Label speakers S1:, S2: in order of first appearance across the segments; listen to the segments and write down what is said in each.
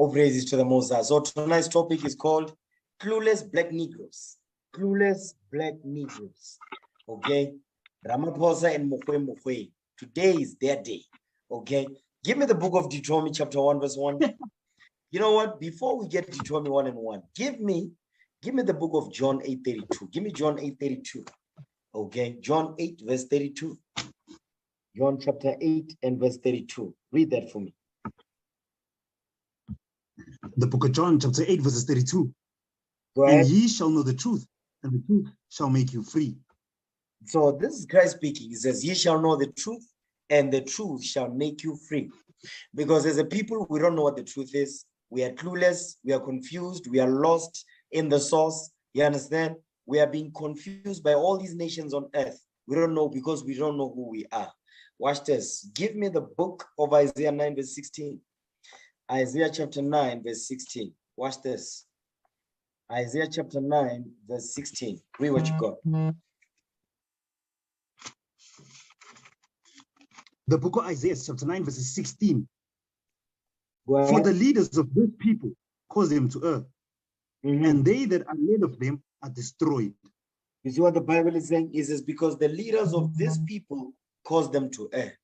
S1: All praises to the Most High. So tonight's topic is called Clueless Black Negroes. Clueless Black Negroes. Okay. Ramaphosa and Mokwe. Today is their day. Okay. Give me the book of Deuteronomy chapter 1 verse 1. You know what? Before we get Deuteronomy 1 and 1, give me the book of John 8:32. Give me John 8:32. Okay. John 8 verse 32. John chapter 8 and verse 32. Read that for me.
S2: The book of John, chapter 8, verses 32.
S1: Go ahead.
S2: And ye shall know the truth, and the truth shall make you free.
S1: So this is Christ speaking. He says, ye shall know the truth, and the truth shall make you free. Because as a people, we don't know what the truth is. We are clueless, we are confused, we are lost in the source. You understand? We are being confused by all these nations on earth. We don't know because we don't know who we are. Watch this. Give me the book of Isaiah 9, verse 16. Isaiah chapter 9, verse 16. Watch this. Isaiah chapter 9, verse 16. Read what you got.
S2: The book of Isaiah, chapter 9, verses 16.
S1: Go
S2: For
S1: ahead.
S2: the leaders of this people cause them to err,
S1: Mhm.
S2: and they that are led of them are destroyed.
S1: You see what the Bible is saying? It says, because the leaders of these people cause them to err.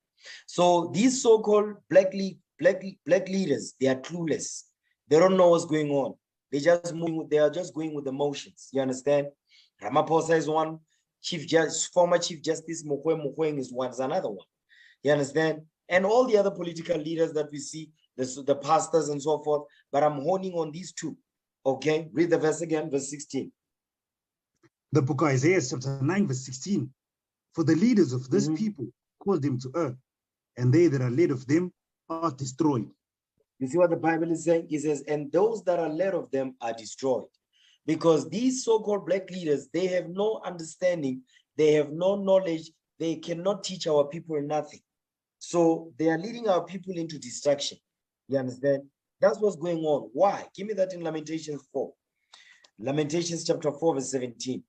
S1: So these so-called black leaders, they are clueless. They don't know what's going on. They are just going with emotions. You understand? Ramaphosa is one, former Chief Justice Mokwe is another one. You understand? And all the other political leaders that we see, the pastors and so forth, but I'm honing on these two. Okay, read the verse again, verse 16.
S2: The book of Isaiah, chapter 9, verse 16. For the leaders of this people cause them to err, and they that are led of them are destroyed.
S1: You see what the Bible is saying? It says, and those that are led of them are destroyed. Because these so-called black leaders, they have no understanding, they have no knowledge, they cannot teach our people nothing. So they are leading our people into destruction. You understand? That's what's going on. Why? Give me that in Lamentations 4. Lamentations chapter 4, verse 17.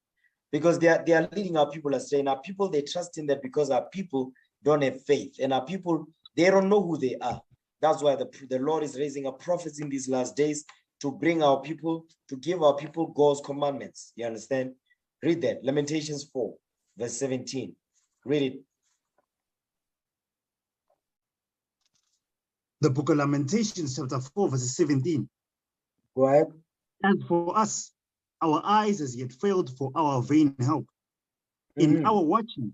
S1: Because they are leading our people astray. And our people, they trust in that because our people don't have faith. And our people, they don't know who they are. That's why the Lord is raising up prophets in these last days to bring our people, to give our people God's commandments. You understand? Read that. Lamentations 4, verse 17. Read it.
S2: The book of Lamentations, chapter 4, verse 17.
S1: Go ahead.
S2: And for us, our eyes as yet failed for our vain help. In our watching,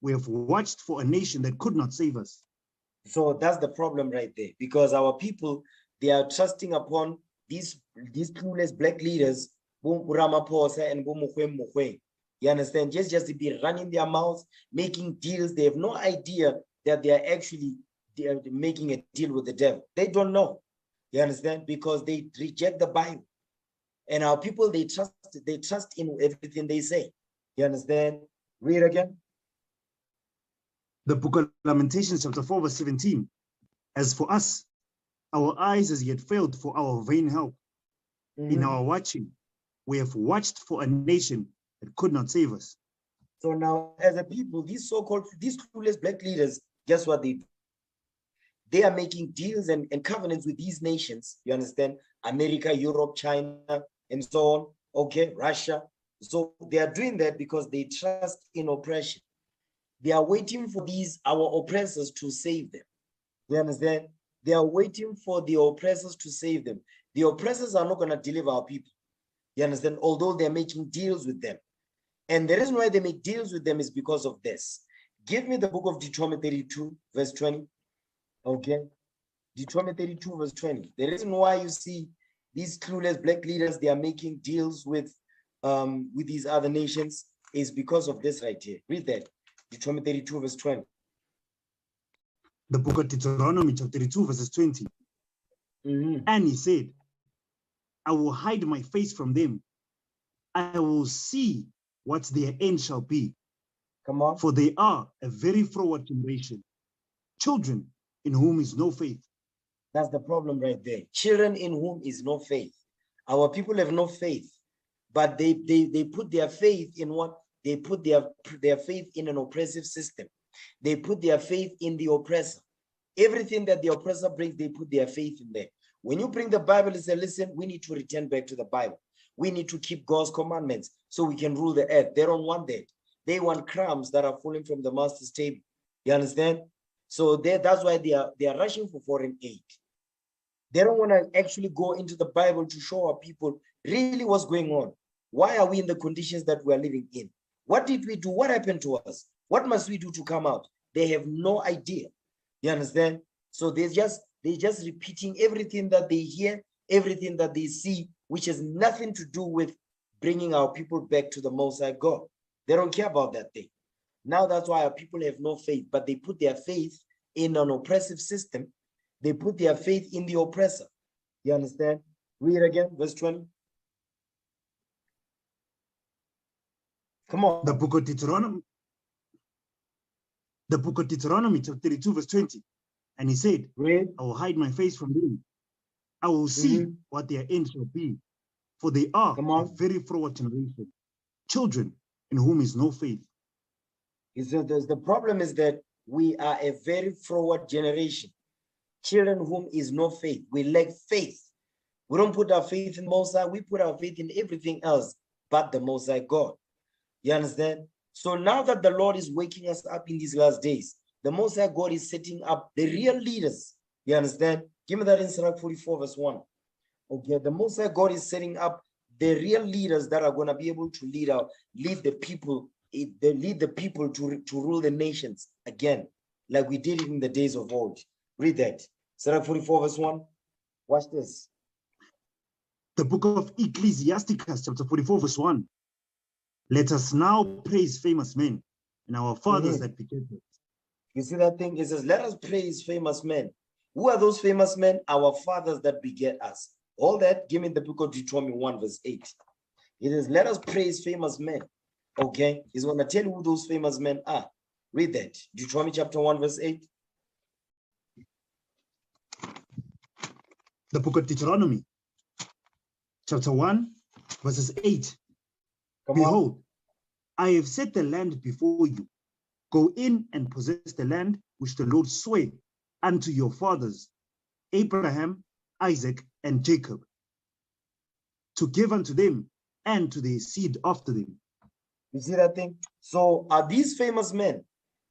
S2: we have watched for a nation that could not save us.
S1: So that's the problem right there, because our people, they are trusting upon these clueless black leaders, Ramaphosa and Mokwe. You understand? Just to be running their mouths, making deals. They have no idea that they are making a deal with the devil. They don't know. You understand? Because they reject the Bible. And our people, they trust in everything they say. You understand? Read again.
S2: The book of Lamentations, chapter 4, verse 17. As for us, our eyes as yet failed for our vain help. In our watching, we have watched for a nation that could not save us.
S1: So now, as a people, these clueless black leaders, guess what they do? They are making deals and covenants with these nations. You understand? America, Europe, China, and so on. Okay, Russia. So they are doing that because they trust in oppression. They are waiting for our oppressors to save them. You understand? They are waiting for the oppressors to save them. The oppressors are not going to deliver our people. You understand? Although they're making deals with them. And the reason why they make deals with them is because of this. Give me the book of Deuteronomy 32, verse 20. Okay. Deuteronomy 32, verse 20. The reason why you see these clueless black leaders, they are making deals with these other nations is because of this right here. Read that. Deuteronomy 32, verse 20.
S2: The book of Deuteronomy, chapter 32, verses 20. And he said, I will hide my face from them. I will see what their end shall be.
S1: Come on.
S2: For they are a very froward generation, children in whom is no faith.
S1: That's the problem right there. Children in whom is no faith. Our people have no faith, but they put their faith in what? They put their faith in an oppressive system. They put their faith in the oppressor. Everything that the oppressor brings, they put their faith in there. When you bring the Bible and say, listen, we need to return back to the Bible. We need to keep God's commandments so we can rule the earth. They don't want that. They want crumbs that are falling from the master's table. You understand? So that's why they are rushing for foreign aid. They don't want to actually go into the Bible to show our people really what's going on. Why are we in the conditions that we are living in? What did we do? What happened to us? What must we do to come out? They have no idea. You understand? So they're just repeating everything that they hear, everything that they see, which has nothing to do with bringing our people back to the Most High God. They don't care about that thing. Now that's why our people have no faith, but they put their faith in an oppressive system. They put their faith in the oppressor. You understand? Read again, verse 20. Come on.
S2: The book of Deuteronomy, chapter 32, verse 20. And he said,
S1: Read.
S2: I will hide my face from them. I will see what their end shall be, for they are a very froward generation, children in whom is no faith.
S1: He said, the problem is that we are a very froward generation, children whom is no faith. We lack faith. We don't put our faith in Most High. We put our faith in everything else but the Most High God. You understand? So now that the Lord is waking us up in these last days, the Most High God is setting up the real leaders. You understand? Give me that in Sirach 44, verse 1. Okay, the Most High God is setting up the real leaders that are going to be able to lead the people to rule the nations again, like we did it in the days of old. Read that. Sirach 44, verse 1. Watch this.
S2: The book of Ecclesiasticus, chapter 44, verse 1. Let us now praise famous men and our fathers that beget us.
S1: You see that thing? It says, let us praise famous men. Who are those famous men? Our fathers that beget us. All that, give me the book of Deuteronomy 1, verse 8. It is, let us praise famous men. Okay? He's going to tell you who those famous men are. Read that. Deuteronomy chapter 1, verse 8.
S2: The book of Deuteronomy, chapter 1, verses 8. Behold, I have set the land before you. Go in and possess the land which the Lord swore unto your fathers, Abraham, Isaac, and Jacob, to give unto them and to their seed after them.
S1: You see that thing? So are these famous men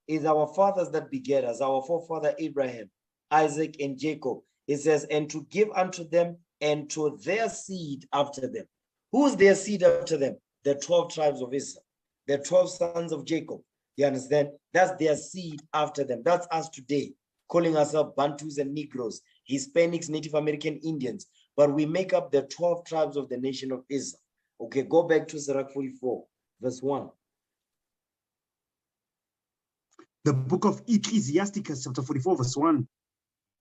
S1: is our fathers that beget us, our forefather Abraham, Isaac, and Jacob. It says, and to give unto them and to their seed after them. Who's their seed after them? The 12 tribes of Israel, the 12 sons of Jacob. You understand? That's their seed after them. That's us today, calling ourselves Bantus and Negroes, Hispanics, Native American Indians. But we make up the 12 tribes of the nation of Israel. Okay, go back to Sirach 44, verse 1.
S2: The book of Ecclesiasticus, chapter 44, verse 1.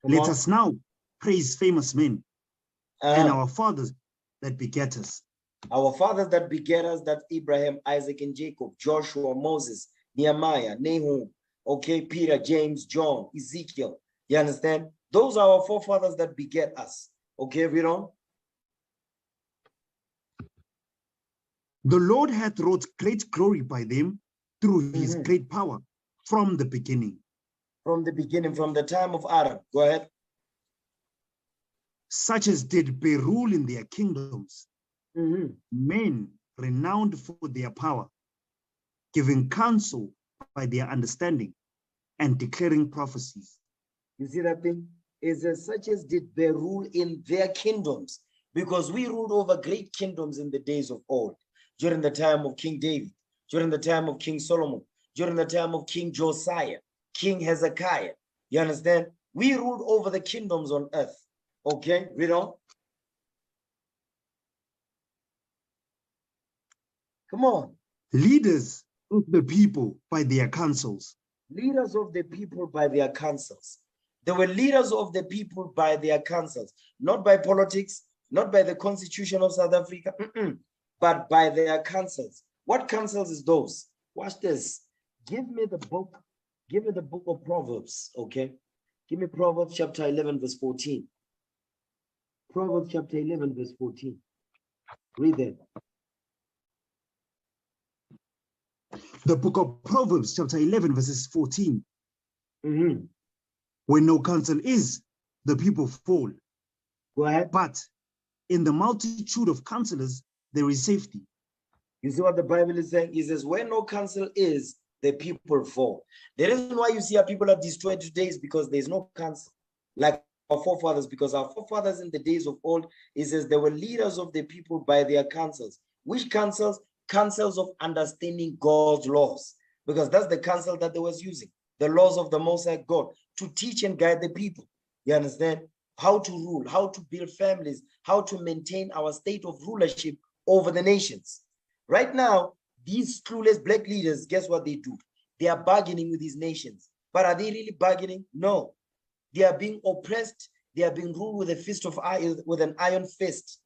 S2: Let us now praise famous men and our fathers that beget us.
S1: Our fathers that beget us, that's Abraham, Isaac, and Jacob, Joshua, Moses, Nehemiah, Nahum, okay, Peter, James, John, Ezekiel. You understand? Those are our forefathers that beget us. Okay, read on.
S2: The Lord hath wrought great glory by them through his great power from the beginning.
S1: From the beginning, from the time of Adam. Go ahead.
S2: Such as did bear rule in their kingdoms, men renowned for their power, giving counsel by their understanding and declaring prophecies.
S1: You see that thing? Is such as did bear rule in their kingdoms, because we ruled over great kingdoms in the days of old, during the time of King David, during the time of King Solomon, during the time of King Josiah, King Hezekiah. You understand? We ruled over the kingdoms on earth. Okay, read on. Come on.
S2: Leaders of the people by their counsels.
S1: Leaders of the people by their counsels. They were leaders of the people by their counsels, not by politics, not by the Constitution of South Africa, but by their counsels. What counsels is those? Watch this. Give me the book of Proverbs, okay? Give me Proverbs chapter 11, verse 14. Proverbs chapter 11, verse 14. Read that.
S2: The book of Proverbs chapter 11, verses 14. When no counsel is, the people fall,
S1: Go ahead.
S2: But in the multitude of counselors, there is safety.
S1: You see what the Bible is saying? It says, where no counsel is, the people fall. The reason why you see our people are destroyed today is because there's no counsel, like our forefathers, because our forefathers in the days of old, it says they were leaders of the people by their counsels. Which counsels? Counsels of understanding God's laws, because that's the counsel that they was using, the laws of the Most High God, to teach and guide the people. You understand? How to rule, how to build families, how to maintain our state of rulership over the nations. Right now, these clueless black leaders, guess what they do? They are bargaining with these nations. But are they really bargaining? No. They are being oppressed. They are being ruled with a fist of iron, with an iron fist.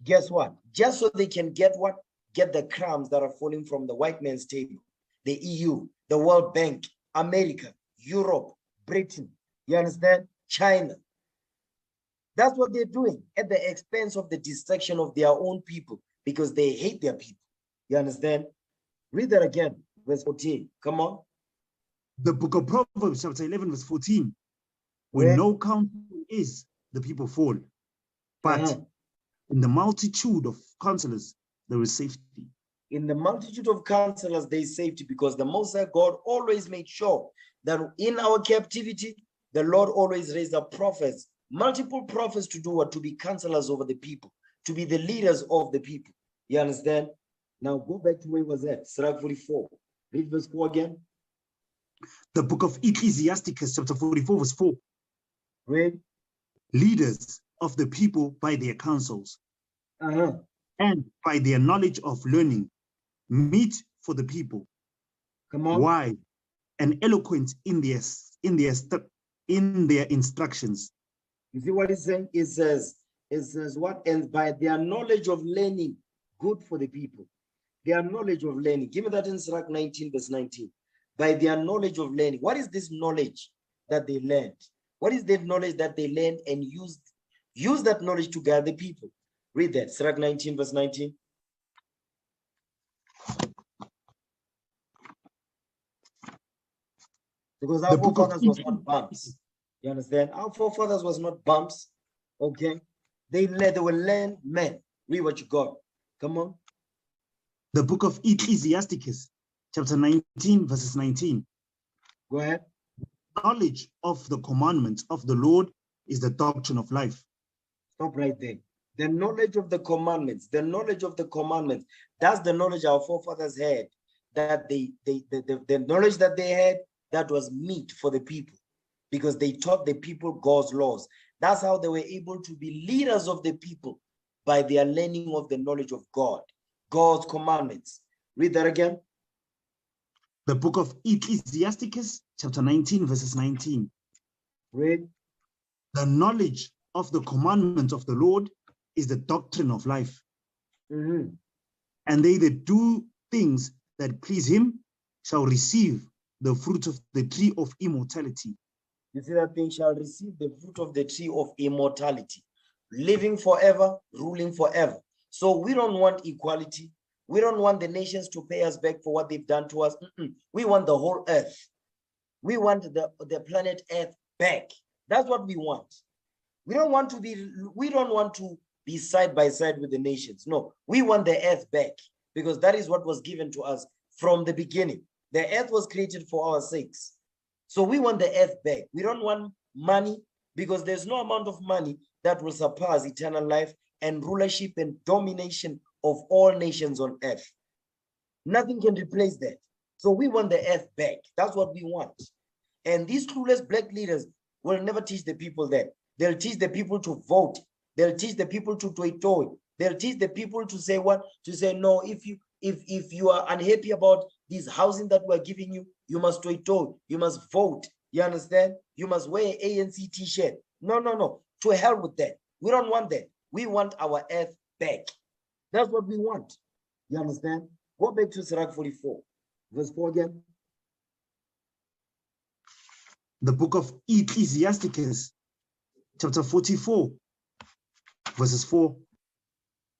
S1: Guess what? Just so they can get what? Get the crumbs that are falling from the white man's table. The EU, the World Bank, America, Europe, Britain. You understand? China. That's what they're doing at the expense of the destruction of their own people, because they hate their people. You understand? Read that again, verse 14. Come on.
S2: The book of Proverbs, chapter 11, verse 14. When no counsel is, the people fall. But in the multitude of counselors, there is safety.
S1: In the multitude of counselors, there is safety, because the Most High God always made sure that in our captivity, the Lord always raised up prophets, multiple prophets, to do what? To be counselors over the people, to be the leaders of the people. You understand? Now go back to where it was at, Sirach 44. Read verse 4 again.
S2: The book of Ecclesiasticus, chapter 44, verse 4.
S1: Read.
S2: Leaders of the people by their counsels and by their knowledge of learning meet for the people.
S1: Come on.
S2: Why? And eloquent in their instructions.
S1: You see what it's saying? It says what? And by their knowledge of learning, good for the people. Their knowledge of learning. Give me that in Sirach 19, verse 19. By their knowledge of learning. What is this knowledge that they learned? What is that knowledge that they learned and use that knowledge to guide the people? Read that, Sirach 19, verse 19. Because our forefathers was not bumps. You understand? Our forefathers was not bumps. Okay? They were learned men. Read what you got. Come on.
S2: The book of Ecclesiasticus, chapter 19, verses 19.
S1: Go ahead.
S2: Knowledge of the commandments of the Lord is the doctrine of life.
S1: Stop right there. The knowledge of the commandments, the knowledge of the commandments, that's the knowledge our forefathers had, that the knowledge that they had, that was meat for the people, because they taught the people God's laws. That's how they were able to be leaders of the people, by their learning of the knowledge of God, God's commandments. Read that again.
S2: The book of Ecclesiasticus, chapter 19, verses 19.
S1: Read.
S2: The knowledge of the commandments of the Lord is the doctrine of life. And they that do things that please him shall receive the fruit of the tree of immortality.
S1: You see that thing shall receive the fruit of the tree of immortality, living forever, ruling forever. So we don't want equality. We don't want the nations to pay us back for what they've done to us. We want the whole earth. We want the planet Earth back. That's what we want. We don't want to be side by side with the nations. No, we want the earth back, because that is what was given to us from the beginning. The earth was created for our sakes. So we want the earth back. We don't want money, because there's no amount of money that will surpass eternal life and rulership and domination of all nations on earth. Nothing can replace that. So we want the earth back. That's what we want. And these clueless black leaders will never teach the people that. They'll teach the people to vote. They'll teach the people to toy. They'll teach the people to say what? To say, no, if you are unhappy about this housing that we're giving you, you must toy. You must vote. You understand? You must wear an ANC t-shirt. No. To hell with that. We don't want that. We want our earth back. That's what we want. You understand? Go back to Sirach 44. Verse 4 again.
S2: The book of Ecclesiasticus, chapter 44, verses 4.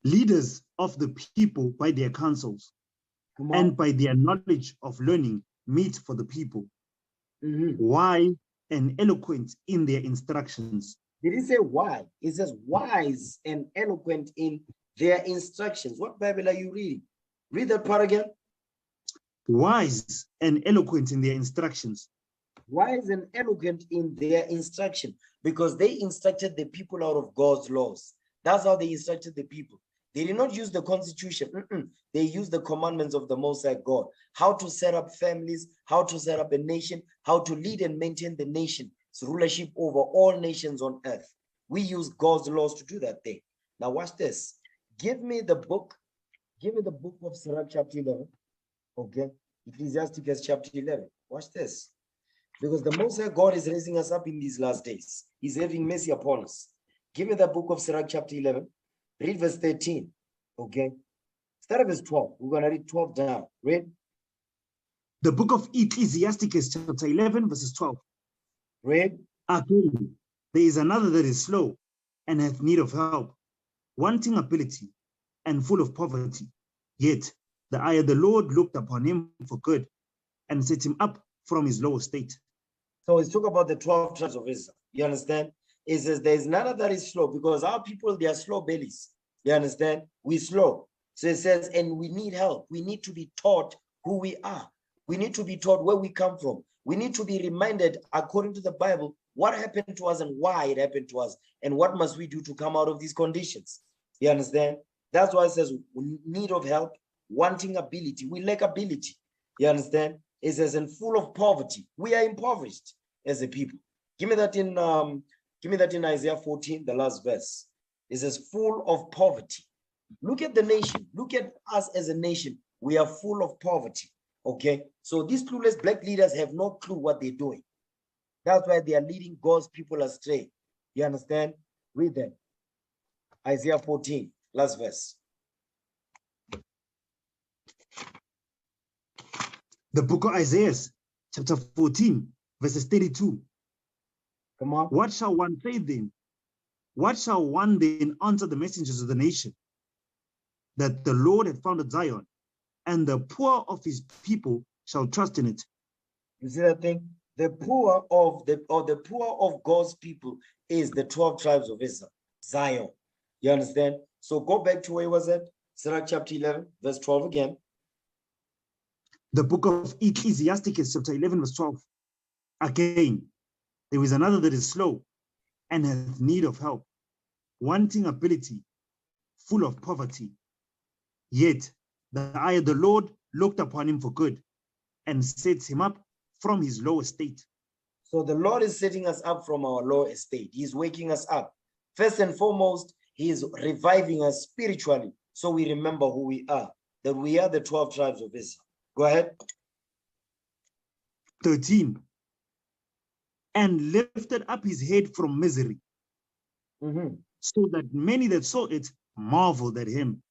S2: Leaders of the people by their counsels and by their knowledge of learning meet for the people. Why? And eloquent in their instructions.
S1: Did he say why? It says wise and eloquent in their instructions. What Bible are you reading? Read that part again.
S2: Wise and eloquent in their instructions.
S1: Wise and eloquent in their instruction, because they instructed the people out of God's laws. That's how they instructed the people. They did not use the constitution. They used the commandments of the Most High God. How to set up families, how to set up a nation, how to lead and maintain the nation's rulership over all nations on earth. We use God's laws to do that thing. Now watch this. Give me the book. Give me the book of Sirach chapter 11. Okay. Ecclesiasticus chapter 11. Watch this. Because the Most High God is raising us up in these last days. He's having mercy upon us. Give me the book of Sirach chapter 11. Read verse 13. Okay. Start at verse 12. We're going to read 12 down. Read.
S2: The book of Ecclesiasticus chapter 11 verses 12.
S1: Read.
S2: Again, there is another that is slow and hath need of help, wanting ability and full of poverty. Yet the eye of the Lord looked upon him for good and set him up from his low estate.
S1: So it's talk about the 12 tribes of Israel. You understand? It says there is none that is slow, because our people, they are slow bellies. You understand? We slow. So it says, and we need help. We need to be taught who we are. We need to be taught where we come from. We need to be reminded, according to the Bible, what happened to us and why it happened to us, and what must we do to come out of these conditions. You understand? That's why it says we need of help, wanting ability. We lack ability. You understand? It says, and full of poverty. We are impoverished as a people. Give me that in Isaiah 14, the last verse. It says, full of poverty. Look at the nation. Look at us as a nation. We are full of poverty. Okay. So these clueless black leaders have no clue what they're doing. That's why they are leading God's people astray. You understand? Read that. Isaiah 14, last verse.
S2: The book of Isaiah, chapter 14, verses 32.
S1: Come on.
S2: What shall one say then? What shall one then answer the messengers of the nation? That the Lord had founded Zion, and the poor of his people shall trust in it.
S1: You see that thing? The poor of God's people is the 12 tribes of Israel, Zion. You understand? So go back to where it was at, Sirach chapter 11, verse 12 again.
S2: The book of Ecclesiasticus, chapter 11, verse 12. Again, there is another that is slow and hath need of help, wanting ability, full of poverty. Yet the eye of the Lord looked upon him for good and sets him up from his low estate.
S1: So the Lord is setting us up from our low estate. He's waking us up. First and foremost, he is reviving us spiritually, so we remember who we are, that we are the 12 tribes of Israel. Go ahead.
S2: 13. And lifted up his head from misery, so that many that saw it marveled at him.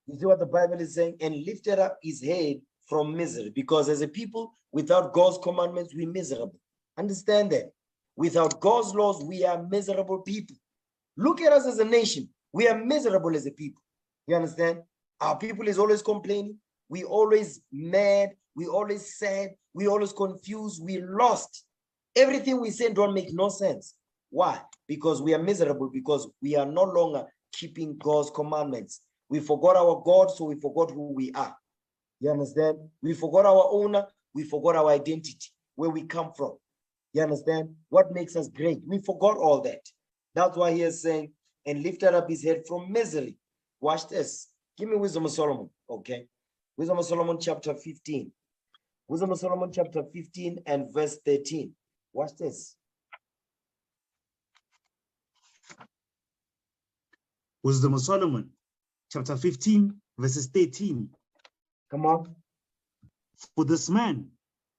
S1: You see what the Bible is saying? And lifted up his head from misery, because as a people, without God's commandments, we're miserable. Understand that? Without God's laws, we are miserable people. Look at us as a nation. We are miserable as a people. You understand? Our people is always complaining. We always mad. We always sad. We always confused. We lost. Everything we say don't make no sense. Why? Because we are miserable, because we are no longer keeping God's commandments. We forgot our God, so we forgot who we are. You understand? We forgot our owner. We forgot our identity, where we come from. You understand? What makes us great? We forgot all that. That's why he is saying, and lifted up his head from misery. Watch this. Give me Wisdom of Solomon, okay? Wisdom of Solomon chapter 15. Wisdom of Solomon chapter 15 and verse 13. Watch this.
S2: Wisdom of Solomon, chapter 15, verses 13.
S1: Come on.
S2: For this man,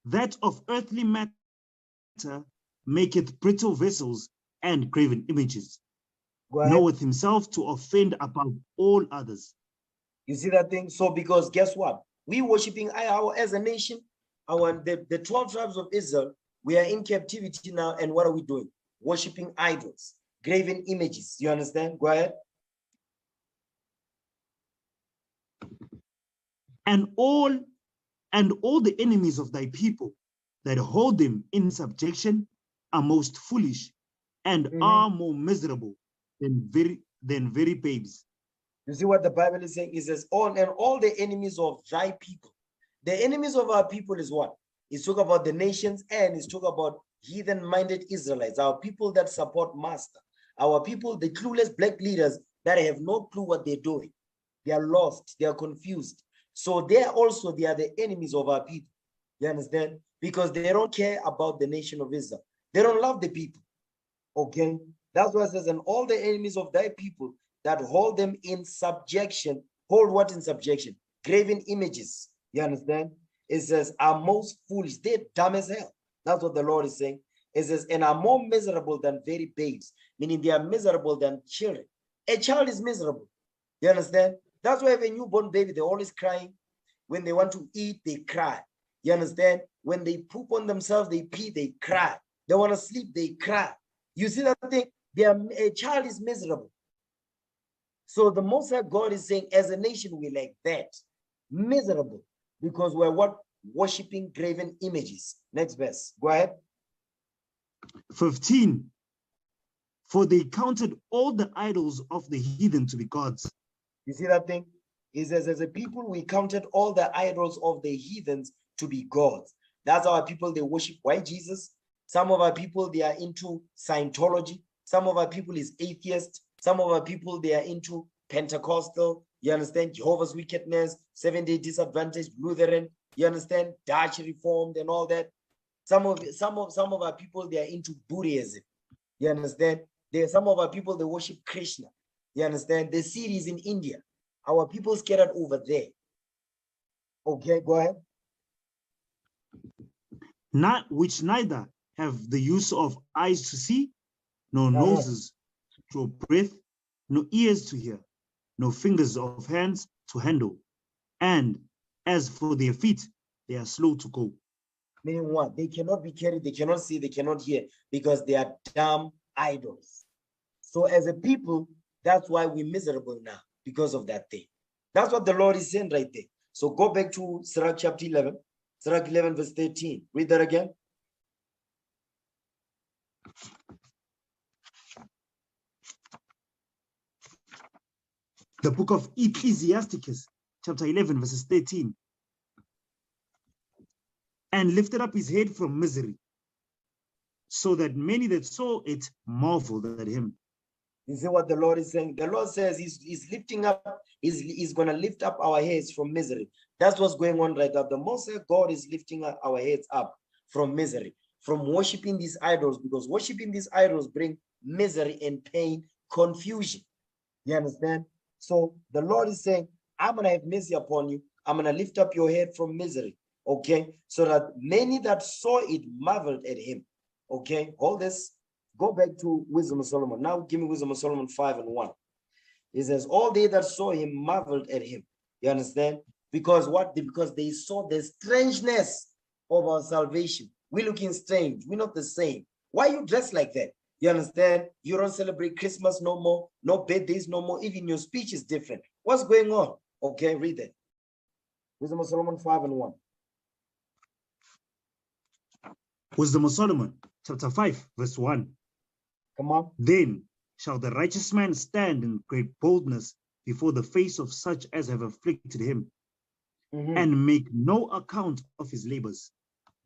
S2: that of earthly matter maketh brittle vessels and graven images, knoweth himself to offend above all others.
S1: You see that thing? So because guess what? We worshiping as a nation, the 12 tribes of Israel, we are in captivity now, and what are we doing? Worshiping idols, graven images. You understand? Go ahead.
S2: And all the enemies of thy people that hold them in subjection are most foolish and are more miserable than very babes.
S1: You see what the Bible is saying? It says, all the enemies of thy people. The enemies of our people is what? It's talk about the nations, and it's talk about heathen-minded Israelites, our people that support master, our people, the clueless black leaders that have no clue what they're doing. They are lost, they are confused. So they are the enemies of our people. You understand? Because they don't care about the nation of Israel. They don't love the people. Okay? That's what it says, and all the enemies of thy people that hold them in subjection, hold what in subjection? Graven images. You understand? It says, are most foolish. They're dumb as hell. That's what the Lord is saying. It says, and are more miserable than very babes, meaning they are miserable than children. A child is miserable. You understand? That's why if a newborn baby, they're always crying. When they want to eat, they cry. You understand? When they poop on themselves, they pee, they cry. They want to sleep, they cry. You see that thing? A child is miserable. So the Most High God is saying, as a nation, we're like that. Miserable. Because we're what? Worshipping graven images. Next verse. Go ahead.
S2: 15. For they counted all the idols of the heathen to be gods.
S1: You see that thing? It says, as a people, we counted all the idols of the heathens to be gods. That's our people, they worship white Jesus. Some of our people, they are into Scientology. Some of our people is atheist. Some of our people, they are into Pentecostal. You understand? Jehovah's Wickedness, Seventh-day Disadvantaged, Lutheran. You understand? Dutch Reformed and all that. Some of our people, they are into Buddhism. You understand? Some of our people, they worship Krishna. You understand? The series in India. Our people scattered over there. Okay, go ahead.
S2: Not which neither have the use of eyes to see, nor noses to draw breath, no ears to hear, no fingers of hands to handle. And as for their feet, they are slow to go.
S1: Meaning what? They cannot be carried, they cannot see, they cannot hear, because they are dumb idols. So as a people, that's why we're miserable now, because of that thing. That's what the Lord is saying right there. So go back to Sirach chapter 11, Sirach 11 verse 13. Read that again.
S2: The book of Ecclesiasticus, chapter 11, verses 13. And lifted up his head from misery, so that many that saw it marveled at him.
S1: You see what the Lord is saying? The Lord says he's lifting up, he's going to lift up our heads from misery. That's what's going on right now. The Most High God is lifting our heads up from misery, from worshiping these idols, because worshiping these idols bring misery and pain, confusion. You understand? So the Lord is saying, I'm going to have mercy upon you. I'm going to lift up your head from misery. Okay? So that many that saw it marveled at him. Okay? Hold this. Go back to Wisdom of Solomon. Now give me Wisdom of Solomon 5 and 1. It says, all they that saw him marveled at him. You understand? Because what? Because they saw the strangeness of our salvation. We're looking strange. We're not the same. Why you dressed like that? You understand? You don't celebrate Christmas no more. No birthdays no more. Even your speech is different. What's going on? Okay, read that. Wisdom of Solomon 5 and 1.
S2: Wisdom of Solomon, chapter 5, verse 1.
S1: Come on.
S2: Then shall the righteous man stand in great boldness before the face of such as have afflicted him, and make no account of his labors.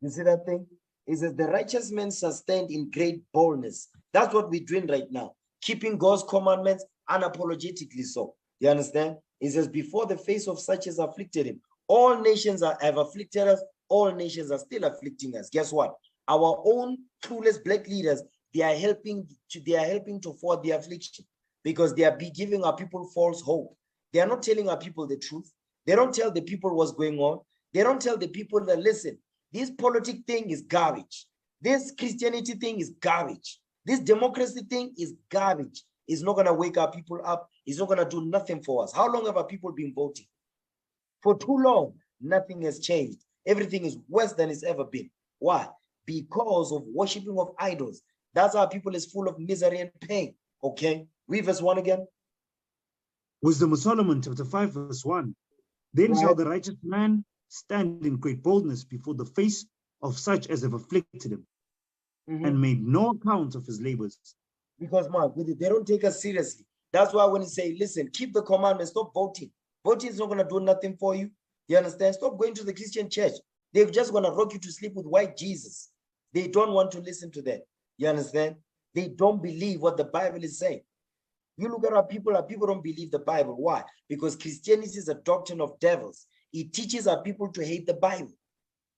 S1: You see that thing? It says the righteous man shall stand in great boldness. That's what we're doing right now. Keeping God's commandments unapologetically so. You understand? It says before the face of such as afflicted him. All nations have afflicted us. All nations are still afflicting us. Guess what? Our own clueless black leaders, they are helping to forward the affliction, because they are giving our people false hope. They are not telling our people the truth. They don't tell the people what's going on. They don't tell the people that, listen, this politic thing is garbage. This Christianity thing is garbage. This democracy thing is garbage. It's not going to wake our people up. It's not going to do nothing for us. How long have our people been voting? For too long, nothing has changed. Everything is worse than it's ever been. Why? Because of worshiping of idols. That's how people is full of misery and pain. Okay, read verse 1 again.
S2: Wisdom of Solomon, chapter 5, verse 1. Then shall the righteous man stand in great boldness before the face of such as have afflicted him, and made no account of his labors.
S1: Because, man, they don't take us seriously. That's why when you say, listen, keep the commandments, stop voting. Voting is not going to do nothing for you. You understand? Stop going to the Christian church. They're just going to rock you to sleep with white Jesus. They don't want to listen to that. You understand? They don't believe what the Bible is saying. You look at our people don't believe the Bible. Why? Because Christianity is a doctrine of devils. It teaches our people to hate the Bible.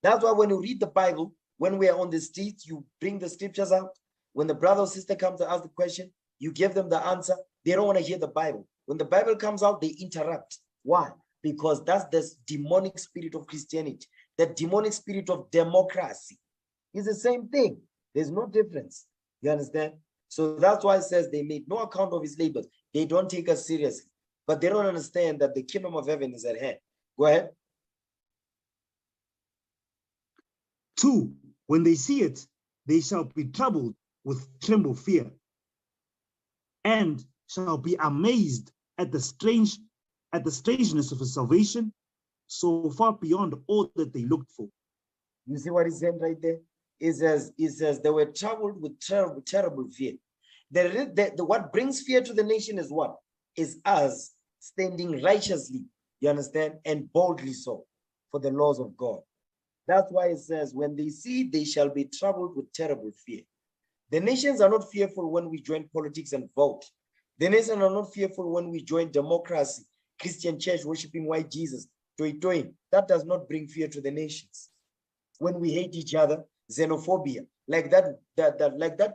S1: That's why when you read the Bible, when we are on the streets, you bring the scriptures out. When the brother or sister comes to ask the question, you give them the answer. They don't want to hear the Bible. When the Bible comes out, they interrupt. Why? Because that's the demonic spirit of Christianity. The demonic spirit of democracy. It's the same thing. There's no difference. You understand? So that's why it says they made no account of his labors. They don't take us seriously. But they don't understand that the kingdom of heaven is at hand. Go ahead.
S2: 2, when they see it, they shall be troubled with tremble fear, and shall be amazed at the strangeness of his salvation, so far beyond all that they looked for.
S1: You see what he's saying right there? It says they were troubled with terrible fear. What brings fear to the nation is what? Is us standing righteously, you understand, and boldly so for the laws of God. That's why it says, when they see, they shall be troubled with terrible fear. The nations are not fearful when we join politics and vote. The nations are not fearful when we join democracy, Christian church, worshiping white Jesus, that does not bring fear to the nations. When we hate each other, xenophobia, like that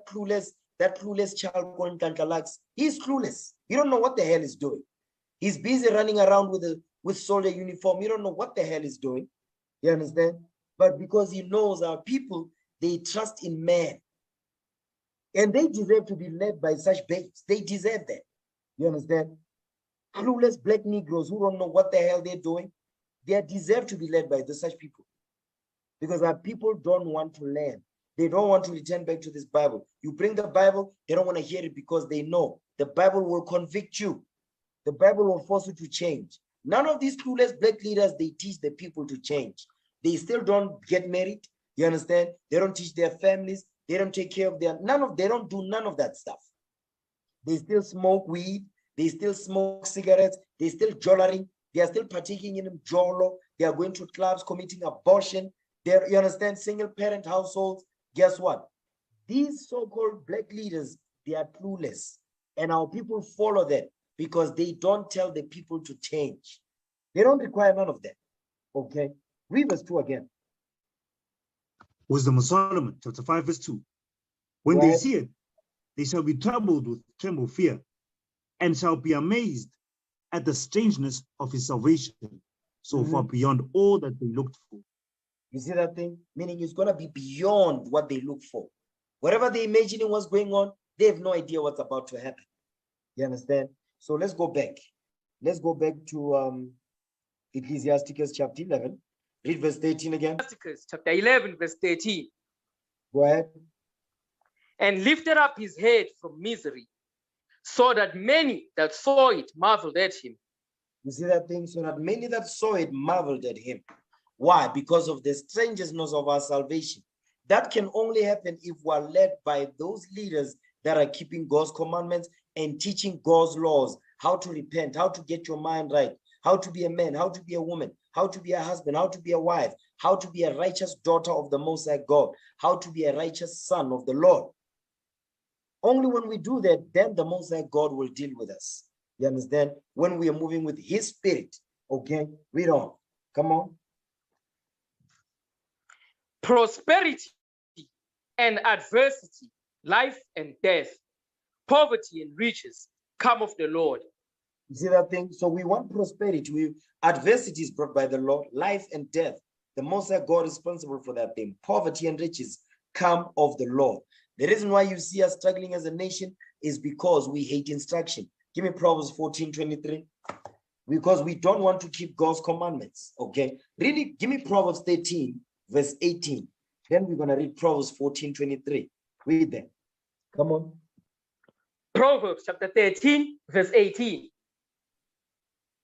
S1: clueless child called Kantalax, he's clueless. You don't know what the hell he's doing. He's busy running around with soldier uniform. You don't know what the hell he's doing. You understand? But because he knows our people, they trust in man. And they deserve to be led by such babes. They deserve that. You understand? Clueless black Negroes who don't know what the hell they're doing, they deserve to be led by such people. Because our people don't want to learn. They don't want to return back to this Bible. You bring the Bible, they don't want to hear it because they know the Bible will convict you. The Bible will force you to change. None of these clueless black leaders, they teach the people to change. They still don't get married. You understand? They don't teach their families. They don't take care of they don't do none of that stuff. They still smoke weed. They still smoke cigarettes. They still jollering. They are still partaking in jollo. They are going to clubs, committing abortion. You understand? Single parent households. Guess what? These so-called black leaders, they are clueless. And our people follow them because they don't tell the people to change. They don't require none of that. Okay? Read verse 2 again.
S2: Wisdom of Solomon, chapter 5, verse 2. When they see it, they shall be troubled with tremble fear, and shall be amazed at the strangeness of his salvation, so far beyond all that they looked for.
S1: You see that thing? Meaning it's going to be beyond what they look for. Whatever they're imagining what's going on, they have no idea what's about to happen. You understand? So let's go back. Let's go back to Ecclesiasticus chapter 11. Read verse 13 again.
S3: Ecclesiasticus chapter 11, verse 13.
S1: Go ahead.
S3: And lifted up his head from misery, so that many that saw it marveled at him.
S1: You see that thing? So that many that saw it marveled at him. Why? Because of the strangeness of our salvation. That can only happen if we're led by those leaders that are keeping God's commandments and teaching God's laws, how to repent, how to get your mind right, how to be a man, how to be a woman, how to be a husband, how to be a wife, how to be a righteous daughter of the Most High God, how to be a righteous son of the Lord. Only when we do that, then the Most High God will deal with us. You understand? When we are moving with his spirit. Okay, read on. Come on.
S3: Prosperity and adversity, life and death, poverty and riches come of the Lord.
S1: You see that thing? So we want prosperity. Adversity is brought by the Lord, life and death. The Most High God is responsible for that thing. Poverty and riches come of the Lord. The reason why you see us struggling as a nation is because we hate instruction. Give me Proverbs 14:23. Because we don't want to keep God's commandments. Okay. Really, give me Proverbs 13, verse 18. Then we're going to read Proverbs 14:23. Read that. Come on.
S3: Proverbs chapter 13, verse 18.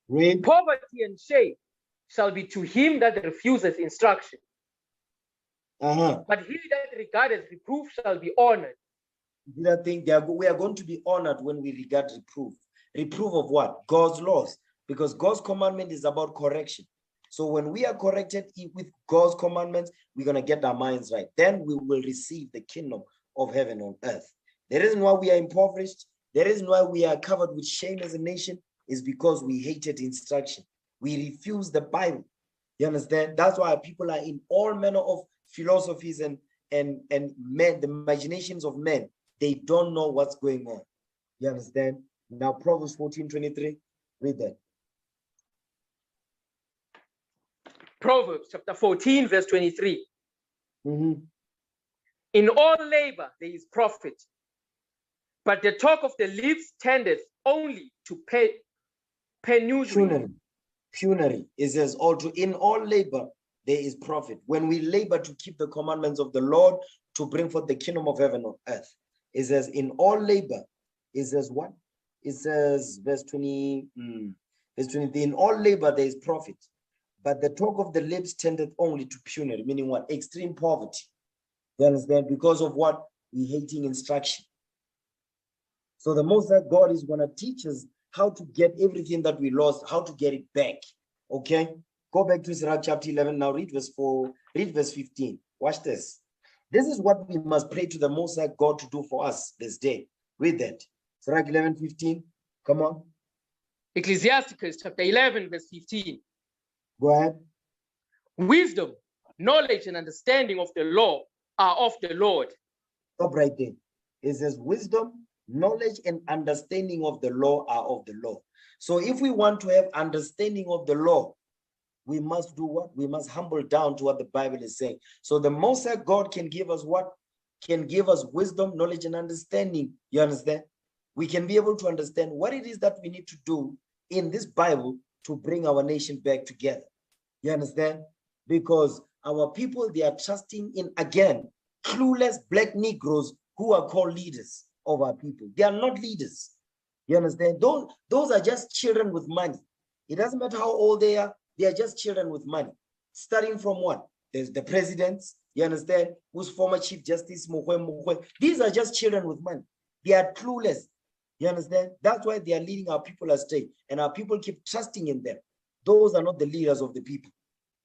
S1: Read.
S3: Poverty and shame shall be to him that refuses instruction. But he that regardeth reproof shall be honored.
S1: Did I think we are going to be honored when we regard reproof? Reproof of what? God's laws. Because God's commandment is about correction. So when we are corrected with God's commandments, we're going to get our minds right. Then we will receive the kingdom of heaven on earth. The reason why we are impoverished, the reason why we are covered with shame as a nation is because we hated instruction. We refuse the Bible. You understand? That's why people are in all manner of philosophies and men, the imaginations of men. They don't know what's going on. You understand? Now, Proverbs 14:23, read that.
S3: Proverbs chapter 14, verse 23.
S1: Mm-hmm.
S3: In all labor there is profit, but the talk of the lips tendeth only to penury.
S1: Penury. It says, in all labor there is profit. When we labor to keep the commandments of the Lord, to bring forth the kingdom of heaven on earth. It says, in all labor, it says what? It says, verse 20, verse 20, in all labor there is profit, but the talk of the lips tendeth only to penury, meaning what? Extreme poverty. You understand? Because of what? We hating instruction. So the Most High God is going to teach us how to get everything that we lost, how to get it back. Okay? Go back to Sirach chapter 11. Now read verse 4, read verse 15. Watch this. This is what we must pray to the Most High God to do for us this day. Read that. Sirach 11:15. Come on.
S3: Ecclesiasticus chapter 11, verse 15.
S1: Go ahead.
S3: Wisdom, knowledge, and understanding of the law are of the Lord.
S1: Stop right there. It says wisdom, knowledge, and understanding of the law are of the Lord. So if we want to have understanding of the law, we must do what? We must humble down to what the Bible is saying. So the Most High God can give us what? Can give us wisdom, knowledge, and understanding. You understand? We can be able to understand what it is that we need to do in this Bible to bring our nation back together. You understand? Because our people, they are trusting in, again, clueless black Negroes who are called leaders of our people. They are not leaders. You understand? Those are just children with money. It doesn't matter how old they are just children with money. Starting from what? There's the presidents, you understand, who's former Chief Justice Mokwe. These are just children with money. They are clueless. You understand? That's why they are leading our people astray. And our people keep trusting in them. Those are not the leaders of the people.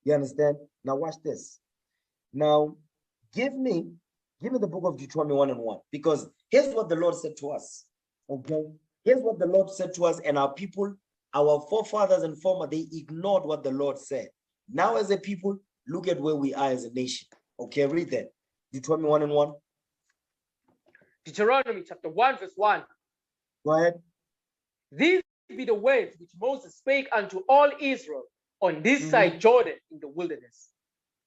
S1: You understand? Now watch this. Now, give me the book of Deuteronomy 1:1, because here's what the Lord said to us. Okay? Here's what the Lord said to us, and our people, our forefathers and former, they ignored what the Lord said. Now, as a people, look at where we are as a nation. Okay, read that. Deuteronomy 1:1.
S3: Deuteronomy chapter 1, verse 1.
S1: Go ahead.
S3: These be the words which Moses spake unto all Israel on this side Jordan in the wilderness.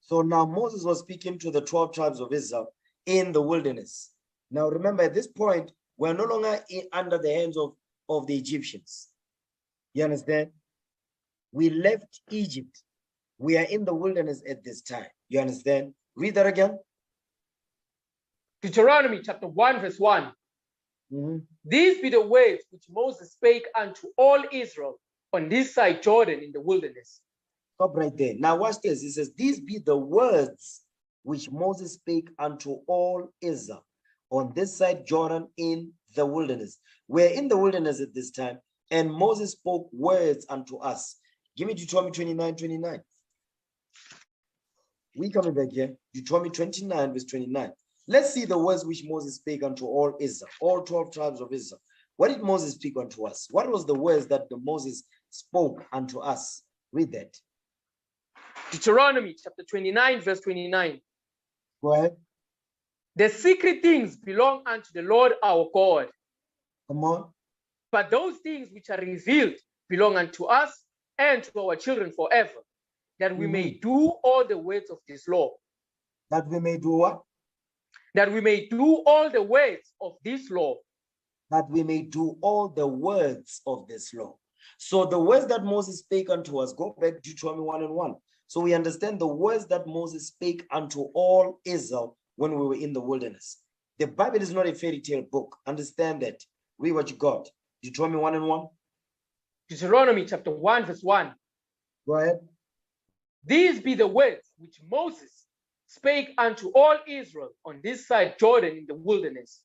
S1: So now Moses was speaking to the 12 tribes of Israel in the wilderness. Now remember, at this point, we're no longer under the hands of the Egyptians. You understand? We left Egypt. We are in the wilderness at this time. You understand? Read that again.
S3: Deuteronomy chapter 1, verse 1. These be the words which Moses spake unto all Israel on this side Jordan in the wilderness.
S1: Stop right there. Now watch this. It says, these be the words which Moses spake unto all Israel on this side Jordan in the wilderness. We're in the wilderness at this time, and Moses spoke words unto us. Give me Deuteronomy 29:29. We coming back here. Deuteronomy 29, verse 29. Let's see the words which Moses spake unto all Israel, all 12 tribes of Israel. What did Moses speak unto us? What was the words that Moses spoke unto us? Read that.
S3: Deuteronomy chapter 29, verse 29.
S1: Go ahead.
S3: The secret things belong unto the Lord our God.
S1: Come on.
S3: But those things which are revealed belong unto us and to our children forever, that we may do all the words of this law.
S1: That we may do what?
S3: That we may do all the words of this law.
S1: That we may do all the words of this law. So the words that Moses spake unto us, go back to Deuteronomy 1:1. So we understand the words that Moses spake unto all Israel when we were in the wilderness. The Bible is not a fairy tale book. Understand that. Read what you got. Deuteronomy 1:1.
S3: Deuteronomy chapter 1, verse 1.
S1: Go ahead.
S3: These be the words which Moses spake unto all Israel on this side Jordan in the wilderness.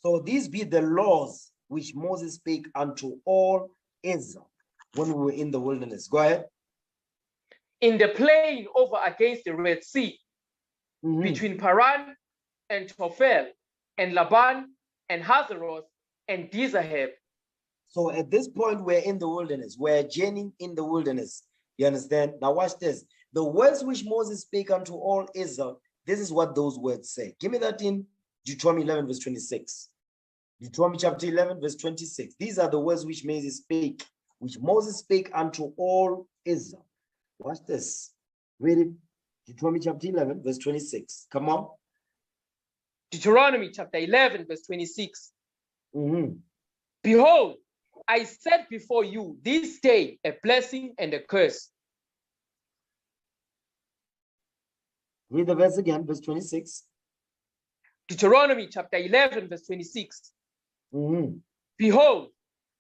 S1: So these be the laws which Moses spake unto all Israel when we were in the wilderness. Go ahead.
S3: In the plain over against the Red Sea, between Paran and Tophel, and Laban and Hazeroth and Dizahab.
S1: So at this point, we're in the wilderness. We're journeying in the wilderness. You understand? Now watch this. The words which Moses spake unto all Israel, this is what those words say. Give me that in Deuteronomy 11, verse 26. Deuteronomy chapter 11, verse 26. These are the words which Moses spake unto all Israel. Watch this. Read it. Deuteronomy chapter 11, verse 26. Come on.
S3: Deuteronomy chapter 11, verse 26. Behold, I set before you this day a blessing and a curse.
S1: Read the verse again, verse 26.
S3: Deuteronomy chapter 11, verse 26. Behold,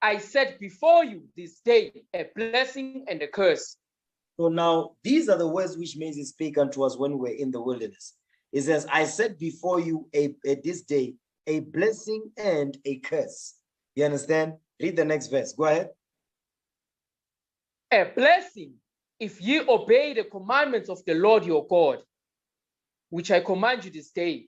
S3: I set before you this day a blessing and a curse.
S1: So now these are the words which Moses spake unto us when we were in the wilderness. It says, I set before you this day a blessing and a curse. You understand? Read the next verse. Go ahead.
S3: A blessing if ye obey the commandments of the Lord your God, which I command you this day.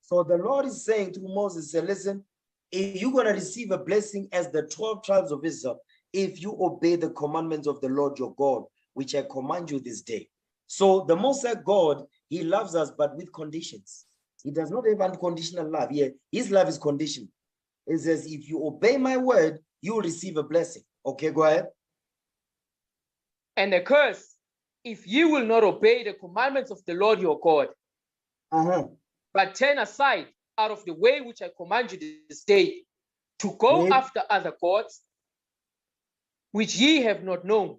S1: So the Lord is saying through Moses, say, listen, if you're going to receive a blessing as the 12 tribes of Israel, if you obey the commandments of the Lord your God, which I command you this day. So the Most High God, he loves us, but with conditions. He does not have unconditional love. Yeah, his love is conditional. It says, if you obey my word, you will receive a blessing. Okay, go ahead.
S3: And a curse, if you will not obey the commandments of the Lord your God, but turn aside out of the way which I command you this day, to go after other gods, which ye have not known.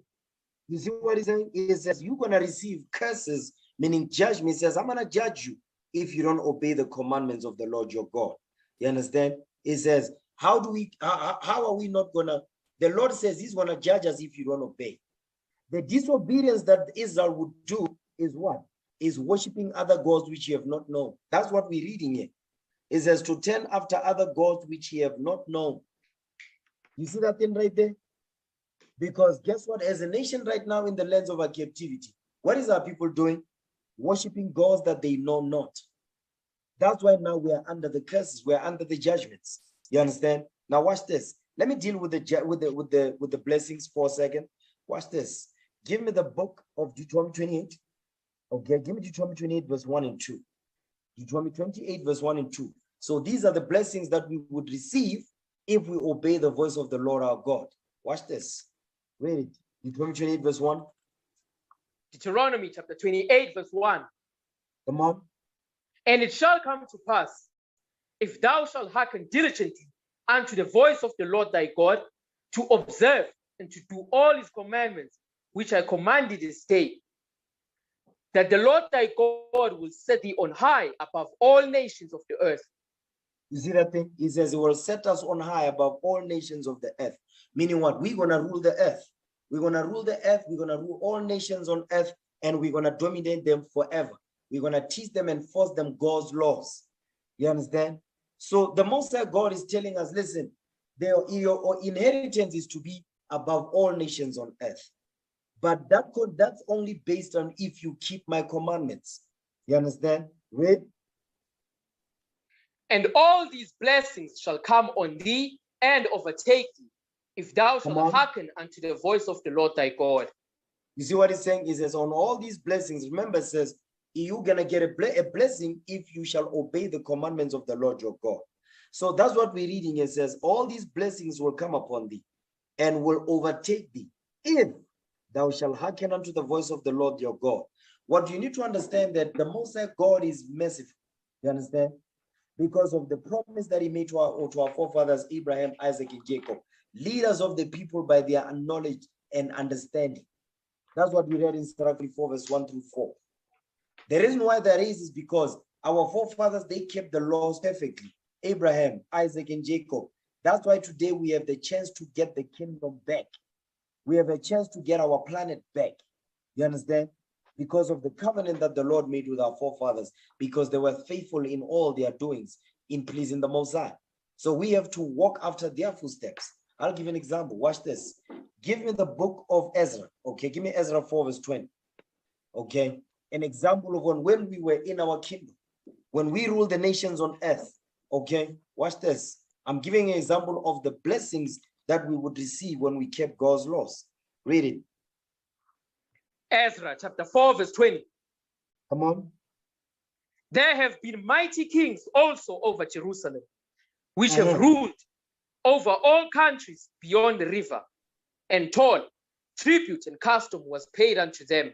S1: You see what he's saying? He says, you're going to receive curses, meaning judgment. He says, I'm going to judge you if you don't obey the commandments of the Lord your God. You understand? It says, how are we not going to, the Lord says he's going to judge us if you don't obey. The disobedience that Israel would do is what? Is worshiping other gods which you have not known. That's what we're reading here. It says to turn after other gods which you have not known. You see that thing right there? Because guess what? As a nation right now in the lands of our captivity, what is our people doing? Worshiping gods that they know not. That's why now we are under the curses. We are under the judgments. You understand? Now watch this. Let me deal with the blessings for a second. Watch this. Give me the book of Deuteronomy 28. Okay, give me Deuteronomy 28, verse 1 and 2. Deuteronomy 28, verse 1 and 2. So these are the blessings that we would receive if we obey the voice of the Lord our God. Watch this. Read it. Deuteronomy 28, verse 1.
S3: Deuteronomy chapter 28, verse 1.
S1: Come on.
S3: And it shall come to pass, if thou shalt hearken diligently unto the voice of the Lord thy God, to observe and to do all his commandments, which I command thee this day, that the Lord thy God will set thee on high above all nations of the earth.
S1: You see that thing? He says he will set us on high above all nations of the earth. Meaning what? We're going to rule the earth. We're going to rule the earth. We're going to rule all nations on earth, and we're going to dominate them forever. We're going to teach them and force them God's laws. You understand? So the Most High God is telling us, listen, your inheritance is to be above all nations on earth. But that's only based on if you keep my commandments. You understand? Read.
S3: And all these blessings shall come on thee and overtake thee, if thou shalt hearken unto the voice of the Lord thy God.
S1: You see what he's saying? He says, on all these blessings, remember, it says, you're going to get a blessing if you shall obey the commandments of the Lord your God. So that's what we're reading. It says, all these blessings will come upon thee and will overtake thee if thou shalt hearken unto the voice of the Lord your God. What you need to understand that the Most High God is merciful. You understand? Because of the promise that he made to our forefathers, Abraham, Isaac, and Jacob, leaders of the people by their knowledge and understanding. That's what we read in Deuteronomy 4, verse 1 through 4. The reason why there is because our forefathers, they kept the laws perfectly. Abraham, Isaac, and Jacob. That's why today we have the chance to get the kingdom back. We have a chance to get our planet back. You understand? Because of the covenant that the Lord made with our forefathers, because they were faithful in all their doings in pleasing the Most High. So we have to walk after their footsteps. I'll give you an example. Watch this. Give me the book of Ezra. Okay, give me Ezra 4 verse 20. Okay, an example of when we were in our kingdom, when we ruled the nations on earth. Okay, watch this. I'm giving an example of the blessings that we would receive when we kept God's laws. Read it.
S3: Ezra chapter 4 verse 20.
S1: Come on.
S3: There have been mighty kings also over Jerusalem, which have ruled over all countries beyond the river, and toll, tribute, and custom was paid unto them.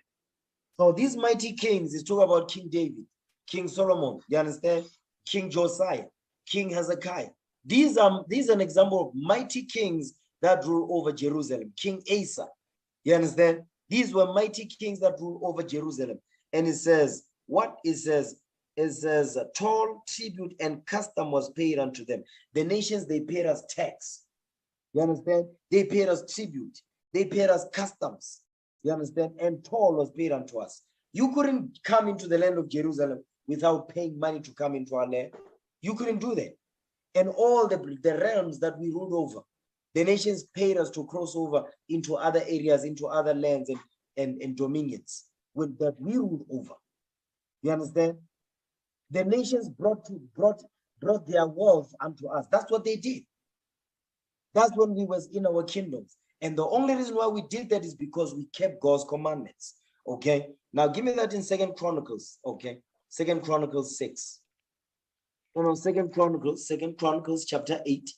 S1: So these mighty kings is talking about King David, King Solomon, you understand? King Josiah, King Hezekiah. These are an example of mighty kings that rule over Jerusalem. King Asa, you understand? These were mighty kings that rule over Jerusalem. And it says, what it says? It says, toll, tribute, and custom was paid unto them. The nations, they paid us tax. You understand? They paid us tribute. They paid us customs. You understand? And toll was paid unto us. You couldn't come into the land of Jerusalem without paying money to come into our land. You couldn't do that. And all the realms that we ruled over, the nations paid us to cross over into other areas, into other lands and dominions that we ruled over. You understand? The nations brought their wealth unto us. That's what they did. That's when we was in our kingdoms. And the only reason why we did that is because we kept God's commandments. Okay. Now give me that in 2 Chronicles. Okay. 2 Chronicles 6. No, no, 2 Chronicles chapter 8.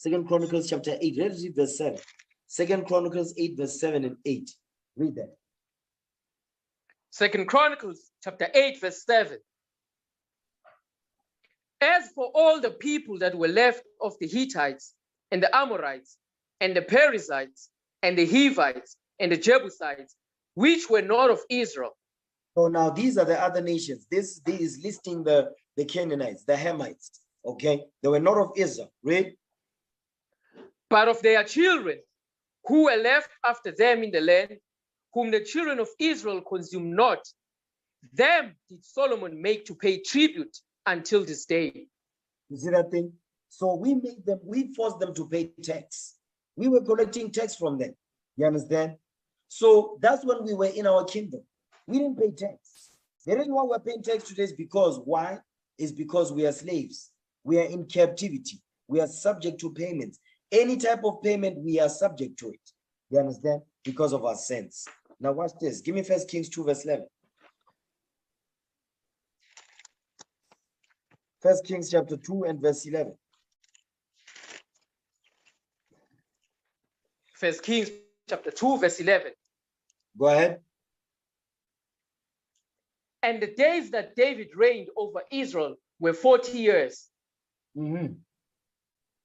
S1: 2 Chronicles chapter 8. Let's read verse 7. 2 Chronicles 8, verse 7 and 8. Read that.
S3: 2 Chronicles chapter 8, verse 7. As for all the people that were left of the Hittites and the Amorites and the Perizzites and the Hivites and the Jebusites, which were not of Israel.
S1: So now these are the other nations. This is listing the Canaanites, the Hamites. Okay, they were not of Israel. Read.
S3: But of their children who were left after them in the land, whom the children of Israel consumed not, them did Solomon make to pay tribute until this day.
S1: You see that thing? So we forced them to pay tax. We were collecting tax from them. You understand? So that's when we were in our kingdom. We didn't pay tax. The reason why we're paying tax today is because why? Is because we are slaves. We are in captivity. We are subject to payments. Any type of payment, we are subject to it. You understand? Because of our sins. Now watch this. Give me 1 Kings 2 verse 11. 1 Kings chapter 2 and verse 11.
S3: 1 Kings chapter 2 verse 11.
S1: Go ahead.
S3: And the days that David reigned over Israel were 40 years.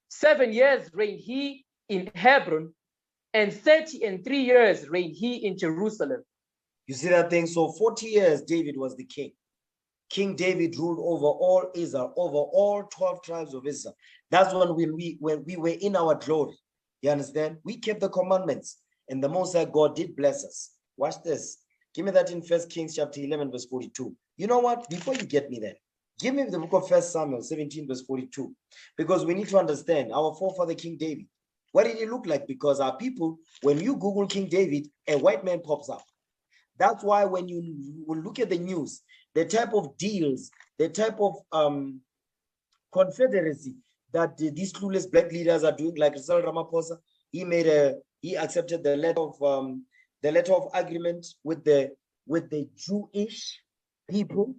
S3: 7 years reigned he in Hebron, and 33 years reigned he in Jerusalem.
S1: You see that thing? So 40 years David was the king. King David ruled over all Israel, over all 12 tribes of Israel. That's when we were in our glory. You understand? We kept the commandments, and the Most High God did bless us. Watch this. Give me that in 1 Kings chapter 11, verse 42. You know what? Before you get me there, give me the book of 1 Samuel 17, verse 42. Because we need to understand our forefather King David. What did he look like? Because our people, when you Google King David, a white man pops up. That's why when you look at the news, the type of deals, the type of confederacy that these clueless black leaders are doing, like Cyril Ramaphosa, he accepted the letter of agreement with the Jewish people.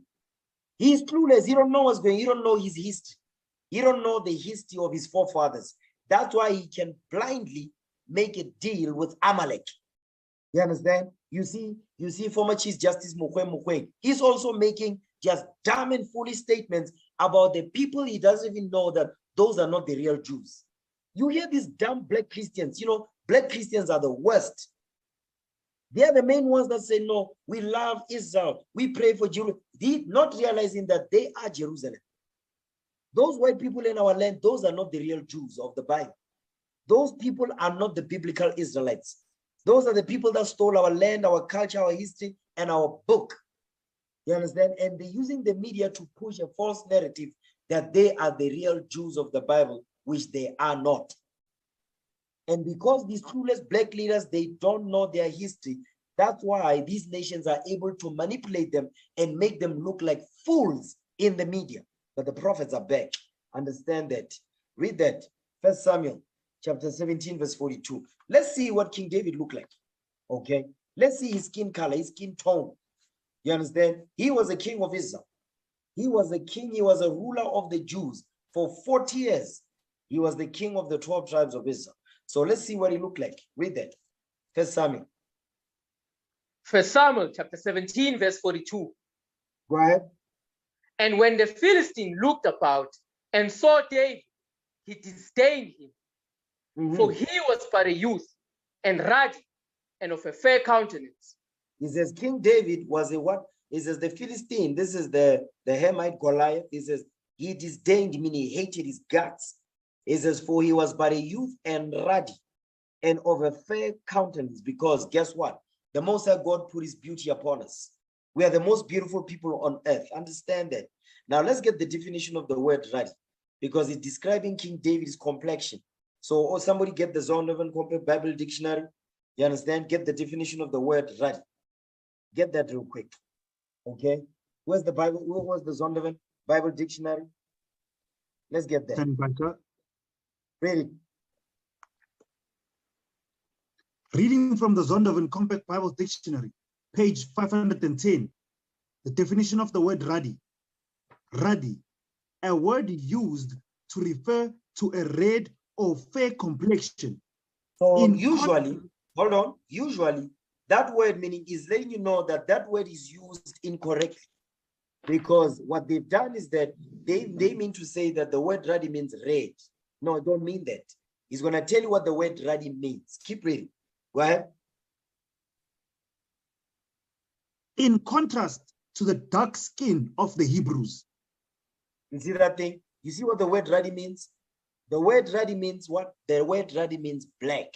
S1: He's clueless. He don't know what's going on. He don't know his history. He don't know the history of his forefathers. That's why he can blindly make a deal with Amalek. You understand? You see former Chief Justice Mukwege. He's also making just damn and foolish statements about the people he doesn't even know that those are not the real Jews. You hear these damn black Christians, black Christians are the worst. They are the main ones that say, no, we love Israel. We pray for Jerusalem. Not realizing that they are Jerusalem. Those white people in our land, those are not the real Jews of the Bible. Those people are not the biblical Israelites. Those are the people that stole our land, our culture, our history, and our book. You understand? And they're using the media to push a false narrative that they are the real Jews of the Bible, which they are not. And because these clueless black leaders, they don't know their history, that's why these nations are able to manipulate them and make them look like fools in the media. But the prophets are back. Understand that. Read that. 1 Samuel chapter 17, verse 42. Let's see what King David looked like. Okay. Let's see his skin color, his skin tone. You understand? He was a king of Israel. He was a king. He was a ruler of the Jews for 40 years. He was the king of the 12 tribes of Israel. So let's see what he looked like. Read that. 1 Samuel.
S3: 1 Samuel chapter 17, verse 42.
S1: Go ahead.
S3: And when the Philistine looked about and saw David, he disdained him, for he was but a youth and ruddy and of a fair countenance.
S1: He says King David was a what? He says the Philistine, this is the Hamite Goliath. He says he disdained, meaning he hated his guts. He says, for he was but a youth and ruddy and of a fair countenance, because guess what? The Most High God put his beauty upon us. We are the most beautiful people on earth. Understand that. Now let's get the definition of the word ruddy, because it's describing King David's complexion. So somebody get the Zondervan Compact Bible Dictionary. You understand? Get the definition of the word ruddy. Get that real quick. Okay. Where's the Bible? Where was the Zondervan Bible Dictionary? Let's get that. Read it.
S2: Reading from the Zondervan Compact Bible Dictionary, page 510, the definition of the word ruddy. Ruddy, a word used to refer to a red or fair complexion.
S1: So usually, hold on, usually that word meaning is letting you know that that word is used incorrectly, because what they've done is that they mean to say that the word ruddy means red. No, I don't mean that. He's going to tell you what the word ruddy means. Keep reading. Go ahead.
S2: In contrast to the dark skin of the Hebrews.
S1: You see that thing? You see what the word ruddy means? The word ruddy means what? The word ruddy means black.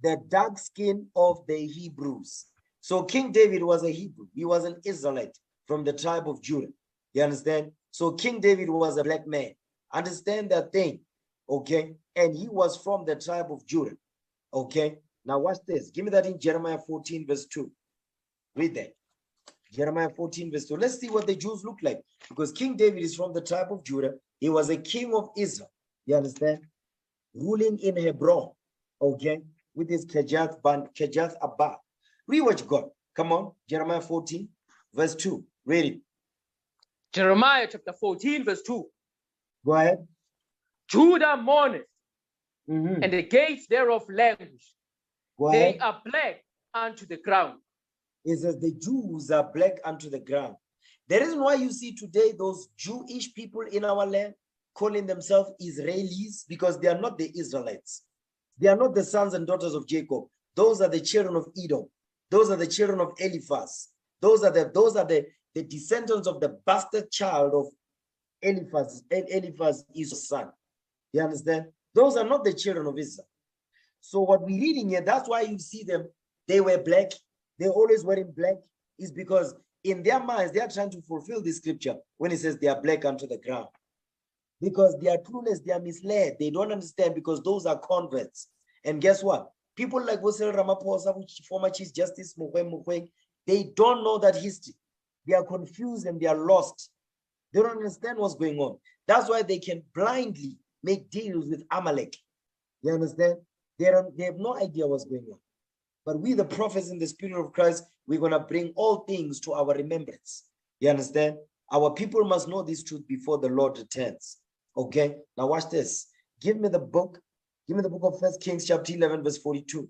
S1: The dark skin of the Hebrews. So King David was a Hebrew. He was an Israelite from the tribe of Judah. You understand? So King David was a black man. Understand that thing. Okay. And he was from the tribe of Judah. Okay. Now watch this. Give me that in Jeremiah 14, verse 2. Read that. Jeremiah 14, verse 2. Let's see what the Jews look like. Because King David is from the tribe of Judah. He was a king of Israel. You understand? Ruling in Hebron. Okay. With his Kejath Abba. Read what you got. Come on. Jeremiah 14, verse 2. Read it.
S3: Jeremiah chapter 14, verse 2.
S1: Go ahead.
S3: Judah mourneth, and the gates thereof languish. They are black unto the ground.
S1: It says the Jews are black unto the ground. The reason why you see today those Jewish people in our land calling themselves Israelis, because they are not the Israelites. They are not the sons and daughters of Jacob. Those are the children of Edom. Those are the children of Eliphaz. Those are the descendants of the bastard child of Eliphaz. Eliphaz is his son. You understand? Those are not the children of Israel. So what we're reading here, that's why you see them, they were black. They're always wearing black, is because in their minds, they are trying to fulfill this scripture when it says they are black unto the ground. Because they are clueless, they are misled. They don't understand, because those are converts. And guess what? People like Wosel Ramaphosa, former Chief Justice Mukwege, they don't know that history. They are confused and they are lost. They don't understand what's going on. That's why they can blindly make deals with Amalek. You understand? They have no idea what's going on. But we, the prophets in the Spirit of Christ, we're going to bring all things to our remembrance. You understand? Our people must know this truth before the Lord returns. Okay? Now watch this. Give me the book of 1 Kings chapter 11, verse 42.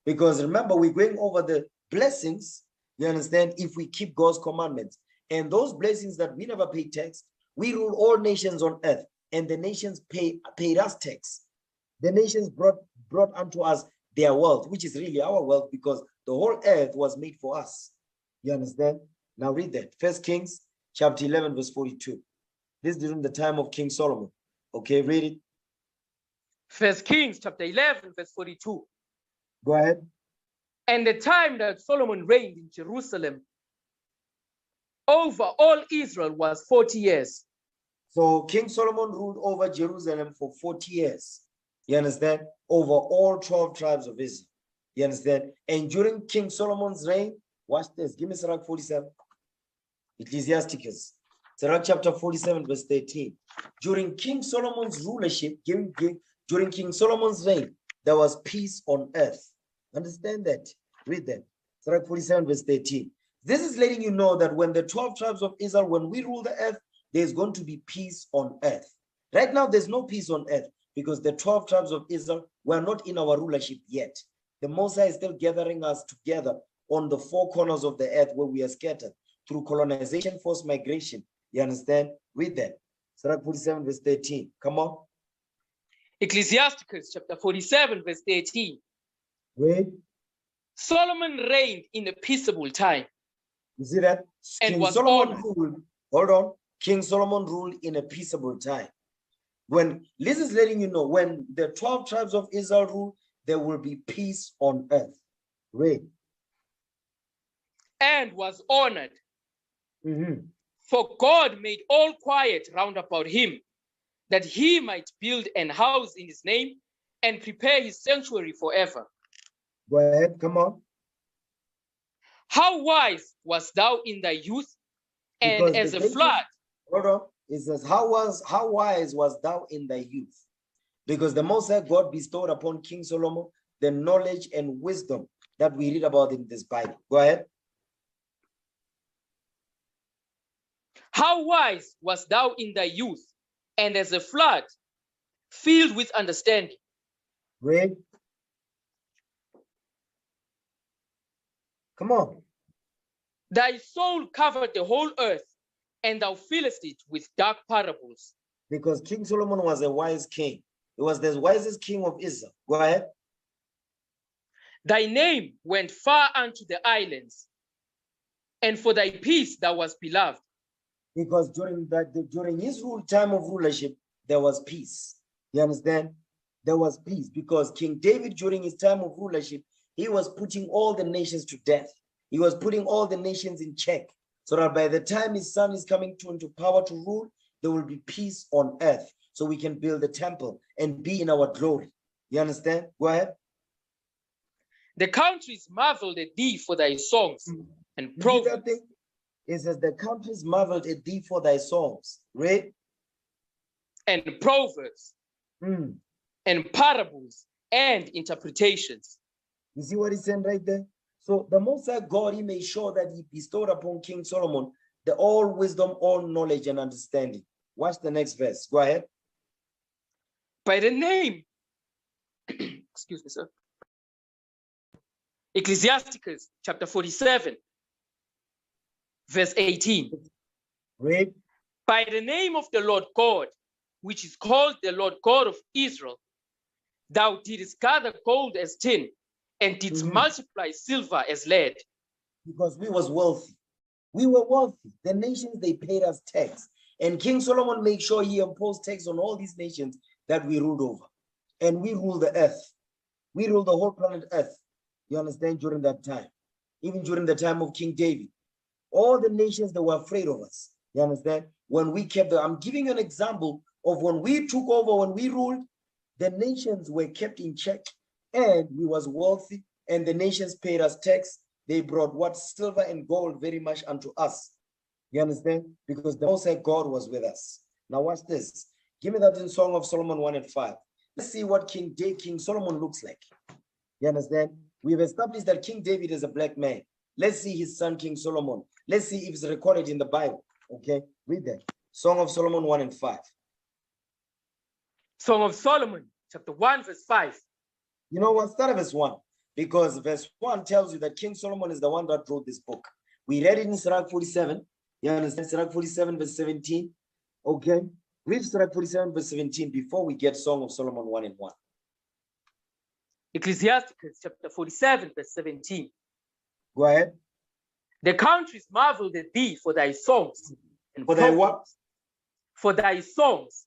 S1: Because remember, we're going over the blessings, you understand, if we keep God's commandments. And those blessings that we never pay tax, we rule all nations on earth, and the nations paid us tax. The nations brought unto us their wealth, which is really our wealth, because the whole earth was made for us. You understand? Now read that. 1 Kings chapter 11, verse 42. This is during the time of King Solomon. Okay, read it.
S3: 1 Kings chapter 11, verse 42.
S1: Go ahead.
S3: And the time that Solomon reigned in Jerusalem over all Israel was 40 years.
S1: So King Solomon ruled over Jerusalem for 40 years. You understand? Over all 12 tribes of Israel. You understand? And during King Solomon's reign, watch this. Give me Sirach 47. Ecclesiasticus. Sirach chapter 47, verse 13. During King Solomon's rulership, during King Solomon's reign, there was peace on earth. Understand that? Read that. Sirach 47, verse 13. This is letting you know that when the 12 tribes of Israel, when we rule the earth, there's going to be peace on earth. Right now, there's no peace on earth because the 12 tribes of Israel were not in our rulership yet. The Most High is still gathering us together on the four corners of the earth where we are scattered through colonization, forced migration. You understand? Read that. Sirach 47, verse 13. Come on.
S3: Ecclesiasticus chapter 47, verse 13.
S1: Read.
S3: Solomon reigned in a peaceable time.
S1: You see that?
S3: And
S1: King
S3: was
S1: Solomon
S3: honored.
S1: ruled. Hold on. King Solomon ruled in a peaceable time. When this is letting you know, when the 12 tribes of Israel rule, there will be peace on earth. Read.
S3: And was honored. For God made all quiet round about him, that he might build an house in his name and prepare his sanctuary forever.
S1: Go ahead. Come on.
S3: How wise was thou in thy youth, and
S1: Because
S3: as
S1: the
S3: a
S1: greatest-
S3: flood?
S1: Hold on. It says, how wise was thou in thy youth? Because the Most High God bestowed upon King Solomon the knowledge and wisdom that we read about in this Bible. Go ahead.
S3: How wise was thou in thy youth, and as a flood, filled with understanding?
S1: Read. Come on.
S3: Thy soul covered the whole earth, and thou fillest it with dark parables.
S1: Because King Solomon was a wise king. He was the wisest king of Israel. Go ahead.
S3: Thy name went far unto the islands, and for thy peace thou wast beloved.
S1: Because during his time of rulership, there was peace. You understand? There was peace because King David, during his time of rulership, he was putting all the nations to death. He was putting all the nations in check, so that by the time his son is coming into power to rule, there will be peace on earth, so we can build the temple and be in our glory. You understand? Go ahead.
S3: The countries marveled at thee for thy songs and
S1: You see
S3: proverbs.
S1: that thing? It says the countries marveled at thee for thy songs. Read.
S3: And proverbs and parables and interpretations.
S1: You see what he's saying right there? So the Most High God, he made sure that he bestowed upon King Solomon the all wisdom, all knowledge and understanding. Watch the next verse. Go ahead.
S3: By the name, excuse me, sir. Ecclesiasticus chapter 47, verse 18.
S1: Read.
S3: By the name of the Lord God, which is called the Lord God of Israel, thou didst gather gold as tin, and didst multiply silver as lead.
S1: Because we was wealthy. We were wealthy. The nations, they paid us tax. And King Solomon made sure he imposed tax on all these nations that we ruled over. And we ruled the earth. We ruled the whole planet earth. You understand? During that time. Even during the time of King David. All the nations that were afraid of us. You understand? When we kept I'm giving you an example of when we took over, when we ruled, the nations were kept in check and we was wealthy and the nations paid us tax. They brought what? Silver and gold very much unto us. You understand? Because the Most High God was with us. Now watch this. Give me that in Song of Solomon 1 and 5. Let's see what King Solomon looks like. You understand? We've established that King David is a black man. Let's see his son, King Solomon. Let's see if it's recorded in the Bible. Okay, read that. Song of Solomon 1 and 5.
S3: Song of Solomon, chapter 1, verse 5.
S1: You know what? Start at verse 1. Because verse 1 tells you that King Solomon is the one that wrote this book. We read it in Sirach 47. You understand? Sirach 47, verse 17. Okay. Read Sirach 47, verse 17 before we get Song of Solomon 1 and 1.
S3: Ecclesiasticus chapter 47, verse 17.
S1: Go ahead.
S3: The countries marveled at thee for thy songs. And
S1: For thy what?
S3: For thy songs.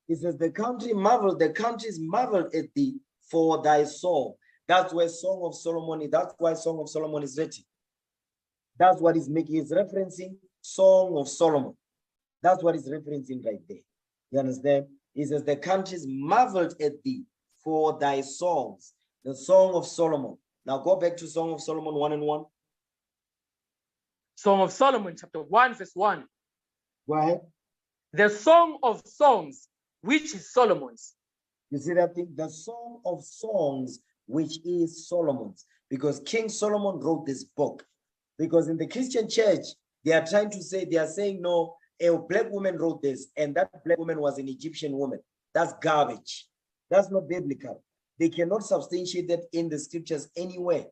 S1: It says the countries marveled at thee for thy song. That's where Song of Solomon is. That's why Song of Solomon is written. That's what he's making. He's referencing Song of Solomon. That's what he's referencing right there. You understand? He says, the countries marveled at thee for thy songs, the Song of Solomon. Now go back to Song of Solomon 1 and 1.
S3: Song of Solomon, chapter 1, verse 1.
S1: Go ahead.
S3: The Song of Songs, which is Solomon's.
S1: You see that thing? The Song of Songs, which is Solomon's. Because King Solomon wrote this book. Because in the Christian church, they are trying to say, they are saying, no, a black woman wrote this, and that black woman was an Egyptian woman. That's garbage. That's not biblical. They cannot substantiate that in the scriptures anywhere.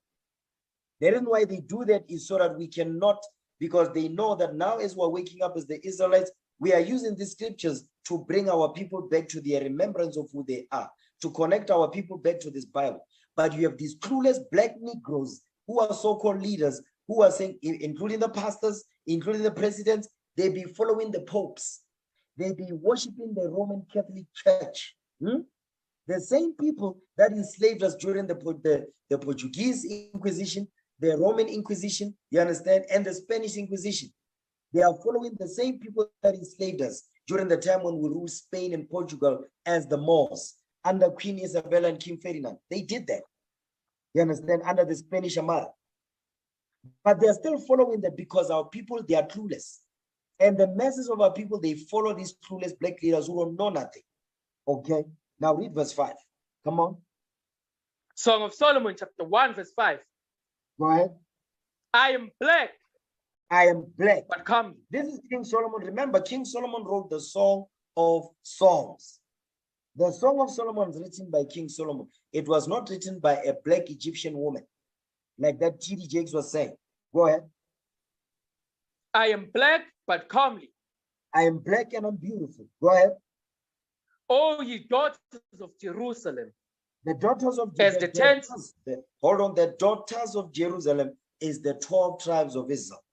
S1: The reason why they do that is so that we cannot, because they know that now as we're waking up as the Israelites, we are using these scriptures to bring our people back to their remembrance of who they are, to connect our people back to this Bible. But you have these clueless black Negroes who are so-called leaders who are saying, including the pastors, including the presidents, they be following the popes. They be worshiping the Roman Catholic Church. The same people that enslaved us during the Portuguese Inquisition, the Roman Inquisition, you understand, and the Spanish Inquisition. They are following the same people that enslaved us during the time when we ruled Spain and Portugal as the Moors, under Queen Isabella and King Ferdinand. They did that. You understand, under the Spanish Armada. But they're still following that because our people, they are clueless. And the masses of our people, they follow these clueless black leaders who don't know nothing. Okay? Now read verse 5. Come on.
S3: Song of Solomon, chapter 1, verse 5.
S1: Go ahead.
S3: I am black.
S1: I am black.
S3: But come.
S1: This is King Solomon. Remember, King Solomon wrote the Song of Songs. The Song of Solomon is written by King Solomon. It was not written by a black Egyptian woman, like that T.D. Jakes was saying. Go ahead.
S3: I am black, but comely.
S1: I am black and I'm beautiful. Go ahead.
S3: O ye daughters of Jerusalem.
S1: The daughters of
S3: Jerusalem.
S1: Hold on. The daughters of Jerusalem is the 12 tribes of Israel.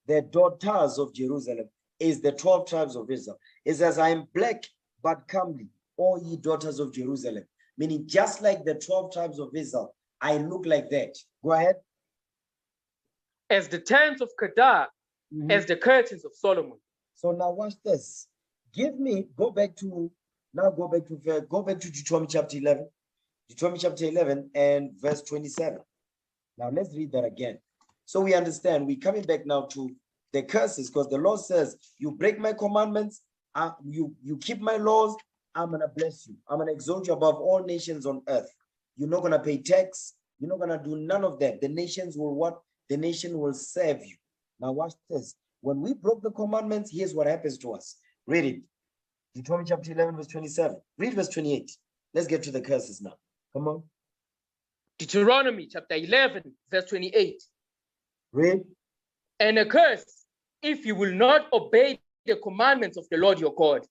S1: The daughters of Jerusalem is the 12 tribes of Israel. It says, I am black, but comely, all ye daughters of Jerusalem. Meaning, just like the 12 tribes of Israel, I look like that. Go ahead.
S3: As the tents of Kedar, as the curtains of Solomon.
S1: So now watch this. Go back to Deuteronomy chapter 11. Deuteronomy chapter 11 and verse 27. Now let's read that again. So we understand, we're coming back now to the curses, because the Lord says, you break my commandments, you keep my laws, I'm going to bless you. I'm going to exalt you above all nations on earth. You're not going to pay tax. You're not going to do none of that. The nations will what? The nation will serve you. Now watch this. When we broke the commandments, here's what happens to us. Read it. Deuteronomy chapter 11, verse 27. Read verse 28. Let's get to the curses now. Come on.
S3: Deuteronomy chapter 11, verse 28.
S1: Read.
S3: And a curse, if you will not obey the commandments of the Lord your God.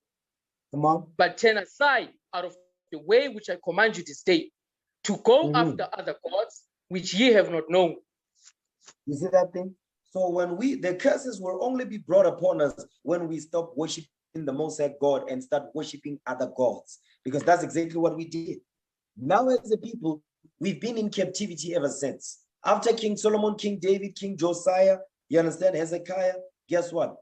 S1: Come on.
S3: But turn aside out of the way which I command you this day, to go after other gods, which ye have not known.
S1: You see that thing? So the curses will only be brought upon us when we stop worshiping the Most High God and start worshiping other gods, because that's exactly what we did. Now as a people, we've been in captivity ever since. After King Solomon, King David, King Josiah, you understand, Hezekiah, guess what?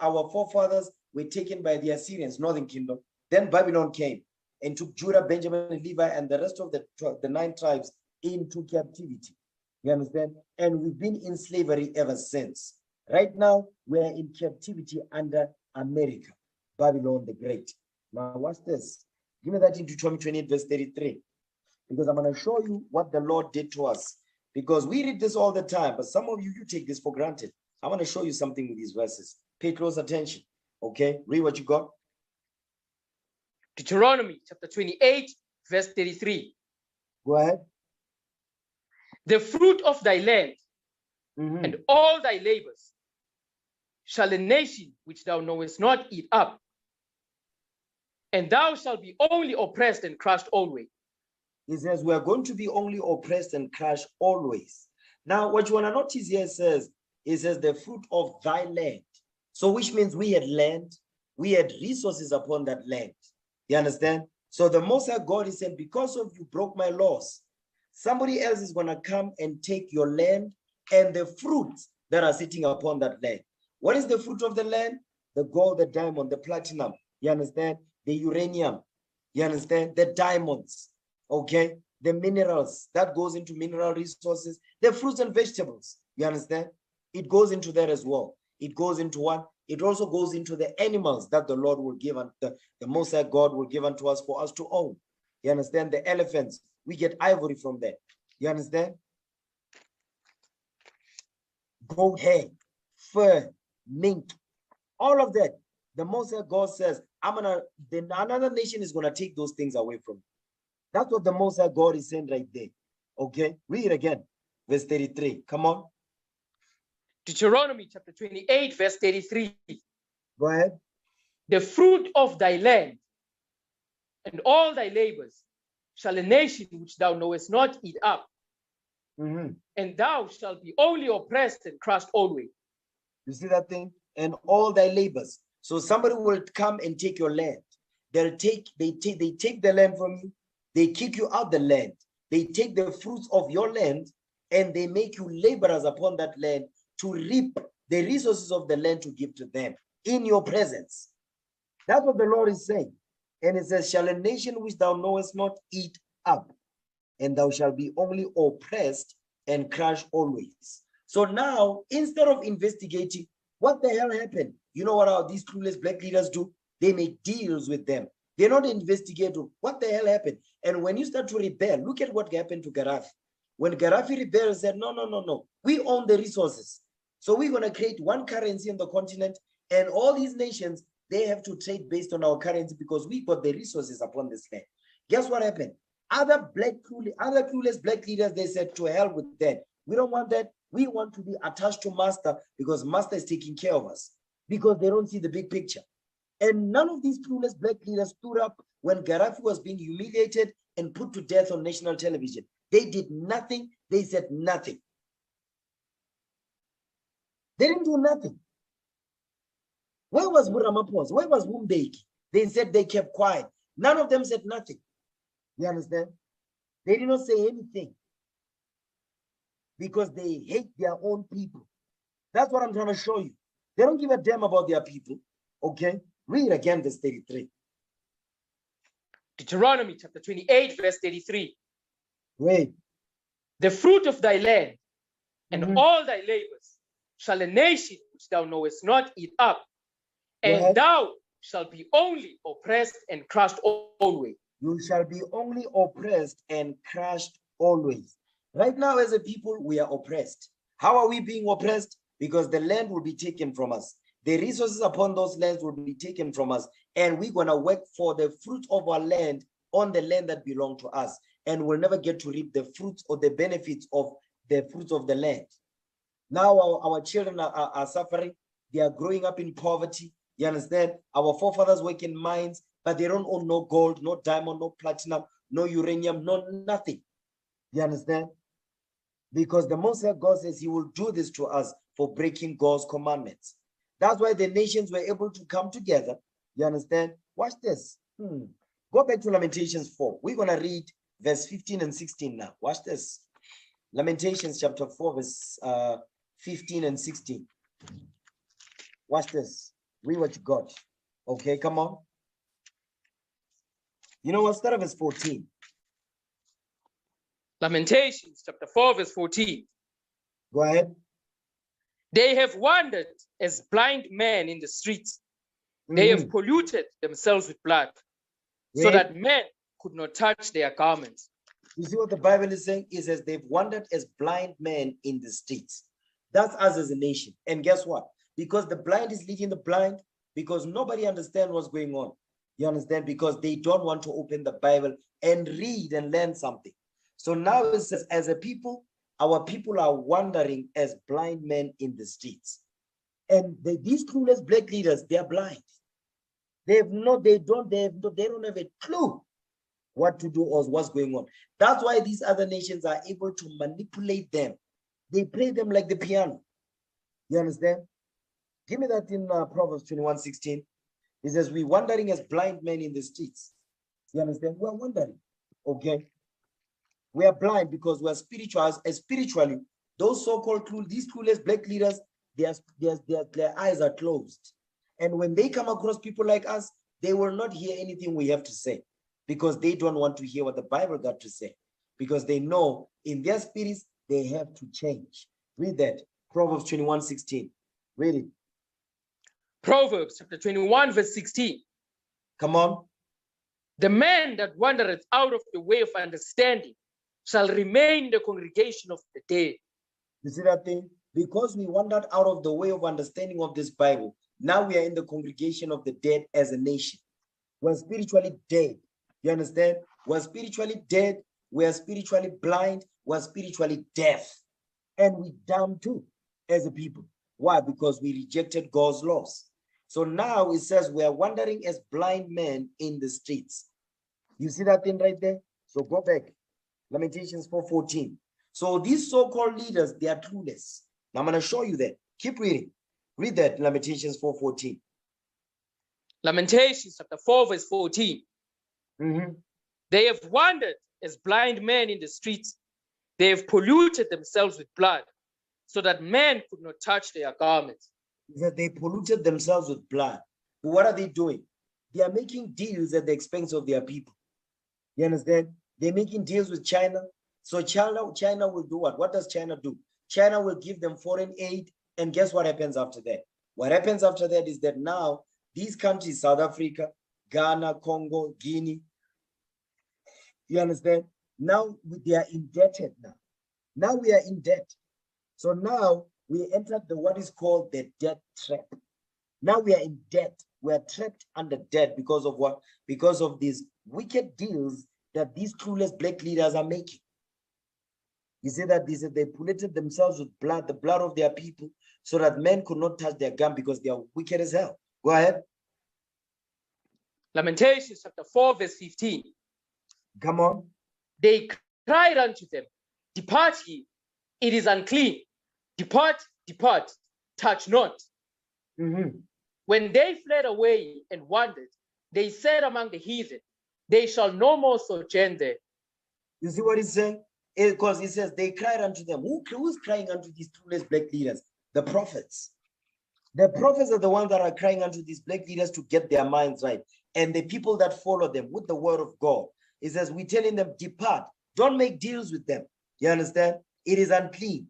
S1: Our forefathers were taken by the Assyrians, northern kingdom. Then Babylon came and took Judah, Benjamin, and Levi, and the rest of the 9 tribes into captivity. You understand? And we've been in slavery ever since. Right now, we're in captivity under America, Babylon the Great. Now, watch this. Give me that in Deuteronomy 28, verse 33. Because I'm going to show you what the Lord did to us. Because we read this all the time, but some of you take this for granted. I want to show you something with these verses. Pay close attention. Okay? Read what you got.
S3: Deuteronomy chapter 28, verse 33.
S1: Go ahead.
S3: The fruit of thy land and all thy labors shall a nation which thou knowest not eat up, and thou shalt be only oppressed and crushed always.
S1: He says, we are going to be only oppressed and crushed always. Now, what you want to notice here says, it says the fruit of thy land. So which means we had land, we had resources upon that land. You understand? So the Most High God is saying, because of you broke my laws, somebody else is going to come and take your land and the fruits that are sitting upon that land. What is the fruit of the land? The gold, the diamond, the platinum. You understand? the uranium, you understand, the diamonds, okay, the minerals, that goes into mineral resources, the fruits and vegetables, you understand? It goes into that as well. It goes into what? It also goes into the animals that the Lord will give, and the Most High God will give unto us for us to own. You understand? The elephants, we get ivory from that. You understand? Goat hair, fur, mink, all of that. The Most High God says, another nation is gonna take those things away from you. That's what the Most High God is saying right there. Okay, read it again, verse 33. Come on.
S3: Deuteronomy chapter 28, verse 33.
S1: Go ahead.
S3: The fruit of thy land and all thy labors shall a nation which thou knowest not eat up, and thou shalt be only oppressed and crushed always.
S1: You see that thing? And all thy labors. So somebody will come and take your land. They take the land from you. They kick you out the land. They take the fruits of your land and they make you laborers upon that land to reap the resources of the land to give to them in your presence. That's what the Lord is saying. And it says, shall a nation which thou knowest not eat up, and thou shalt be only oppressed and crushed always. So now, instead of investigating what the hell happened, you know what these clueless black leaders do? They make deals with them. They're not investigating what the hell happened. And when you start to rebel, look at what happened to Gaddafi. When Gaddafi rebelled and said, no, we own the resources. So we're going to create one currency in the continent, and all these nations, they have to trade based on our currency because we got the resources upon this land. Guess what happened? Other clueless black leaders, they said, to hell with that. We don't want that. We want to be attached to master because master is taking care of us because they don't see the big picture. And none of these clueless black leaders stood up when Gaddafi was being humiliated and put to death on national television. They did nothing. They said nothing. They didn't do nothing. Where was Ramaphosa? Where was Mbeki? They said they kept quiet. None of them said nothing. You understand? They did not say anything because they hate their own people. That's what I'm trying to show you. They don't give a damn about their people. Okay? Read again verse 33.
S3: Deuteronomy chapter 28, verse 33.
S1: Wait.
S3: The fruit of thy land and all thy labors shall a nation which thou knowest not eat up, and thou shalt be only oppressed and crushed always.
S1: You shall be only oppressed and crushed always. Right now, as a people, we are oppressed. How are we being oppressed? Because the land will be taken from us. The resources upon those lands will be taken from us. And we're going to work for the fruit of our land on the land that belongs to us. And we'll never get to reap the fruits or the benefits of the fruits of the land. Now our children are suffering. They are growing up in poverty. You understand? Our forefathers work in mines, but they don't own no gold, no diamond, no platinum, no uranium, no nothing. You understand? Because the Most High God says he will do this to us for breaking God's commandments. That's why the nations were able to come together. You understand? Watch this. Go back to Lamentations 4. We're going to read verse 15 and 16 now. Watch this. Lamentations chapter 4, verse 15 and 16. Watch this. Read what you got. Okay, come on. You know what? Start at verse 14.
S3: Lamentations chapter 4, verse 14.
S1: Go ahead.
S3: They have wandered as blind men in the streets. They have polluted themselves with blood, so that men could not touch their garments.
S1: You see what the Bible is saying? It says they've wandered as blind men in the streets. That's us as a nation. And guess what? Because the blind is leading the blind, because nobody understands what's going on. You understand? Because they don't want to open the Bible and read and learn something. So now it says, as a people, our people are wandering as blind men in the streets. And these clueless black leaders, they are blind. They don't have a clue what to do or what's going on. That's why these other nations are able to manipulate them. They play them like the piano. You understand? Give me that in Proverbs 21:16. It says, we're wandering as blind men in the streets. You understand? We're wandering. Okay? We are blind because we're spiritually, those so-called these clueless black leaders, their eyes are closed. And when they come across people like us, they will not hear anything we have to say because they don't want to hear what the Bible got to say because they know in their spirits they have to change. Read that. Proverbs 21:16. Read it.
S3: Proverbs chapter 21, verse 16.
S1: Come on.
S3: The man that wandereth out of the way of understanding shall remain in the congregation of the dead.
S1: You see that thing? Because we wandered out of the way of understanding of this Bible, now we are in the congregation of the dead as a nation. We're spiritually dead. You understand? We're spiritually dead. We're spiritually blind. We're spiritually deaf. And we dumb too as a people. Why? Because we rejected God's laws. So now it says we are wandering as blind men in the streets. You see that thing right there? So go back. Lamentations 4:14. So these so-called leaders, they are clueless. Now I'm going to show you that. Keep reading. Read that, Lamentations 4:14.
S3: Lamentations chapter 4, verse 14. They have wandered as blind men in the streets. They have polluted themselves with blood, so that men could not touch their garments.
S1: That they polluted themselves with blood. But what are they doing? They are making deals at the expense of their people. You understand? They're making deals with China. So China will do what? What does China do? China will give them foreign aid. And guess what happens after that? What happens after that is that now these countries, South Africa, Ghana, Congo, Guinea, you understand? Now they are indebted now. Now we are in debt. So now we entered what is called the debt trap. Now we are in debt. We are trapped under debt because of what? Because of these wicked deals that these clueless black leaders are making. You see that they polluted themselves with blood, the blood of their people, so that men could not touch their gun because they are wicked as hell. Go ahead.
S3: Lamentations chapter 4, verse 15.
S1: Come on.
S3: They cried unto them, depart ye, it is unclean. Depart, depart, touch not. When they fled away and wandered, they said among the heathen, they shall no more sojourn there.
S1: You see what he's saying? Because he says they cried unto them. Who's crying unto these clueless black leaders? The prophets. The prophets are the ones that are crying unto these black leaders to get their minds right. And the people that follow them with the word of God. It says, we're telling them, depart. Don't make deals with them. You understand? It is unclean.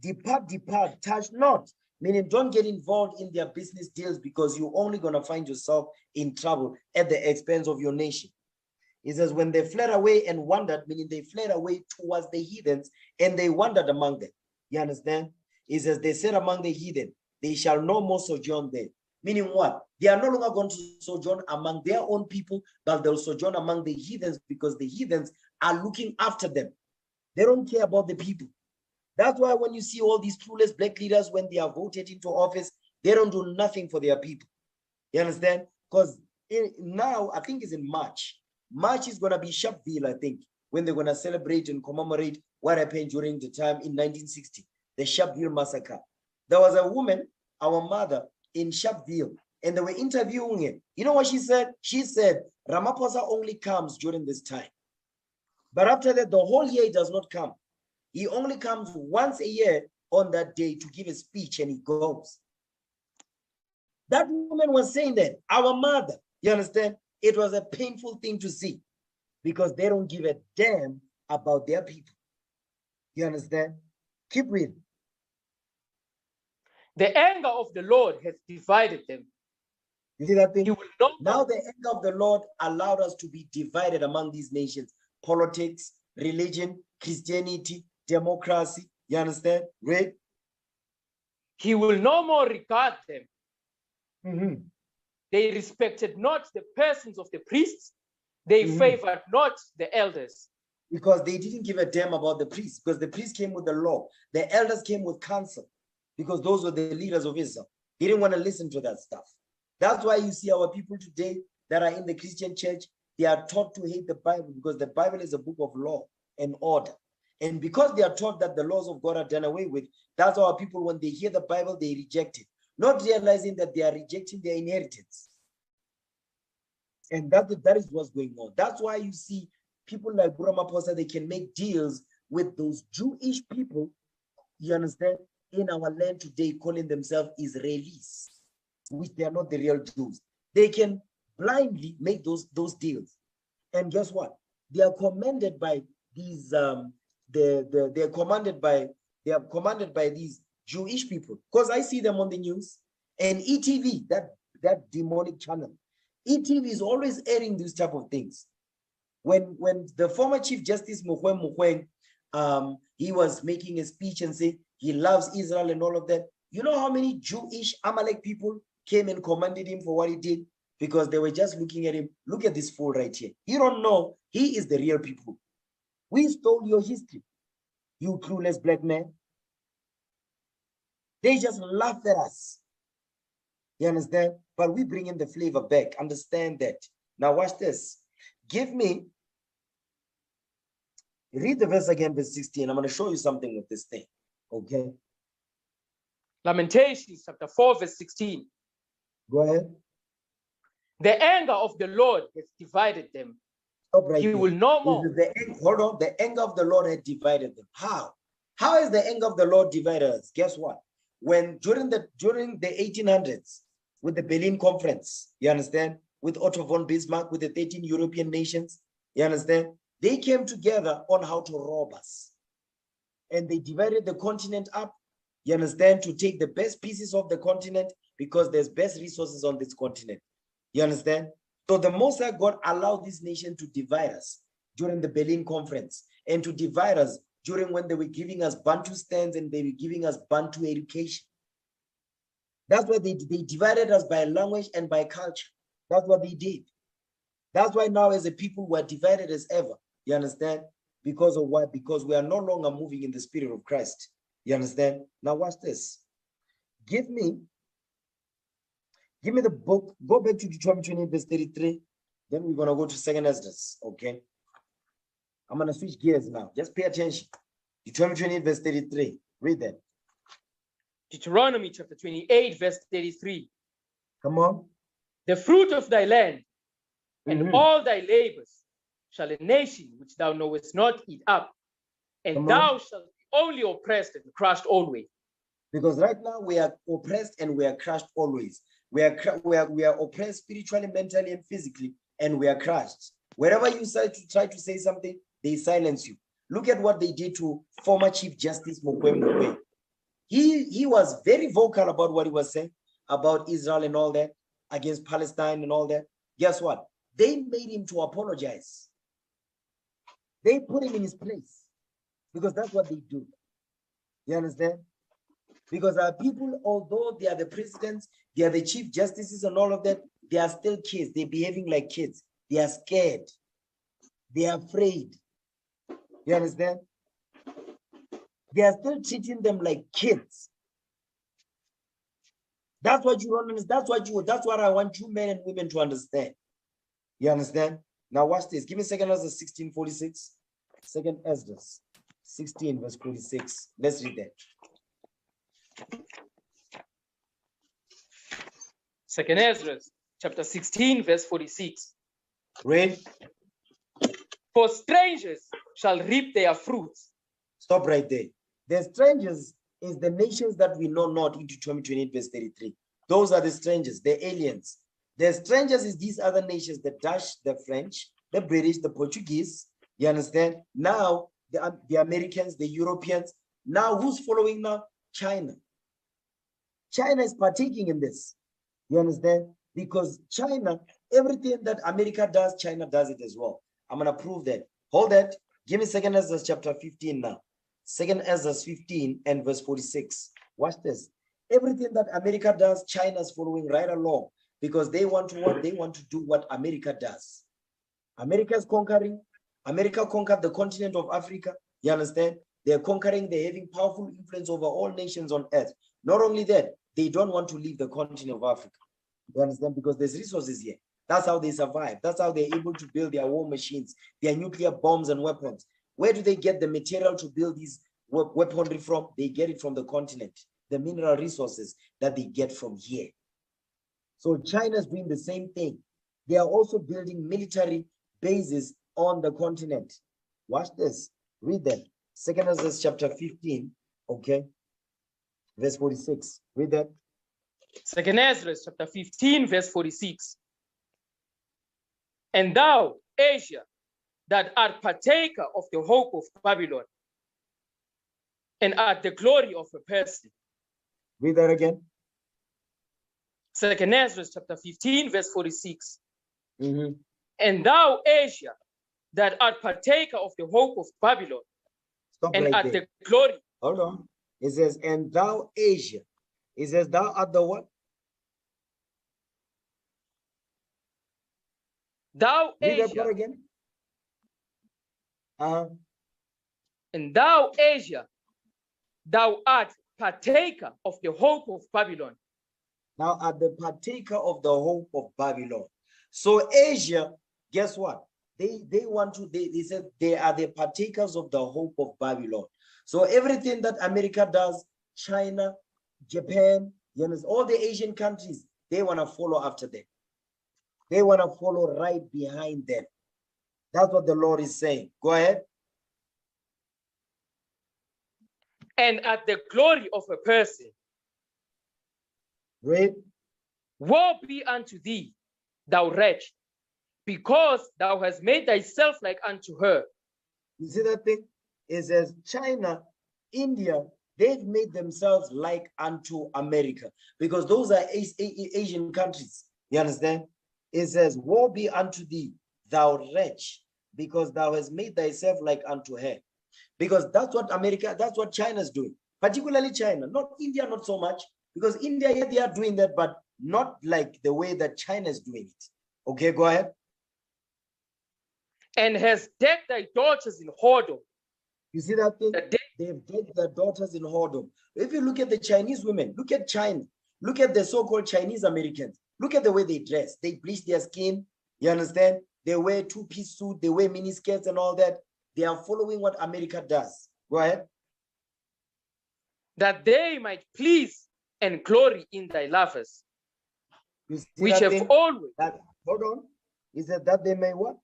S1: Depart, depart, touch not. Meaning don't get involved in their business deals because you're only going to find yourself in trouble at the expense of your nation. It says, when they fled away and wandered, meaning they fled away towards the heathens and they wandered among them. You understand? It says, they said among the heathen, they shall no more sojourn there. Meaning what? They are no longer going to sojourn among their own people, but they'll sojourn among the heathens because the heathens are looking after them. They don't care about the people. That's why when you see all these clueless black leaders, when they are voted into office, they don't do nothing for their people. You understand? Because now, I think it's in March. March is going to be Sharpeville, I think, when they're going to celebrate and commemorate what happened during the time in 1960, the Sharpeville massacre. There was a woman, our mother, in Sharpeville, and they were interviewing her. You know what she said? She said, Ramaphosa only comes during this time. But after that, the whole year he does not come. He only comes once a year on that day to give a speech and he goes. That woman was saying that, our mother, you understand? It was a painful thing to see because they don't give a damn about their people. You understand? Keep reading.
S3: The anger of the Lord has divided them.
S1: You see that thing?
S3: He will not
S1: now the anger of the Lord allowed us to be divided among these nations. Politics, religion, Christianity, democracy. You understand? Read.
S3: He will no more regard them. They respected not the persons of the priests. They favored not the elders.
S1: Because they didn't give a damn about the priests, because the priests came with the law. The elders came with counsel, because those were the leaders of Israel. They didn't want to listen to that stuff. That's why you see our people today that are in the Christian church, they are taught to hate the Bible, because the Bible is a book of law and order. And because they are taught that the laws of God are done away with, that's our people, when they hear the Bible, they reject it, not realizing that they are rejecting their inheritance. And that is what's going on. That's why you see people like Ramaphosa, they can make deals with those Jewish people, you understand, in our land today, calling themselves Israelis, which they are not the real Jews. They can blindly make those deals. And guess what? They are commanded by these they are commanded by these Jewish people, because I see them on the news. And ETV, that demonic channel, ETV is always airing these type of things. When the former Chief Justice Mukwege, he was making a speech and say he loves Israel and all of that. You know how many Jewish Amalek people came and commended him for what he did? Because they were just looking at him. Look at this fool right here. You don't know he is the real people. We stole your history, you clueless black man. They just laugh at us. You understand? But we bring in the flavor back. Understand that. Now watch this. Read the verse again, verse 16. I'm going to show you something with this thing. Okay?
S3: Lamentations chapter 4, verse 16.
S1: Go ahead.
S3: The anger of the Lord has divided them.
S1: Stop right
S3: He
S1: there.
S3: will no more.
S1: Hold on. The anger of the Lord had divided them. How? How is the anger of the Lord divided us? Guess what? When during the 1800s, with the Berlin Conference, you understand, with Otto von Bismarck, with the 13 European nations, you understand, they came together on how to rob us. And they divided the continent up, you understand, to take the best pieces of the continent, because there's best resources on this continent. You understand? So the Most High God allowed this nation to divide us during the Berlin Conference, and to divide us during when they were giving us Bantu stands and they were giving us Bantu education. That's why they divided us by language and by culture. That's what they did. That's why now as a people we're divided as ever. You understand? Because of what? Because we are no longer moving in the spirit of Christ. You understand? Now watch this. Give me the book. Go back to Deuteronomy 28, verse 33. Then we're going to go to 2nd Ezra. Okay? I'm going to switch gears now. Just pay attention. Deuteronomy 28, verse 33. Read that.
S3: Deuteronomy chapter 28, verse 33.
S1: Come on.
S3: The fruit of thy land and all thy labors shall a nation which thou knowest not eat up, and thou shalt be only oppressed and crushed always. Because right now we are oppressed and we are crushed always. We are oppressed spiritually, mentally, and physically, and we are crushed. Wherever you try to say something, they silence you. Look at what they did to former Chief Justice Mukwege. He was very vocal about what he was saying about Israel and all that, against Palestine and all that. Guess what? They made him to apologize. They put him in his place, because that's what they do. You understand? Because our people, although they are the presidents, they are the chief justices and all of that, they are still kids. They're behaving like kids. They are scared. They are afraid. You understand? They are still treating them like kids. That's what you don't understand. That's what I want you men and women to understand. You understand? Now watch this. Give me 2nd Ezra 16:46. 2nd Ezra 16, verse 46. Let's read that. 2nd Ezra chapter 16, verse 46.
S1: Read.
S3: For strangers shall reap their fruits.
S1: Stop right there. The strangers is the nations that we know not, in Deuteronomy 28, verse 33. Those are the strangers, the aliens. The strangers is these other nations, the Dutch, the French, the British, the Portuguese. You understand? Now, the Americans, the Europeans. Now, who's following now? China. China is partaking in this. You understand? Because China, everything that America does, China does it as well. I'm going to prove that. Hold that. Give me 2nd Ezra chapter 15 now. 2nd Ezra 15 and verse 46. Watch this. Everything that America does, China is following right along, because they want to what? They want to do what America does. America is conquering. America conquered the continent of Africa. You understand? They're conquering. They're having powerful influence over all nations on earth. Not only that, they don't want to leave the continent of Africa. You understand? Because there's resources here. That's how they survive. That's how they're able to build their war machines, their nuclear bombs and weapons. Where do they get the material to build these weaponry from? They get it from the continent, the mineral resources that they get from here. So China is doing the same thing. They are also building military bases on the continent. Watch this. Read that. 2nd Ezra chapter 15, okay, verse 46. Read that.
S3: 2nd Ezra chapter 15, verse 46. And thou, Asia, that art partaker of the hope of Babylon, and art the glory of a person.
S1: Read that again.
S3: 2nd Ezra chapter 15, verse 46.
S1: Mm-hmm.
S3: And thou, Asia, that art partaker of the hope of Babylon,
S1: Stop
S3: and
S1: right
S3: art
S1: there.
S3: the glory.
S1: Hold on. It says, and thou, Asia. It says, thou art the what?
S3: Thou,
S1: Read that
S3: Asia,
S1: part again.
S3: and thou, Asia, thou art partaker of the hope of Babylon.
S1: Thou art the partaker of the hope of Babylon. So Asia, guess what? They said they are the partakers of the hope of Babylon. So everything that America does, China, Japan, you know, all the Asian countries, they want to follow after them. They want to follow right behind them. That's what the Lord is saying. Go ahead.
S3: And at the glory of a person.
S1: Read.
S3: Woe be unto thee, thou wretch, because thou hast made thyself like unto her.
S1: You see that thing? It says China, India, they've made themselves like unto America because those are Asian countries. You understand? It says, woe be unto thee, thou wretch, because thou hast made thyself like unto her. Because that's what America, that's what China's doing, particularly China, not India, not so much, because India, yeah, they are doing that, but not like the way that China is doing it. Okay, go ahead.
S3: And has decked thy daughters in whoredom.
S1: You see that thing? They've decked their daughters in whoredom. If you look at the Chinese women, look at China, look at the so-called Chinese Americans, look at the way they dress. They bleach their skin, you understand? They wear two-piece suit, they wear mini skirts and all that. They are following what America does. Go ahead.
S3: That they might please and glory in thy lovers, which have always.
S1: Hold on. Is it that they may what?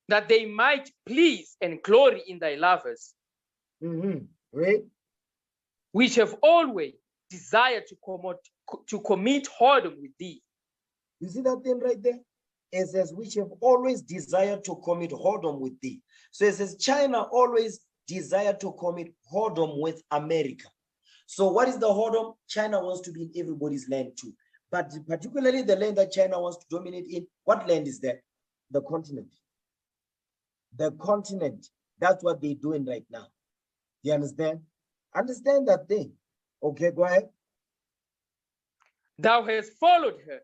S3: That they might please and glory in thy lovers,
S1: Right?
S3: which have always desired to commit whoredom with thee.
S1: You see that thing right there? It says, which have always desired to commit whoredom with thee. So it says, China always desired to commit whoredom with America. So what is the whoredom? China wants to be in everybody's land too. But particularly the land that China wants to dominate in, what land is that? The continent. The continent. That's what they're doing right now. You understand? Understand that thing. Okay, go ahead.
S3: Thou hast followed her,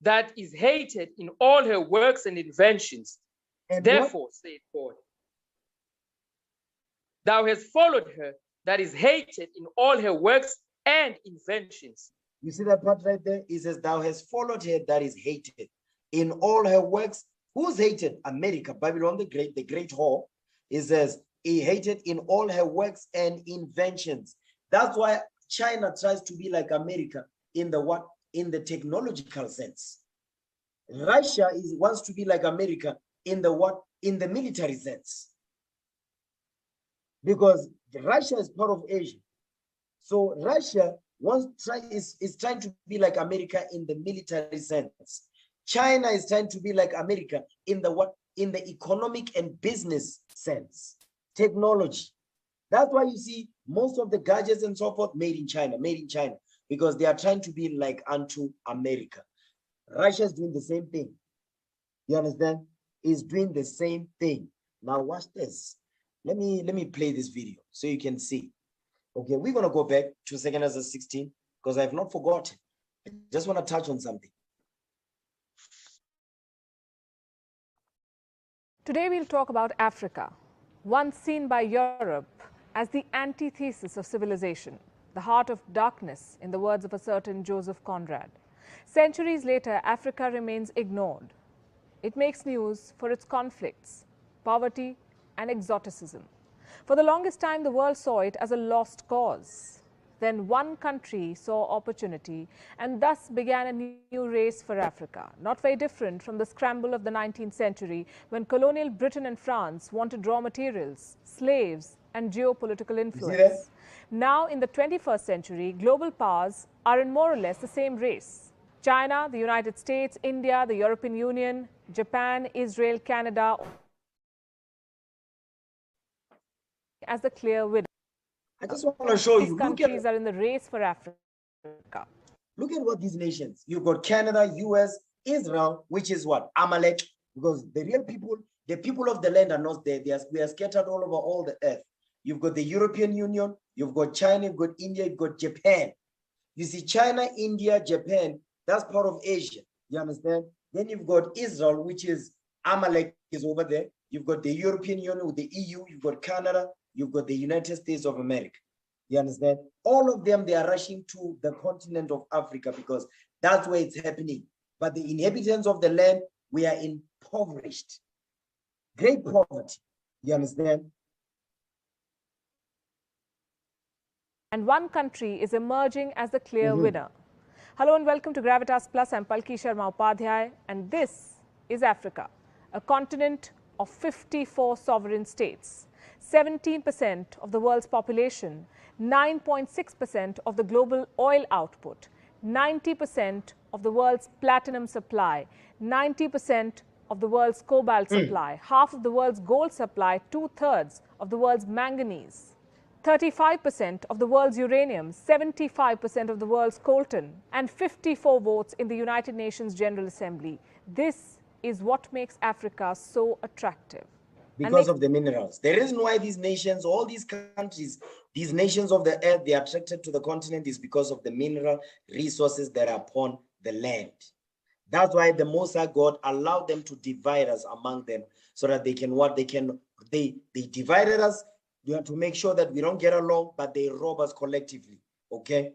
S3: that is hated in all her works and inventions. And therefore, saith God, thou hast followed her, that is hated in all her works and inventions.
S1: You see that part right there? It says, thou hast followed her, that is hated in all her works. Who's hated? America, Babylon the great whore. It says, he hated in all her works and inventions. That's why China tries to be like America in the what? In the technological sense. Russia wants to be like America in the what? In the military sense. Because Russia is part of Asia. So Russia is trying to be like America in the military sense. China is trying to be like America in the what? In the economic and business sense. Technology. That's why you see most of the gadgets and so forth made in China, because they are trying to be like unto America. Russia is doing the same thing. You understand? Is doing the same thing. Now watch this. Let me play this video so you can see. Okay, we're gonna go back to 2 Ezra 16 because I have not forgotten. I just want to touch on something.
S4: Today we'll talk about Africa, once seen by Europe as the antithesis of civilization, the heart of darkness, in the words of a certain Joseph Conrad. Centuries later, Africa remains ignored. It makes news for its conflicts, poverty, and exoticism. For the longest time, the world saw it as a lost cause. Then one country saw opportunity, and thus began a new race for Africa, not very different from the scramble of the 19th century when colonial Britain and France wanted raw materials, slaves, and geopolitical influence. Now, in the 21st century, global powers are in more or less the same race. China, the United States, India, the European Union, Japan, Israel, Canada as the clear winner.
S1: I just want to show
S4: These
S1: you.
S4: countries are in the race for Africa.
S1: Look at what these nations. You've got Canada, US, Israel, which is what? Amalek. Because the real people, the people of the land are not there. We are scattered all over all the earth. You've got the European Union, you've got China, you've got India, you've got Japan. You see, China, India, Japan, that's part of Asia. You understand? Then you've got Israel, which is Amalek is over there. You've got the European Union with the EU, you've got Canada, you've got the United States of America. You understand? All of them, they are rushing to the continent of Africa because that's where it's happening. But the inhabitants of the land, we are impoverished. Great poverty. You understand?
S4: And one country is emerging as the clear winner. Hello and welcome to Gravitas Plus. I'm Palki Sharma Upadhyay, and this is Africa, a continent of 54 sovereign states, 17% of the world's population, 9.6% of the global oil output, 90% of the world's platinum supply, 90% of the world's cobalt supply, half of the world's gold supply, 2/3 of the world's manganese, 35% of the world's uranium, 75% of the world's coltan, and 54 votes in the United Nations General Assembly. This is what makes Africa so attractive.
S1: Because of the minerals. The reason why these nations, all these countries, these nations of the earth, they are attracted to the continent is because of the mineral resources that are upon the land. That's why the Most High God allowed them to divide us among them so that they can, they divided us. You have to make sure that we don't get along, but they rob us collectively, okay?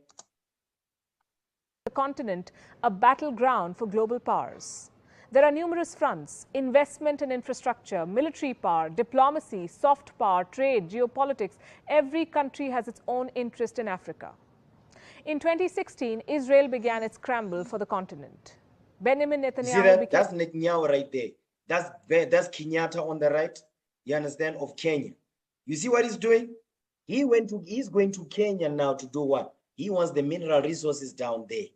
S4: The continent, a battleground for global powers. There are numerous fronts: investment and infrastructure, military power, diplomacy, soft power, trade, geopolitics. Every country has its own interest in Africa. In 2016, Israel began its scramble for the continent. Benjamin Netanyahu became...
S1: That's Netanyahu right there. That's Kenyatta on the right, you understand, of Kenya. You see what he's doing? He's going to Kenya now to do what? He wants the mineral resources down there.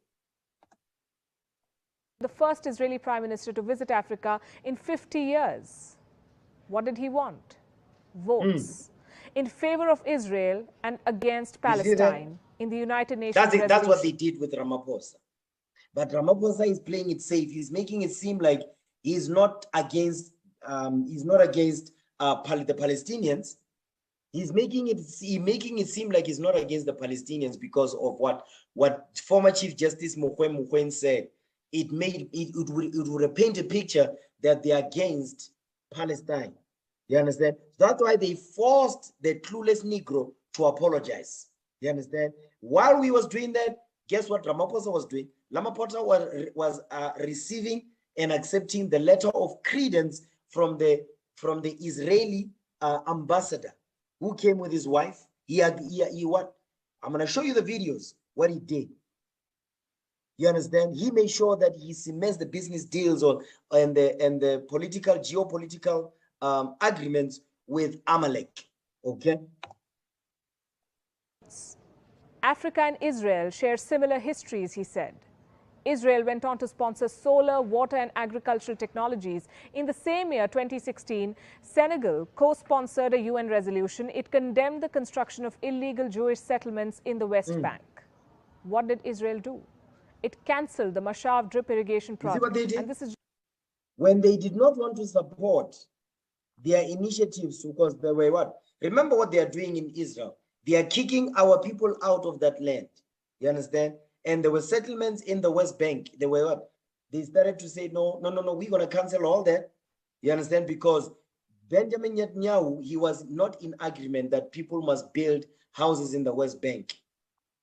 S4: The first Israeli prime minister to visit Africa in 50 years. What did he want? Votes in favor of Israel and against Palestine in the United Nations resolution.
S1: That's what they did with Ramaphosa. But Ramaphosa is playing it safe. He's making it seem like he's not against the Palestinians. He's making it seem like he's not against the Palestinians because of what former Chief Justice Mogoeng said. It would paint a picture that they're against Palestine. You understand? That's why they forced the clueless Negro to apologize. You understand? While we was doing that, guess what Ramaphosa was doing? Ramaphosa was receiving and accepting the letter of credence from the Israeli ambassador who came with his wife. What? I'm gonna show you the videos, what he did. You understand? He made sure that he cements the business deals and the geopolitical agreements with Amalek. Okay.
S4: Africa and Israel share similar histories, he said. Israel went on to sponsor solar, water and agricultural technologies. In the same year, 2016, Senegal co-sponsored a UN resolution. It condemned the construction of illegal Jewish settlements in the West Bank. What did Israel do? It cancelled the Mashav drip irrigation project.
S1: You see what they did?
S4: And this is
S1: when they did not want to support their initiatives because they were what? Remember what they are doing in Israel. They are kicking our people out of that land. You understand? And there were settlements in the West Bank. They were what? They started to say, no, we're going to cancel all that. You understand? Because Benjamin Netanyahu, he was not in agreement that people must build houses in the West Bank.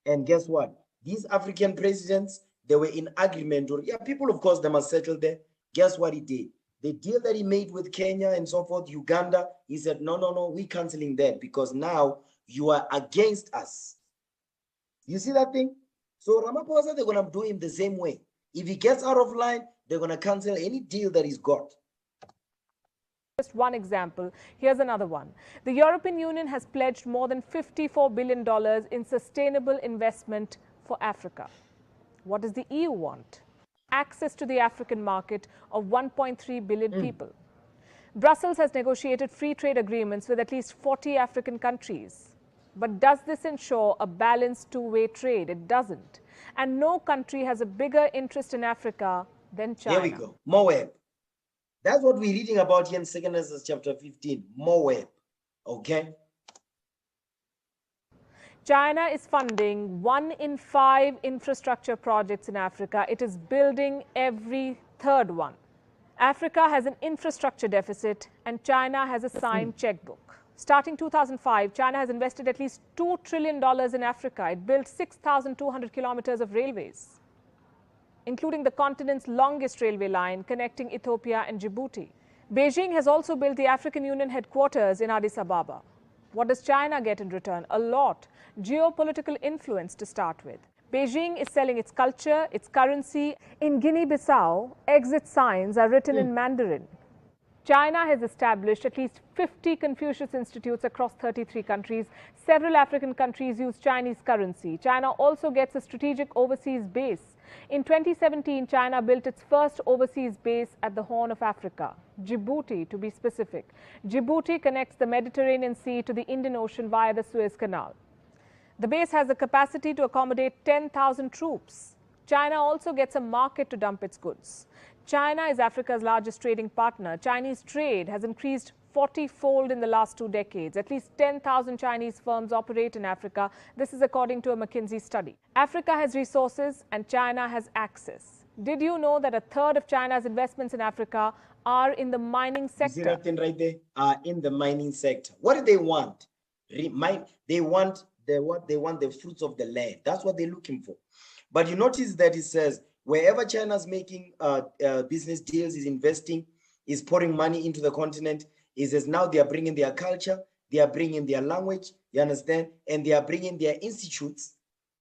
S1: And guess what? These African presidents, they were in agreement. People, of course, they must settle there. Guess what he did? The deal that he made with Kenya and so forth, Uganda, he said, no, we're canceling that because now you are against us. You see that thing? So Ramaphosa, they're going to do him the same way. If he gets out of line, they're going to cancel any deal that he's got.
S4: Just one example. Here's another one. The European Union has pledged more than $54 billion in sustainable investment for Africa. What does the EU want? access to the African market of 1.3 billion people. Brussels has negotiated free trade agreements with at least 40 African countries. But does this ensure a balanced two-way trade? It doesn't. And no country has a bigger interest in Africa than China.
S1: Here we go. Moab. That's what we're reading about here in 2 Ezra chapter 15. Moab. Okay?
S4: China is funding 1 in 5 infrastructure projects in Africa. It is building every third one. Africa has an infrastructure deficit and China has a signed checkbook. Starting 2005, China has invested at least $2 trillion in Africa. It built 6,200 kilometers of railways, including the continent's longest railway line connecting Ethiopia and Djibouti. Beijing has also built the African Union headquarters in Addis Ababa. What does China get in return? A lot. Geopolitical influence to start with. Beijing is selling its culture, its currency. In Guinea-Bissau, exit signs are written in Mandarin. China has established at least 50 Confucius Institutes across 33 countries. Several African countries use Chinese currency. China also gets a strategic overseas base. In 2017, China built its first overseas base at the Horn of Africa, Djibouti to be specific. Djibouti connects the Mediterranean Sea to the Indian Ocean via the Suez Canal. The base has the capacity to accommodate 10,000 troops. China also gets a market to dump its goods. China is Africa's largest trading partner. Chinese trade has increased 40-fold in the last 2 decades. At least 10,000 Chinese firms operate in Africa. This is according to a McKinsey study. Africa has resources and China has access. Did you know that a third of China's investments in Africa are in the mining sector?
S1: You see that thing right there? In the mining sector. What do they want? They want the fruits of the land. That's what they're looking for. But you notice that it says wherever China's making business deals, is investing, is pouring money into the continent, is as now they are bringing their culture, they are bringing their language, you understand? And they are bringing their institutes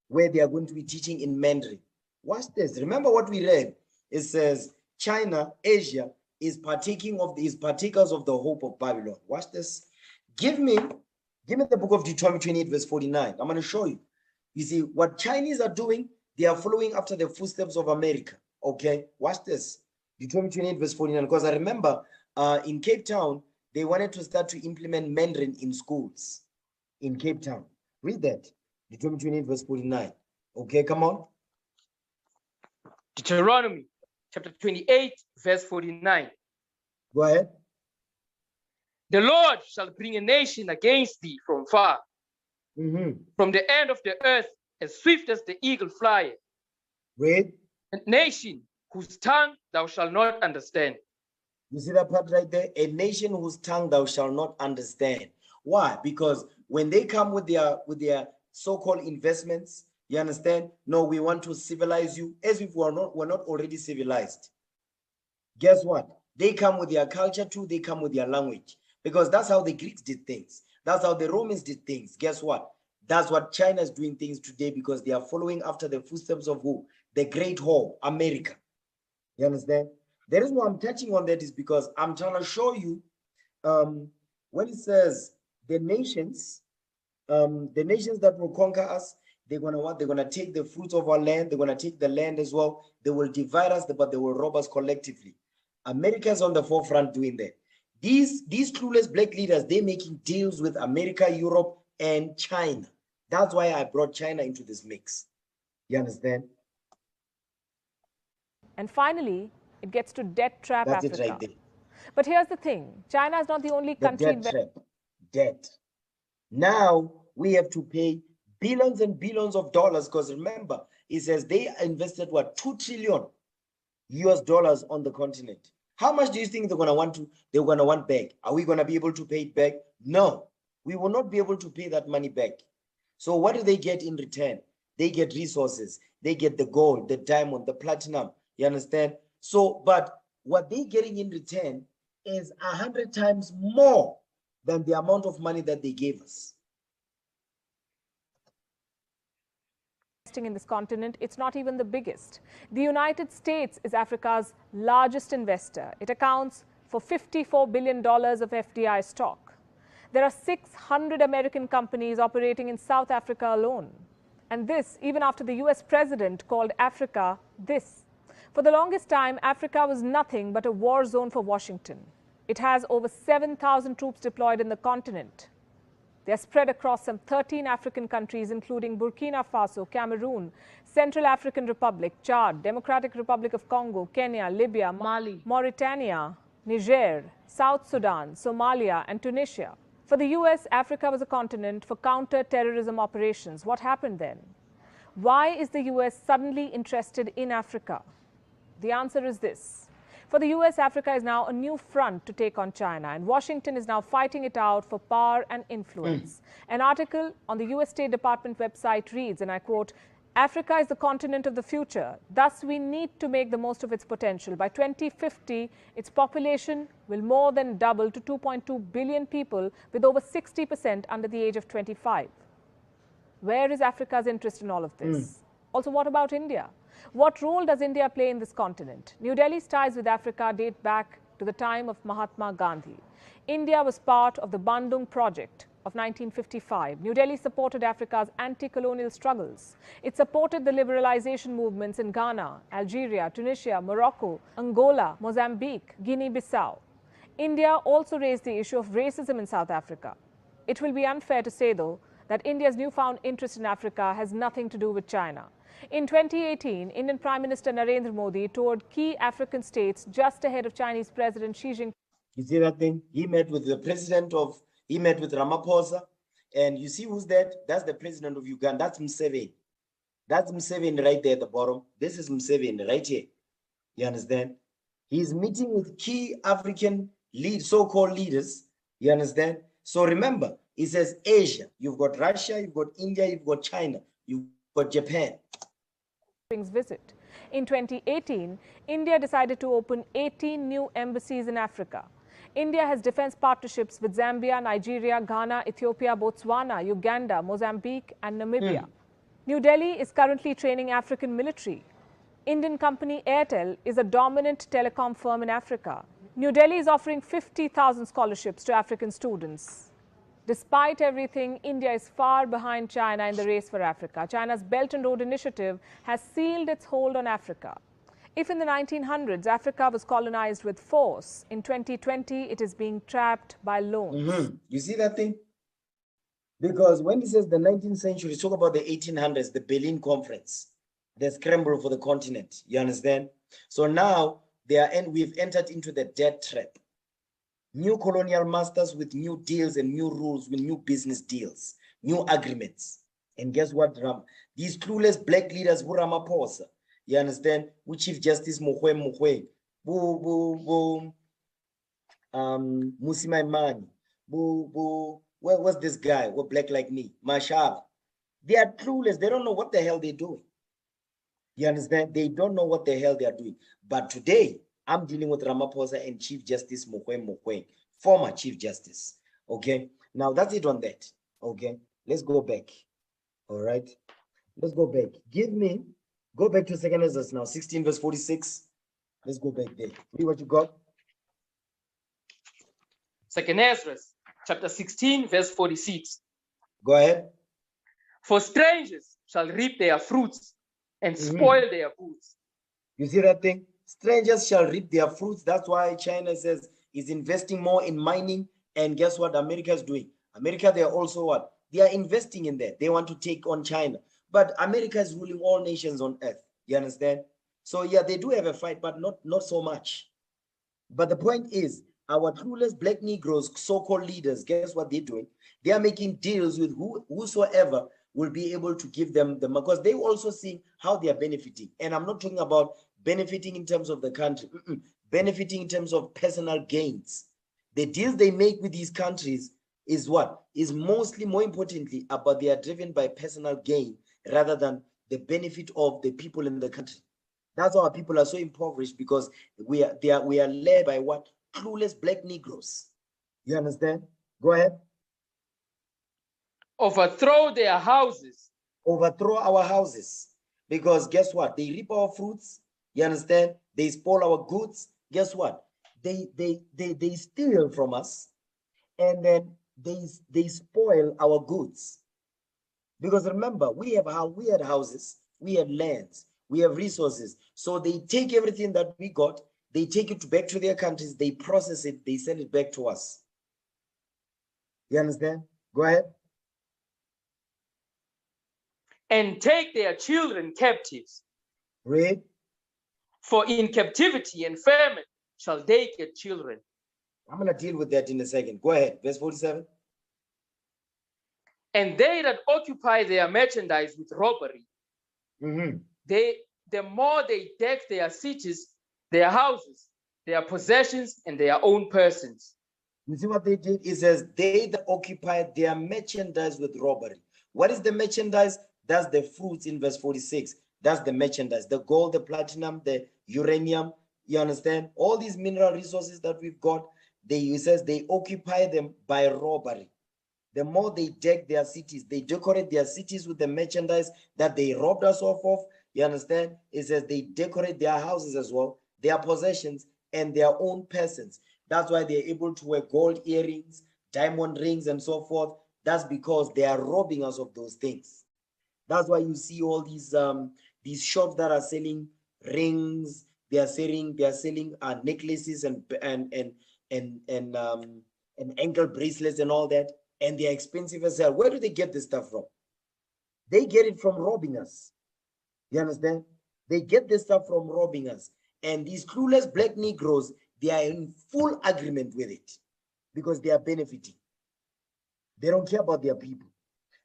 S1: where they are going to be teaching in Mandarin. Watch this. Remember what we read? It says China, Asia, is partakers of the hope of Babylon. Watch this. Give me the book of Deuteronomy 28, verse 49. I'm going to show you. You see, what Chinese are doing, they are following after the footsteps of America. Okay, watch this. Deuteronomy 28, verse 49. Because I remember in Cape Town, they wanted to start to implement Mandarin in schools in Cape Town. Read that. Deuteronomy 28, verse 49. Okay, come on.
S3: Deuteronomy chapter 28, verse 49.
S1: Go ahead.
S3: The Lord shall bring a nation against thee from far, from the end of the earth, as swift as the eagle flieth.
S1: Read.
S3: A nation whose tongue thou shalt not understand.
S1: You see that part right there? A nation whose tongue thou shalt not understand. Why? Because when they come with their so-called investments, you understand? No, we want to civilize you, as if we're not already civilized. Guess what? They come with their culture too. They come with their language, because that's how the Greeks did things. That's how the Romans did things. Guess what? That's what China is doing things today, because they are following after the footsteps of who? The great whore, America. You understand? The reason why I'm touching on that is because I'm trying to show you when it says the nations that will conquer us, they're gonna take the fruits of our land, they're gonna take the land as well. They will divide us, but they will rob us collectively. America's on the forefront doing that. These clueless black leaders, they're making deals with America, Europe, and China. That's why I brought China into this mix. You understand?
S4: And finally, it gets to debt trap
S1: That's
S4: Africa.
S1: it right there.
S4: But here's the thing. China is not the only
S1: The
S4: country.
S1: debt trap. Debt. Now we have to pay billions and billions of dollars, because remember, it says they invested what, $2 trillion US on the continent. How much do you think they're gonna want back? Are we gonna be able to pay it back? No, we will not be able to pay that money back. So what do they get in return? They get resources. They get the gold, the diamond, the platinum. You understand? So, but what they're getting in return is 100 times more than the amount of money that they gave us.
S4: In this continent, it's not even the biggest. The United States is Africa's largest investor. It accounts for $54 billion of FDI stock. There are 600 American companies operating in South Africa alone. And this, even after the US president called Africa this. For For the longest time, Africa was nothing but a war zone for Washington. It has over 7,000 troops deployed in the continent. They are spread across some 13 African countries, including Burkina Faso, Cameroon, Central African Republic, Chad, Democratic Republic of Congo, Kenya, Libya,
S3: Mali,
S4: Mauritania, Niger, South Sudan, Somalia, and Tunisia. For the US, Africa was a continent for counter-terrorism operations. What happened then? Why is the US suddenly interested in Africa? The answer is this. For the US, Africa is now a new front to take on China, and Washington is now fighting it out for power and influence. An article on the US State Department website reads, and I quote, "Africa is the continent of the future. Thus, we need to make the most of its potential. By 2050, its population will more than double to 2.2 billion people, with over 60% under the age of 25. Where is Africa's interest in all of this? Also, what about India? What role does India play in this continent? New Delhi's ties with Africa date back to the time of Mahatma Gandhi. India was part of the Bandung Project of 1955. New Delhi supported Africa's anti-colonial struggles. It supported the liberalization movements in Ghana, Algeria, Tunisia, Morocco, Angola, Mozambique, Guinea-Bissau. India also raised the issue of racism in South Africa. It will be unfair to say, though, that India's newfound interest in Africa has nothing to do with China. In 2018, Indian Prime Minister Narendra Modi toured key African states just ahead of Chinese President Xi Jinping.
S1: You see that thing? He met with he met with Ramaphosa. And you see who's that? That's the president of Uganda. That's Museveni. That's Museveni right there at the bottom. This is Museveni right here. You understand? He's meeting with key African so-called leaders. You understand? So remember, he says Asia. You've got Russia, you've got India, you've got China, you've got Japan.
S4: Visit. In 2018, India decided to open 18 new embassies in Africa. India has defense partnerships with Zambia, Nigeria, Ghana, Ethiopia, Botswana, Uganda, Mozambique, and Namibia. New Delhi is currently training African military. Indian company Airtel is a dominant telecom firm in Africa. New Delhi is offering 50,000 scholarships to African students. Despite everything, India is far behind China in the race for Africa. China's Belt and Road Initiative has sealed its hold on Africa. If in the 1900s, Africa was colonized with force, in 2020, it is being trapped by loans.
S1: You see that thing? Because when he says the 19th century, talk about the 1800s, the Berlin Conference, the scramble for the continent. You understand? So now we've entered into the debt trap. New colonial masters with new deals and new rules, with new business deals, new agreements. And guess what? These clueless black leaders, who Ramaphosa, you understand? Who Chief Justice Muhwe, Musimaimani, what's this guy? Who black like me? Mashaba. They are clueless. They don't know what the hell they're doing. You understand? They don't know what the hell they are doing. But today, I'm dealing with Ramaphosa and Chief Justice Muhwe, former Chief Justice. Okay, now that's it on that. Okay, let's go back. All right, let's go back. Go back to 2nd Ezra now, 16 verse 46. Let's go back there. Read what you got.
S3: 2nd Ezra, chapter 16, verse 46.
S1: Go ahead.
S3: For strangers shall reap their fruits and spoil their goods.
S1: You see that thing? Strangers shall reap their fruits. That's why China says is investing more in mining. And guess what America is doing? America, they are also what? They are investing in that. They want to take on China. But America is ruling all nations on earth. You understand? So yeah, they do have a fight, but not so much. But the point is, our clueless black Negroes, so-called leaders, guess what they're doing? They are making deals with whosoever will be able to give them because they also see how they are benefiting. And I'm not talking about benefiting in terms of the country, benefiting in terms of personal gains. The deals they make with these countries is what? Is mostly, more importantly, about they are driven by personal gain rather than the benefit of the people in the country. That's why our people are so impoverished, because we are led by what? Clueless black Negroes. You understand? Go ahead.
S3: Overthrow their houses.
S1: Overthrow our houses. Because guess what? They reap our fruits. You understand? They spoil our goods. Guess what? They steal from us, and then they spoil our goods. Because remember, we had houses, we had lands, We have resources. So they take everything that we got, they take it back to their countries, they process it, they send it back to us. You understand? Go ahead.
S3: And take their children captives.
S1: Read.
S3: For in captivity and famine shall they get children.
S1: I'm going to deal with that in a second. Go ahead. Verse 47.
S3: And they that occupy their merchandise with robbery, the more they deck their cities, their houses, their possessions, and their own persons.
S1: You see what they did? It says, they that occupy their merchandise with robbery. What is the merchandise? That's the fruits in verse 46. That's the merchandise, the gold, the platinum, the uranium. You understand? All these mineral resources that we've got, it says they occupy them by robbery. The more they deck their cities, they decorate their cities with the merchandise that they robbed us off of. You understand? It says they decorate their houses as well, their possessions, and their own persons. That's why they're able to wear gold earrings, diamond rings, and so forth. That's because they are robbing us of those things. That's why you see all these shops that are selling rings. They are selling necklaces and ankle bracelets and all that, and they're expensive as hell. Where do they get this stuff from? They get it from robbing us. You understand? They get this stuff from robbing us. And these clueless black Negroes, they are in full agreement with it because they are benefiting. They don't care about their people.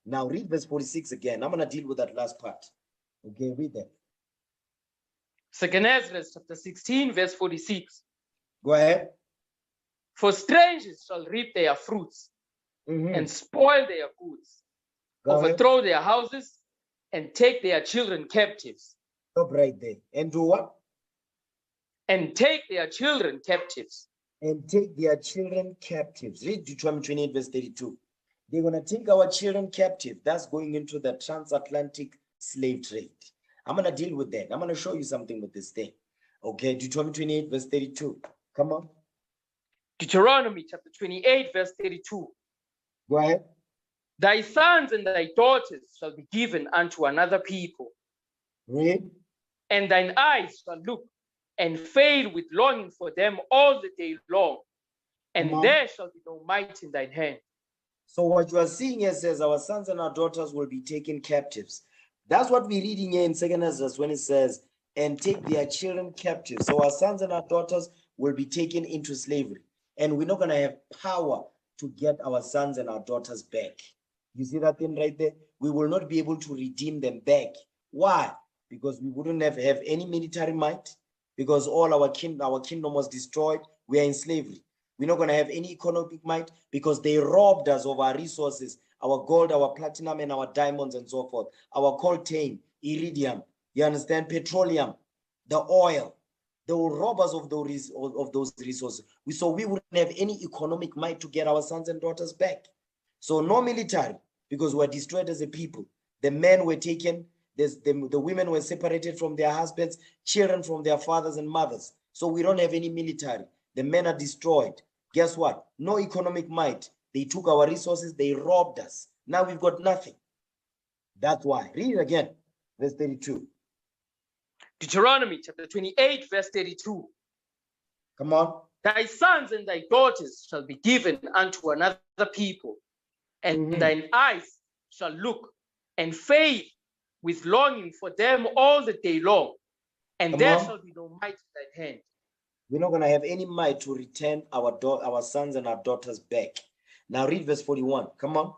S1: Now read verse 46 again. I'm going to deal with that last part. Okay, read that.
S3: 2nd Ezra chapter 16, verse 46.
S1: Go ahead.
S3: For strangers shall reap their fruits and spoil their goods, overthrow their houses, and take their children captives.
S1: Stop right there. And do what?
S3: And take their children captives.
S1: And take their children captives. Read Deuteronomy 28, verse 32. They're going to take our children captive. That's going into the transatlantic slave trade. I'm going to deal with that. I'm going to show you something with this thing. Okay, Deuteronomy 28, verse 32. Come on.
S3: Deuteronomy chapter 28, verse 32.
S1: Go ahead.
S3: Thy sons and thy daughters shall be given unto another people.
S1: Read.
S3: And thine eyes shall look and fail with longing for them all the day long. And there shall be no might in thine hand.
S1: So what you are seeing here says our sons and our daughters will be taken captives. That's what we're reading here in 2nd Ezra when it says, and take their children captives. So our sons and our daughters will be taken into slavery. And we're not going to have power to get our sons and our daughters back. You see that thing right there? We will not be able to redeem them back. Why? Because we wouldn't have any military might, because all our kingdom was destroyed. We are in slavery. We're not going to have any economic might because they robbed us of our resources, our gold, our platinum, and our diamonds, and so forth. Our coltan, iridium, you understand, petroleum, the oil. They will rob us of those resources. So we wouldn't have any economic might to get our sons and daughters back. So no military, because we're destroyed as a people. The men were taken, the women were separated from their husbands, children from their fathers and mothers. So we don't have any military. The men are destroyed. Guess what? No economic might. They took our resources, they robbed us. Now we've got nothing. That's why. Read it again, verse 32.
S3: Deuteronomy chapter 28, verse 32.
S1: Come on.
S3: Thy sons and thy daughters shall be given unto another people, and thine eyes shall look and fail with longing for them all the day long, and there shall be no might in thine hand.
S1: We're not going to have any might to return our sons and our daughters back. Now read verse 41. Come on.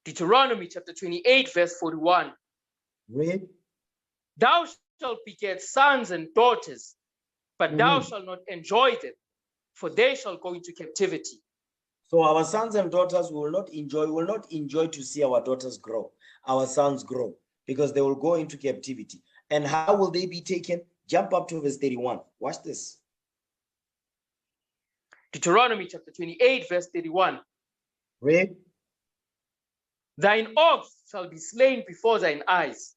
S3: Deuteronomy chapter 28, verse 41.
S1: Read.
S3: Thou shalt beget sons and daughters, but thou shalt not enjoy them, for they shall go into captivity.
S1: So our sons and daughters will not enjoy to see our daughters grow, our sons grow, because they will go into captivity. And how will they be taken? Jump up to verse 31. Watch this.
S3: Deuteronomy chapter 28, verse 31.
S1: Read.
S3: Thine ox shall be slain before thine eyes.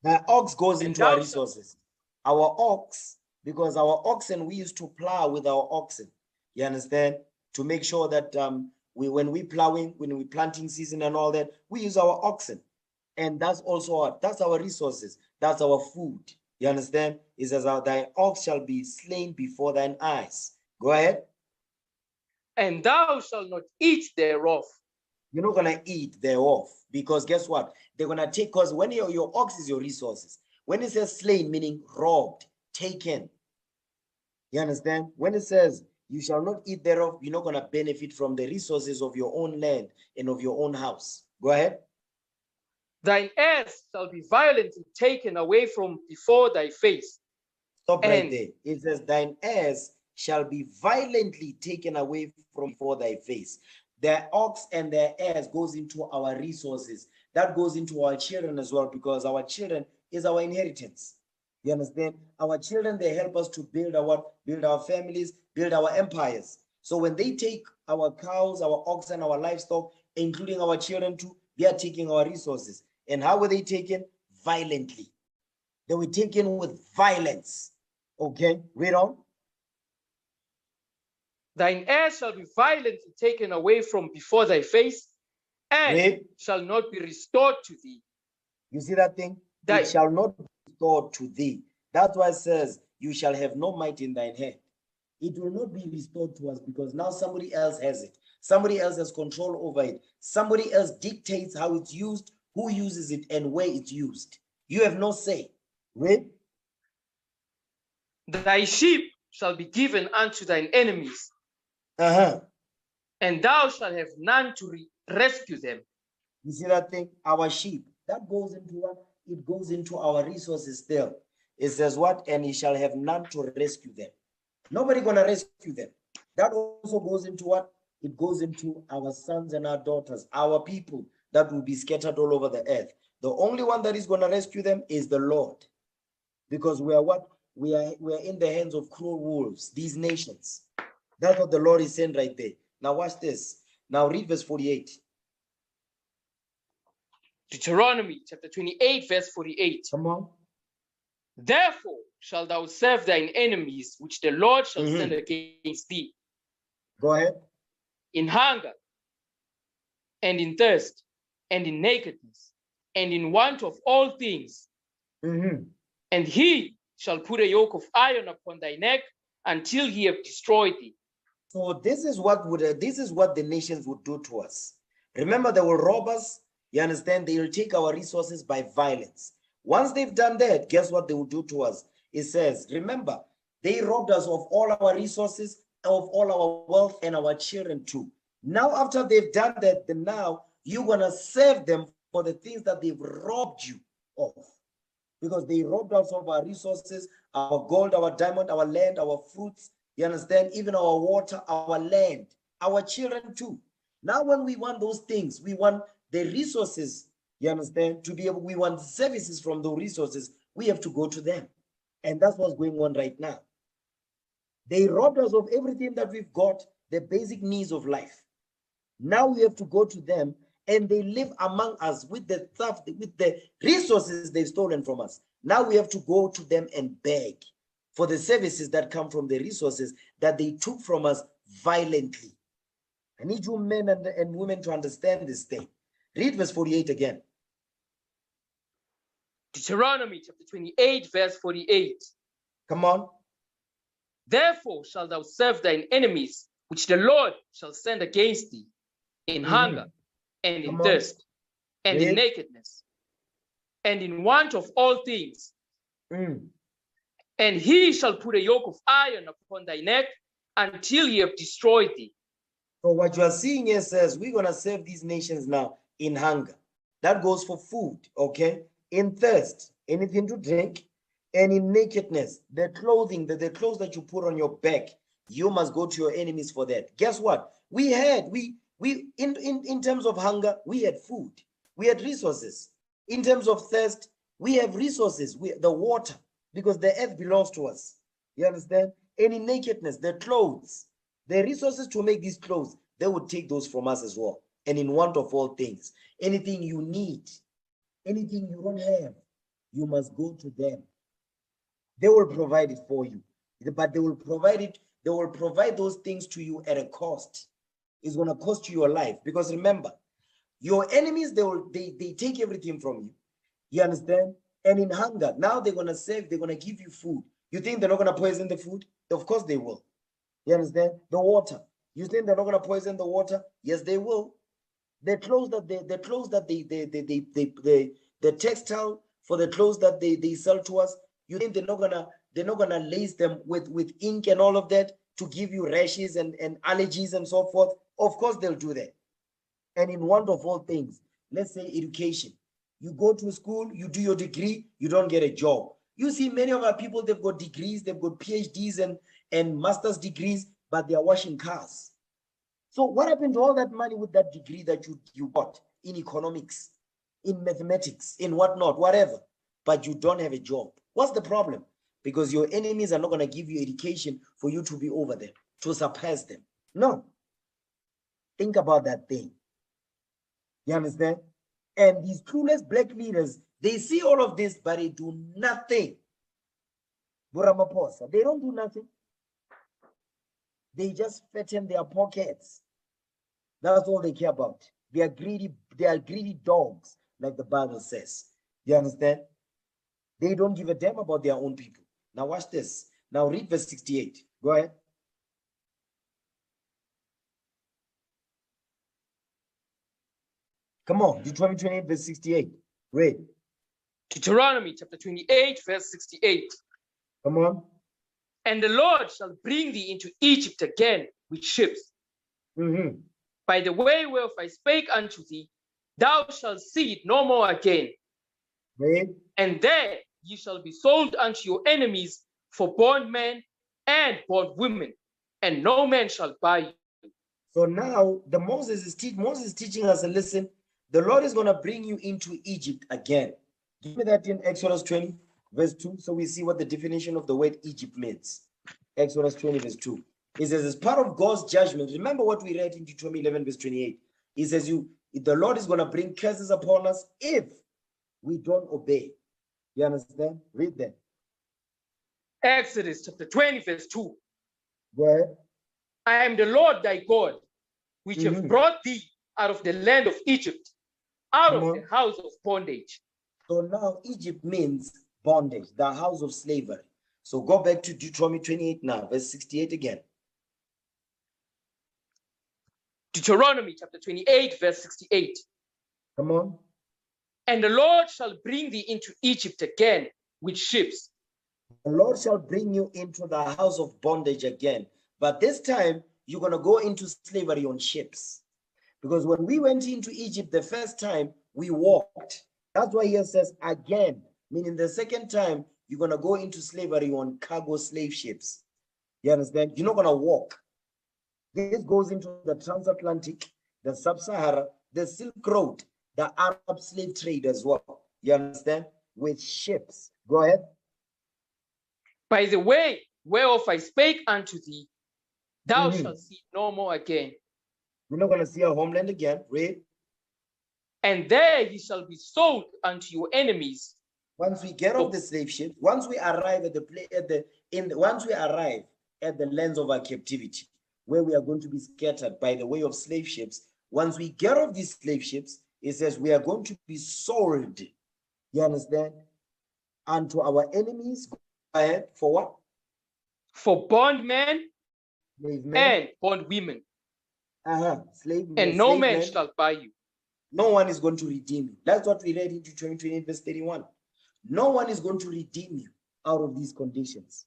S1: The ox goes into our resources. Our ox, because our oxen, we used to plow with our oxen. You understand? To make sure that when we planting season and all that, we use our oxen. And that's also that's our resources. That's our food. You understand? It says, thy ox shall be slain before thine eyes. Go ahead.
S3: And thou shalt not eat thereof.
S1: You're not going to eat thereof, because guess what? They're going to take, because when your ox is your resources. When it says slain, meaning robbed, taken. You understand? When it says you shall not eat thereof, you're not going to benefit from the resources of your own land and of your own house. Go ahead.
S3: Thine heirs shall be violently taken away from before thy face.
S1: Stop right there. It says, thine heirs shall be violently taken away from before thy face. Their ox and their heirs goes into our resources. That goes into our children as well, because our children is our inheritance. You understand? Our children, they help us to build our families, build our empires. So when they take our cows, our oxen, our livestock, including our children too, they are taking our resources. And how were they taken? Violently. They were taken with violence. Okay, read on.
S3: Thine heirs shall be violently taken away from before thy face, and shall not be restored to thee.
S1: You see that thing? It shall not be restored to thee. That's why it says, you shall have no might in thine hand. It will not be restored to us, because now somebody else has it. Somebody else has control over it. Somebody else dictates how it's used, who uses it, and where it's used. You have no say. Read.
S3: Thy sheep shall be given unto thine enemies, and thou shalt have none to rescue them.
S1: You see that thing? Our sheep. That goes into what? It goes into our resources still. It says what? And he shall have none to rescue them. Nobody gonna rescue them. That also goes into what? It goes into our sons and our daughters, our people that will be scattered all over the earth. The only one that is gonna rescue them is the Lord. Because we are what? We are in the hands of cruel wolves, these nations. That's what the Lord is saying right there. Now watch this. Now read verse 48.
S3: Deuteronomy chapter 28, verse 48.
S1: Come on.
S3: Therefore shalt thou serve thine enemies, which the Lord shall send against thee.
S1: Go ahead.
S3: In hunger, and in thirst, and in nakedness, and in want of all things. And he shall put a yoke of iron upon thy neck until he have destroyed thee.
S1: So this is what the nations would do to us. Remember, they will rob us. You understand? They will take our resources by violence. Once they've done that, guess what they will do to us? It says, remember, they robbed us of all our resources, of all our wealth, and our children too. Now, after they've done that, then now you're gonna serve them for the things that they've robbed you of. Because they robbed us of our resources, our gold, our diamond, our land, our fruits, you understand? Even our water, our land, our children too. Now, when we want those things, we want the resources, you understand? To be able, we want services from those resources, we have to go to them. And that's what's going on right now. They robbed us of everything that we've got, the basic needs of life. Now we have to go to them, and they live among us with the stuff, with the resources they've stolen from us. Now we have to go to them and beg for the services that come from the resources that they took from us violently. I need you men and women to understand this thing. Read verse 48 again.
S3: Deuteronomy chapter 28, verse 48.
S1: Come on.
S3: Therefore shalt thou serve thine enemies, which the Lord shall send against thee, in hunger, and in thirst, and in nakedness, and in want of all things. And he shall put a yoke of iron upon thy neck until he have destroyed thee.
S1: So what you are seeing here says, we're going to serve these nations now in hunger. That goes for food, okay? In thirst, anything to drink, and in nakedness, the clothing, the clothes that you put on your back, you must go to your enemies for that. Guess what? In terms of hunger, we had food, we had resources. In terms of thirst, we have resources, the water, because the earth belongs to us. You understand? And in nakedness, the clothes, the resources to make these clothes, they would take those from us as well. And in want of all things, anything you need, anything you don't have, you must go to them. They will provide it for you, but they will provide those things to you at a cost. It's going to cost you your life, because remember, your enemies, they take everything from you. You understand? And in hunger, now they're going to serve, they're going to give you food. You think they're not going to poison the food? Of course they will. You understand? The water. You think they're not going to poison the water? Yes, they will. The textile for the clothes that they sell to us, you think they're not gonna lace them with ink and all of that to give you rashes and allergies and so forth? Of course they'll do that. And in one of all things, let's say education. You go to school, you do your degree, you don't get a job. You see many of our people, they've got degrees, they've got PhDs and master's degrees, but they are washing cars. So what happened to all that money with that degree that you got in economics, in mathematics, in whatnot, whatever, but you don't have a job? What's the problem? Because your enemies are not going to give you education for you to be over them, to surpass them. No. Think about that thing. You understand? And these clueless black leaders, they see all of this, but they do nothing. Buramaposa, they don't do nothing. They just fatten their pockets. That's all they care about. They are greedy dogs, like the Bible says. You understand? They don't give a damn about their own people. Now watch this. Now read verse 68. Go ahead. Come on, Deuteronomy 28, verse 68. Read.
S3: Deuteronomy chapter 28, verse 68.
S1: Come on.
S3: And the Lord shall bring thee into Egypt again with ships. By the way whereof I spake unto thee, thou shalt see it no more again.
S1: Read.
S3: And there ye shall be sold unto your enemies for bondmen and bondwomen, and no man shall buy you.
S1: So now Moses is teaching us, and listen, the Lord is going to bring you into Egypt again. Give me that in Exodus 20, verse 2, so we see what the definition of the word Egypt means. Exodus 20, verse 2. It says, as part of God's judgment, remember what we read in Deuteronomy 11, verse 28. It says, the Lord is going to bring curses upon us if we don't obey. You understand? Read that.
S3: Exodus chapter 20, verse 2.
S1: Go ahead.
S3: I am the Lord thy God, which have brought thee out of the land of Egypt, out of the house of bondage.
S1: So now Egypt means bondage, the house of slavery. So go back to Deuteronomy 28 now, verse 68 again.
S3: Deuteronomy chapter 28, verse 68.
S1: Come on.
S3: And the Lord shall bring thee into Egypt again with ships.
S1: The Lord shall bring you into the house of bondage again. But this time, you're going to go into slavery on ships. Because when we went into Egypt the first time, we walked. That's why here says again, meaning the second time, you're going to go into slavery on cargo slave ships. You understand? You're not going to walk. This goes into the transatlantic, the sub-Sahara, the Silk Road, the Arab slave trade as well. You understand? With ships. Go ahead.
S3: By the way whereof I spake unto thee, thou shalt see no more again.
S1: We're not going to see our homeland again. Read.
S3: And there ye shall be sold unto your enemies.
S1: Once we get off the slave ship, once we arrive once we arrive at the lands of our captivity, where we are going to be scattered by the way of slave ships, once we get off these slave ships, it says we are going to be sold. You understand? Unto our enemies. Go ahead. For what?
S3: For bondmen and bondwomen.
S1: Slave
S3: and no man shall buy you.
S1: No one is going to redeem you. That's what we read in Deuteronomy 28, verse 31. No one is going to redeem you out of these conditions.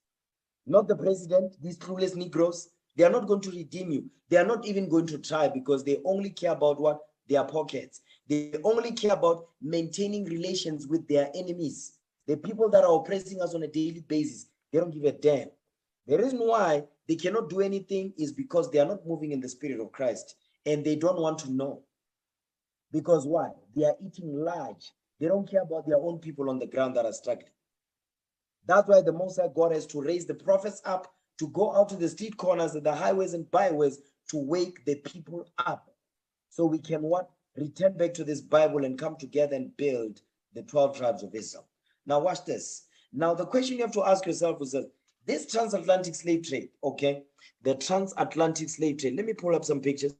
S1: Not the president, these clueless Negroes. They are not going to redeem you. They are not even going to try, because they only care about what? Their pockets. They only care about maintaining relations with their enemies. The people that are oppressing us on a daily basis, they don't give a damn. The reason why they cannot do anything is because they are not moving in the spirit of Christ, and they don't want to know. Because why? They are eating large. They don't care about their own people on the ground that are struggling. That's why the Most High God has to raise the prophets up to go out to the street corners and the highways and byways to wake the people up. So we can what? Return back to this Bible and come together and build the 12 tribes of Israel. Now watch this. Now the question you have to ask yourself is this transatlantic slave trade, okay? The transatlantic slave trade. Let me pull up some pictures.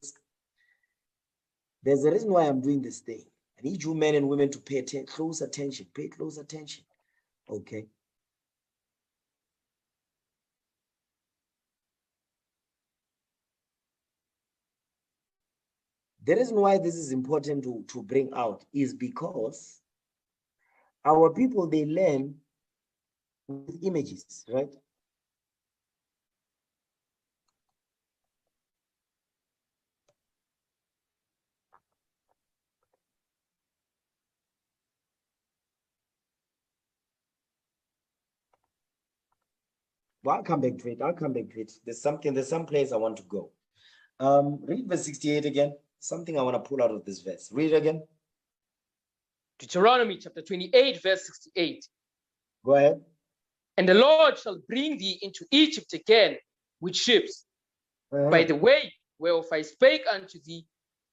S1: There's a reason why I'm doing this thing. need you men and women to pay close attention. Pay close attention. Okay. The reason why this is important to bring out is because our people, they learn with images, right? Well, I'll come back to it. I'll come back to it. There's some place I want to go. Read verse 68 again. Something I want to pull out of this verse. Read it again.
S3: Deuteronomy chapter 28, verse 68.
S1: Go ahead.
S3: And the Lord shall bring thee into Egypt again with ships. By the way whereof I spake unto thee,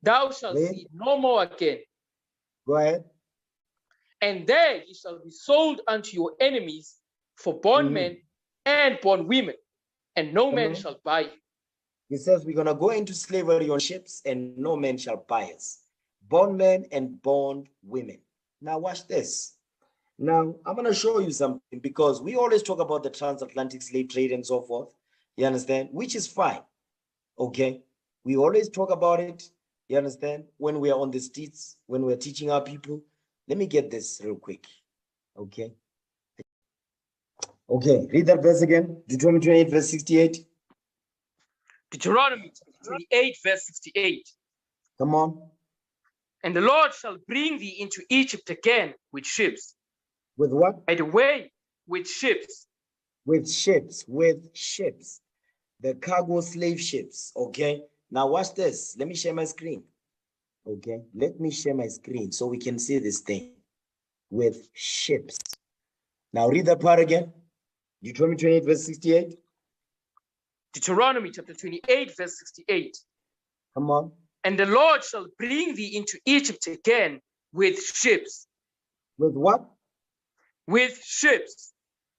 S3: thou shalt see no more again.
S1: Go ahead.
S3: And there ye shall be sold unto your enemies for bondmen and bondwomen, and no man shall buy you.
S1: He says we're going to go into slavery on ships and no man shall buy us. Bondmen and bondwomen. Now watch this. Now I'm going to show you something, because we always talk about the transatlantic slave trade and so forth. You understand? Which is fine. Okay. We always talk about it. You understand? When we are on the streets, when we're teaching our people. Let me get this real quick. Okay. Okay. Read that verse again. Deuteronomy 28, verse 68.
S3: Deuteronomy 28, verse 68.
S1: Come on.
S3: And the Lord shall bring thee into Egypt again with ships.
S1: With what?
S3: By the way, with ships.
S1: With ships. With ships. The cargo slave ships. Okay. Now watch this. Let me share my screen. Okay. Let me share my screen so we can see this thing. With ships. Now read that part again. Deuteronomy 28, verse 68.
S3: Deuteronomy chapter 28, verse 68.
S1: Come on.
S3: And the Lord shall bring thee into Egypt again with ships.
S1: With what?
S3: With ships.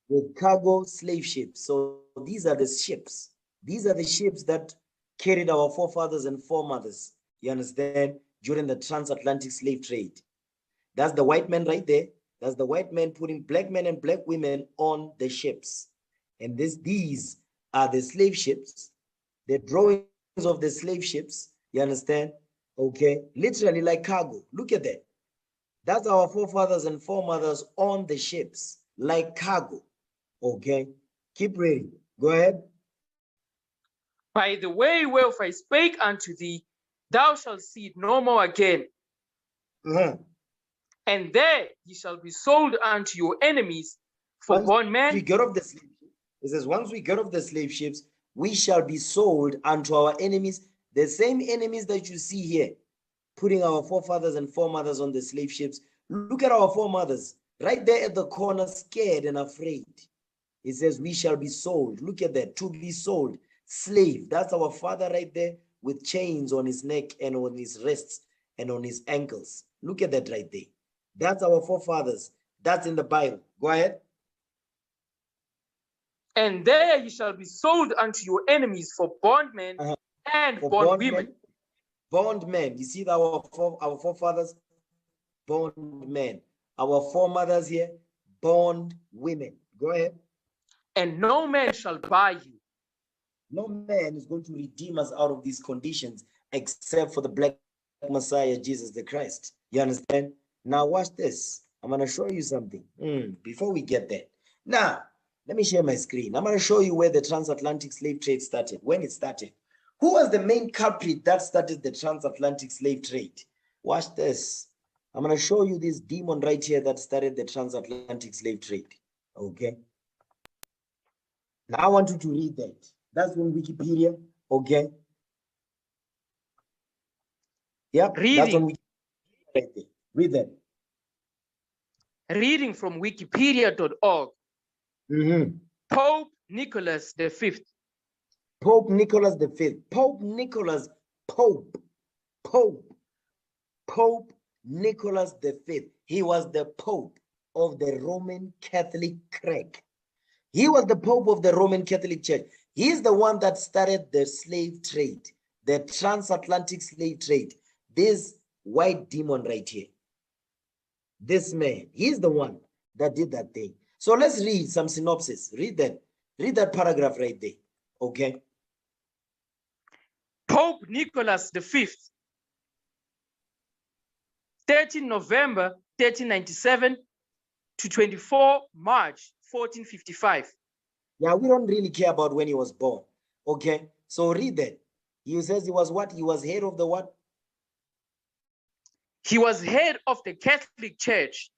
S1: With cargo slave ships. So these are the ships. These are the ships that carried our forefathers and foremothers, you understand, during the transatlantic slave trade. That's the white man right there. That's the white man putting black men and black women on the ships. And these are the slave ships, the drawings of the slave ships, you understand? Okay, literally like cargo. Look at that. That's our forefathers and foremothers on the ships, like cargo. Okay, keep reading. Go ahead.
S3: By the way whereof I spake unto thee, thou shalt see it no more again. And there ye shall be sold unto your enemies for bondmen.
S1: We get off the slave ship. It says, once we get off the slave ships, we shall be sold unto our enemies, the same enemies that you see here, putting our forefathers and foremothers on the slave ships. Look at our foremothers right there at the corner, scared and afraid. It says, we shall be sold. Look at that, to be sold. Slave. That's our father right there with chains on his neck and on his wrists and on his ankles. Look at that right there. That's our forefathers. That's in the Bible. Go ahead.
S3: And there ye shall be sold unto your enemies for bondmen and bondwomen.
S1: Bondmen. You see our forefathers? Bondmen. Our foremothers here? Bondwomen. Go ahead.
S3: And no man shall buy you.
S1: No man is going to redeem us out of these conditions except for the black Messiah, Jesus the Christ. You understand? Now watch this. I'm going to show you something before we get there. Now, let me share my screen. I'm going to show you where the transatlantic slave trade started, when it started. Who was the main culprit that started the transatlantic slave trade? Watch this. I'm going to show you this demon right here that started the transatlantic slave trade. Okay. Now I want you to read that. That's on Wikipedia. Okay. Yep.
S3: Reading.
S1: That's on Wikipedia right there. Read that.
S3: Reading from wikipedia.org. Pope Nicholas V.
S1: Pope Nicholas V. Pope Nicholas, Pope Nicholas V. He was the Pope of the Roman Catholic Church. He was the Pope of the Roman Catholic Church. He's the one that started the slave trade, the transatlantic slave trade. This white demon right here. This man, he's the one that did that thing. So let's read some synopsis. Read that paragraph right there. Okay.
S3: Pope Nicholas V, 13 November 1397 to 24 March 1455.
S1: Yeah, we don't really care about when he was born. Okay. So read that. He says he was what? He was head of the what?
S3: He was head of the Catholic Church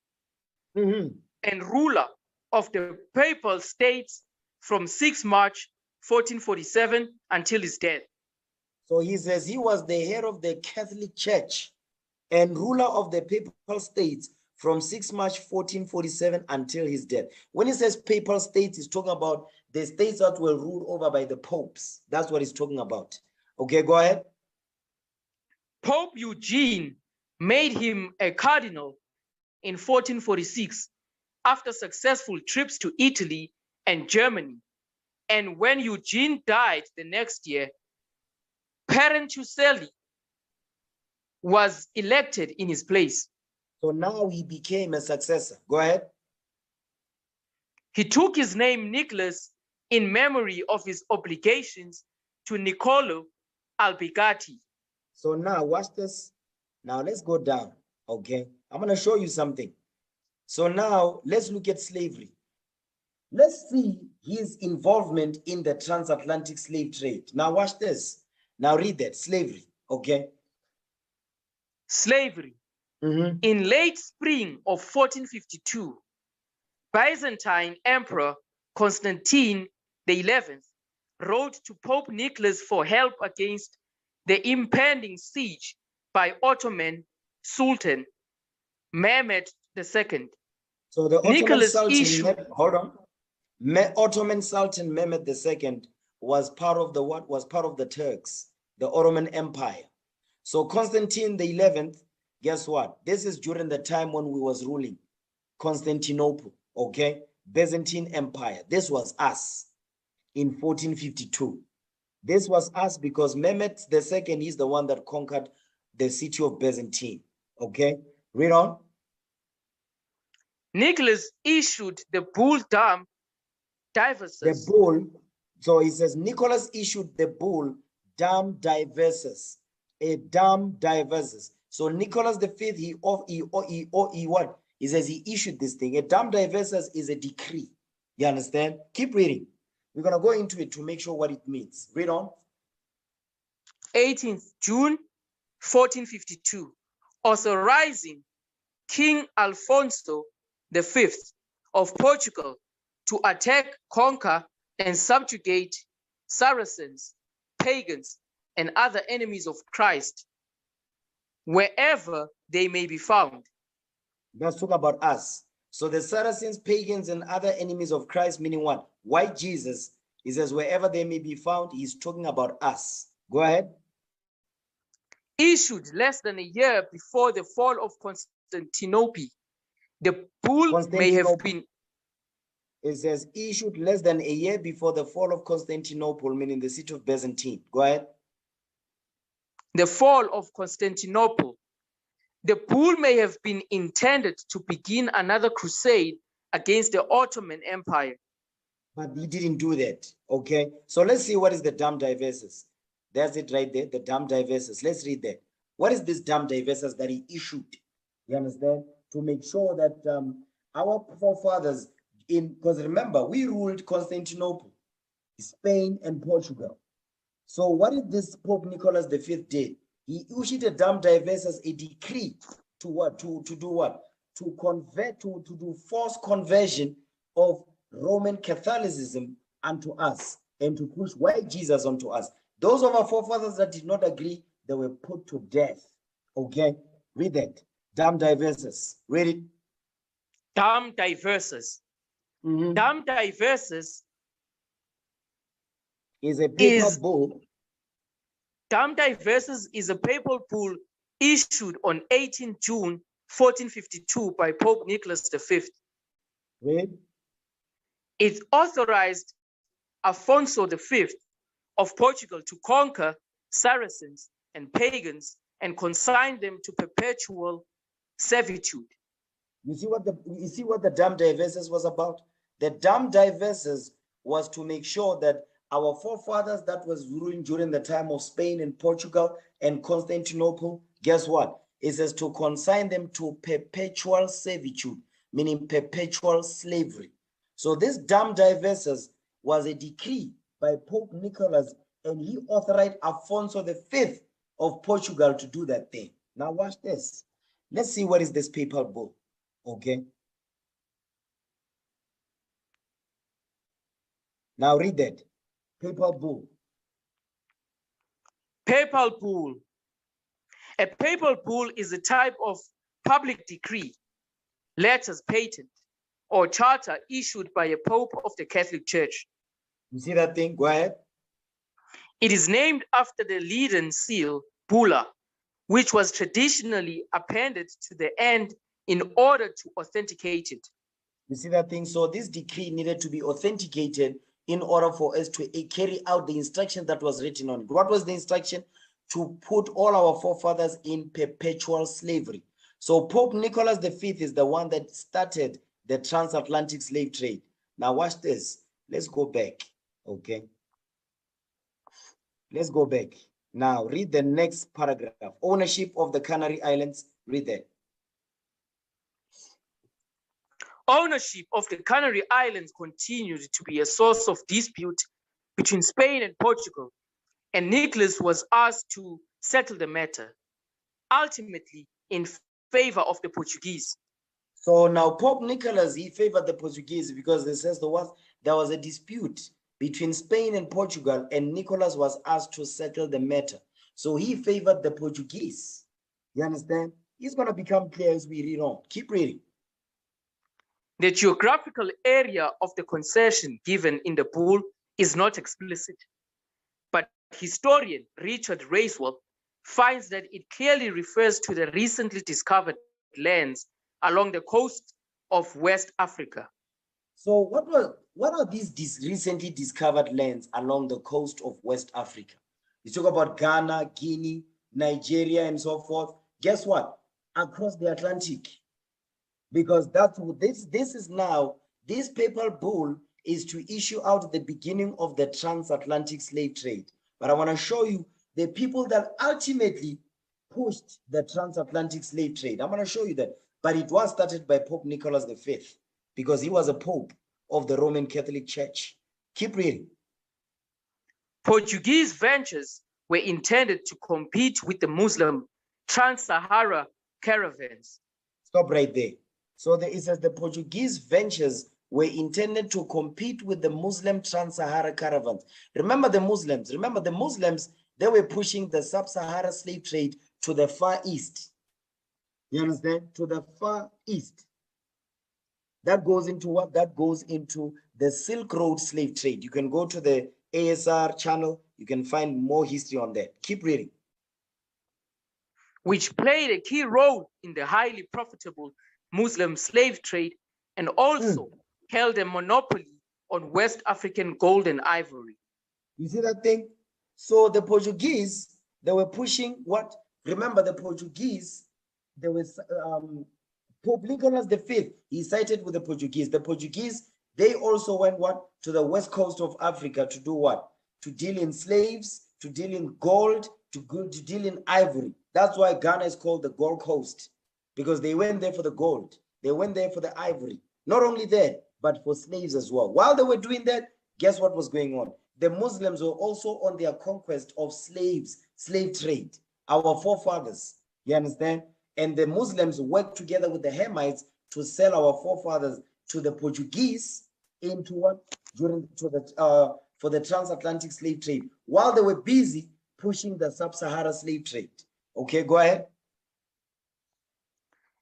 S3: and ruler of the Papal States from 6 March 1447 until his death.
S1: So he says he was the head of the Catholic Church and ruler of the Papal States from 6 March 1447 until his death. When he says Papal States, he's talking about the states that were ruled over by the popes. That's what he's talking about. Okay, go ahead.
S3: Pope Eugene made him a cardinal in 1446 after successful trips to Italy and Germany. And when Eugene died the next year, Perentucelli was elected in his place.
S1: So now he became a successor. Go ahead.
S3: He took his name Nicholas in memory of his obligations to Niccolo Albigati.
S1: So now watch this. Now let's go down. Okay. I'm going to show you something. So now let's look at slavery. Let's see his involvement in the transatlantic slave trade. Now watch this. Now read that. Slavery. Okay.
S3: Slavery. In late spring of 1452, Byzantine Emperor Constantine XI wrote to Pope Nicholas for help against the impending siege by Ottoman Sultan Mehmed II.
S1: So the Ottoman
S3: Nicholas
S1: Sultan,
S3: issued,
S1: hold on. Ottoman Sultan Mehmed II was part of the what? Was part of the Turks, the Ottoman Empire. So Constantine XI, guess what? This is during the time when we was ruling Constantinople, okay? Byzantine Empire. This was us in 1452. This was us because Mehmed II is the one that conquered the city of Byzantine, okay? Read on.
S3: Nicholas issued the bull Dam Diversus.
S1: The bull, so it says Nicholas issued the bull Dam Diversus, a Dam Diversus. So Nicholas V, he what? He says he issued this thing. A Dam Diversus is a decree. You understand? Keep reading. We're going to go into it to make sure what it means. Read on.
S3: 18th June 1452, authorizing King Alfonso V of Portugal to attack, conquer, and subjugate Saracens, pagans, and other enemies of Christ, wherever they may be found.
S1: Let's talk about us. So the Saracens, pagans, and other enemies of Christ, meaning what? White Jesus, he says, wherever they may be found, he's talking about us. Go ahead.
S3: Issued less than a year before the fall of Constantinople, the bull may have been.
S1: It says issued less than a year before the fall of Constantinople, meaning the city of Byzantine. Go ahead.
S3: The fall of Constantinople. The bull may have been intended to begin another crusade against the Ottoman Empire.
S1: But he didn't do that, okay? So let's see what is the Dam Diversus. That's it right there, the Dam Diversus. Let's read that. What is this Dam Diversus that he issued? You understand? To make sure that our forefathers, because remember, we ruled Constantinople, Spain, and Portugal. So what did this Pope Nicholas V did? He issued a Dam Diversus, a decree to what? To do what? To convert, to do forced conversion of Roman Catholicism unto us and to push white Jesus onto us. Those of our forefathers that did not agree, they were put to death. Okay, read that. Dam Diversus. Read it.
S3: Dam Diversus. Dam Diversus
S1: is a paper bull.
S3: Dam Diversus is a papal bull issued on 18 June 1452 by Pope Nicholas V.
S1: Read.
S3: It authorized Alfonso V of Portugal to conquer Saracens and pagans and consign them to perpetual servitude.
S1: You see what the dam diverses was about? The dam diverses was to make sure that our forefathers that was ruling during the time of Spain and Portugal and Constantinople, guess what? It says to consign them to perpetual servitude, meaning perpetual slavery. So this dam diverses was a decree by Pope Nicholas, and he authorized Afonso V of Portugal to do that thing. Now watch this. Let's see what is this papal bull, okay? Now read that. Papal bull.
S3: Papal bull. A papal bull is a type of public decree, letters patent, or charter issued by a pope of the Catholic Church.
S1: You see that thing? Go ahead.
S3: It is named after the leaden seal, bulla, which was traditionally appended to the end in order to authenticate it.
S1: You see that thing? So this decree needed to be authenticated in order for us to carry out the instruction that was written on it. What was the instruction? To put all our forefathers in perpetual slavery. So Pope Nicholas V is the one that started the transatlantic slave trade. Now watch this. Let's go back, okay? Let's go back. Now read the next paragraph. Ownership of the Canary Islands. Read that.
S3: Ownership of the Canary Islands continued to be a source of dispute between Spain and Portugal, and Nicholas was asked to settle the matter, ultimately in favor of the Portuguese.
S1: So now Pope Nicholas, he favored the Portuguese because it says there was a dispute between Spain and Portugal, and Nicholas was asked to settle the matter. So he favored the Portuguese. You understand? It's going to become clear as we read on. Keep reading.
S3: The geographical area of the concession given in the bull is not explicit, but historian Richard Racewell finds that it clearly refers to the recently discovered lands along the coast of West Africa.
S1: So what are these recently discovered lands along the coast of West Africa? You talk about Ghana, Guinea, Nigeria, and so forth. Guess what? Across the Atlantic. Because that's what this is now, this papal bull is to issue out the beginning of the transatlantic slave trade. But I want to show you the people that ultimately pushed the transatlantic slave trade. I'm going to show you that. But it was started by Pope Nicholas V because he was a pope of the Roman Catholic Church. Keep reading.
S3: Portuguese ventures were intended to compete with the Muslim trans-Sahara caravans.
S1: Stop right there. So it says the Portuguese ventures were intended to compete with the Muslim trans-Sahara caravans. Remember the Muslims, they were pushing the sub-Sahara slave trade to the Far East. You understand? To the Far East. That goes into what? That goes into the Silk Road slave trade. You can go to the ASR channel. You can find more history on that. Keep reading.
S3: Which played a key role in the highly profitable Muslim slave trade and also held a monopoly on West African gold and ivory.
S1: You see that thing? So the Portuguese, they were pushing what? Remember the Portuguese, there was Pope Nicholas V, he sided with the Portuguese. The Portuguese, they also went what? To the west coast of Africa to do what? To deal in slaves, to deal in gold, to deal in ivory. That's why Ghana is called the Gold Coast, because they went there for the gold. They went there for the ivory. Not only that, but for slaves as well. While they were doing that, guess what was going on? The Muslims were also on their conquest of slaves, slave trade, our forefathers. You understand? And the Muslims worked together with the Hamites to sell our forefathers to the Portuguese into what? For the transatlantic slave trade, while they were busy pushing the sub-Sahara slave trade. Okay, go ahead.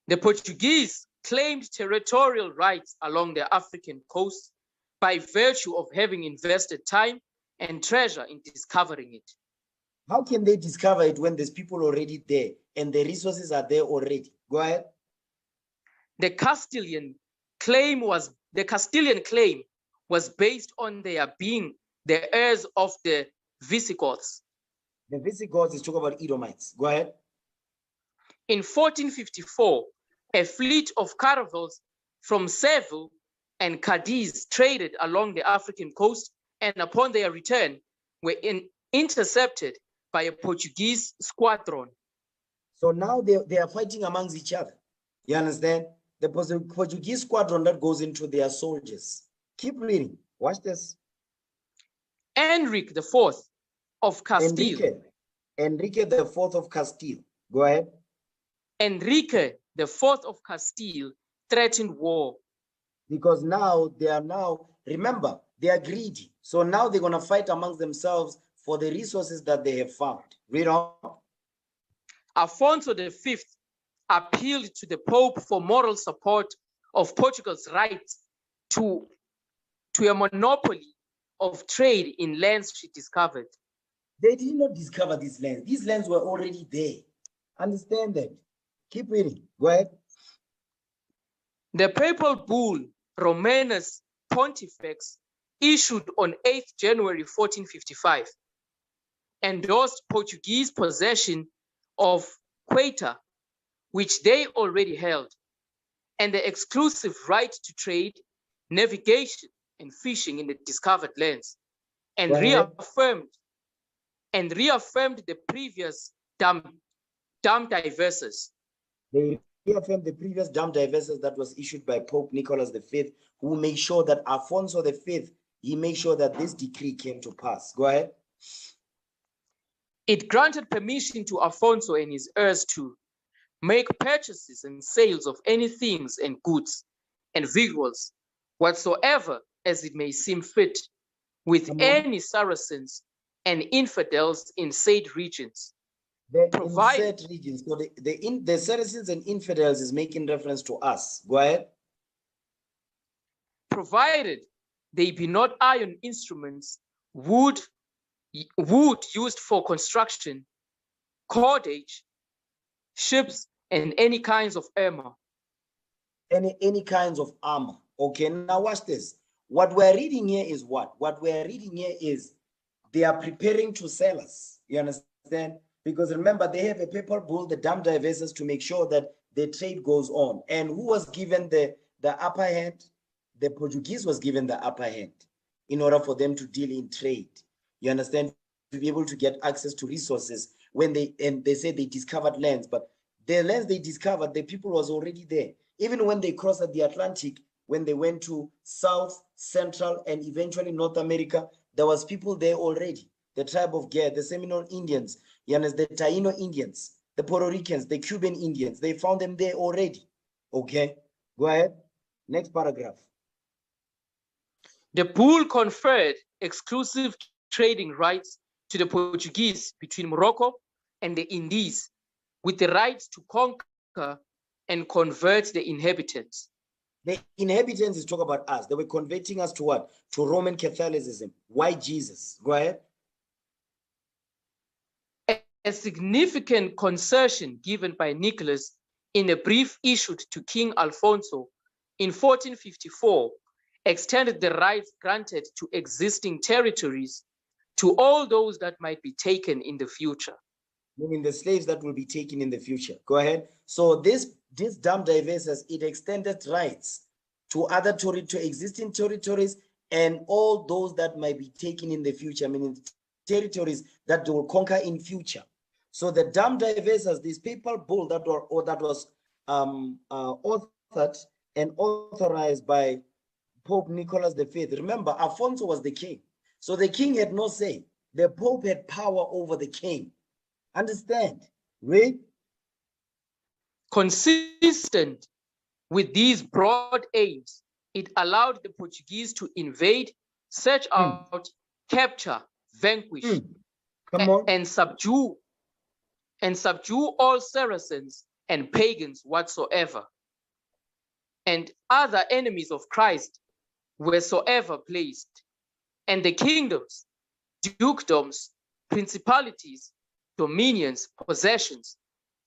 S3: The Portuguese claimed territorial rights along the African coast by virtue of having invested time and treasure in discovering it.
S1: How can they discover it when there's people already there and the resources are there already? Go ahead.
S3: The Castilian claim was based on their being the heirs of the Visigoths.
S1: The Visigoths is talking about Edomites. Go ahead.
S3: In 1454, A fleet of caravels from Seville and Cadiz traded along the African coast, and upon their return were intercepted by a Portuguese squadron.
S1: So now they are fighting amongst each other. You understand? The Portuguese squadron that goes into their soldiers. Keep reading. Watch this.
S3: Enrique IV of Castile.
S1: Enrique IV of Castile. Go ahead.
S3: Enrique IV of Castile threatened war.
S1: Because now remember, they are greedy. So now they're going to fight amongst themselves for the resources that they have found. Read on.
S3: Alfonso V appealed to the Pope for moral support of Portugal's right to a monopoly of trade in lands she discovered.
S1: They did not discover these lands. These lands were already there. Understand that. Keep reading. Go ahead.
S3: The papal bull Romanus Pontifex, issued on 8th January 1455, endorsed Portuguese possession of Ceuta, which they already held, and the exclusive right to trade, navigation, and fishing in the discovered lands, and reaffirmed the previous dam diverses.
S1: They reaffirmed the previous dam diverses that was issued by Pope Nicholas V, who made sure that Alfonso V, he made sure that this decree came to pass. Go ahead.
S3: It granted permission to Alfonso and his heirs to make purchases and sales of any things and goods and victuals whatsoever as it may seem fit with any Saracens and infidels in said regions.
S1: Said regions. So the Saracens and infidels is making reference to us. Go ahead.
S3: Provided they be not iron instruments, wood used for construction, cordage, ships, and any kinds of armor.
S1: Any kinds of armor. Okay, now watch this. What we're reading here is what? What we're reading here is they are preparing to sell us. You understand? Because remember, they have a papal bull, the dam diverses, to make sure that the trade goes on. And who was given the upper hand? The Portuguese was given the upper hand in order for them to deal in trade. You understand? To be able to get access to resources when they say they discovered lands, but the lands they discovered, the people was already there. Even when they crossed the Atlantic, when they went to South, Central, and eventually North America, there was people there already. The tribe of Gad, the Seminole Indians, the Taino Indians, the Puerto Ricans, the Cuban Indians, they found them there already. Okay, go ahead. Next paragraph.
S3: The bull conferred exclusive trading rights to the Portuguese between Morocco and the Indies, with the right to conquer and convert the inhabitants.
S1: The inhabitants is talk about us. They were converting us to what? To Roman Catholicism. Why Jesus? Go ahead.
S3: A significant concession given by Nicholas in a brief issued to King Alfonso in 1454 extended the rights granted to existing territories to all those that might be taken in the future.
S1: Meaning the slaves that will be taken in the future. Go ahead. So this dam diverses, it extended rights to existing territories and all those that might be taken in the future, meaning territories that they will conquer in future. So the dam diverses, this papal bull that was authored and authorized by Pope Nicholas V. Remember, Alfonso was the king. So the king had no say. The Pope had power over the king. Understand? Read.
S3: Consistent with these broad aims, it allowed the Portuguese to invade, search out, capture, vanquish, and subdue all Saracens and pagans whatsoever, and other enemies of Christ wheresoever placed, and the kingdoms, dukedoms, principalities, dominions, possessions,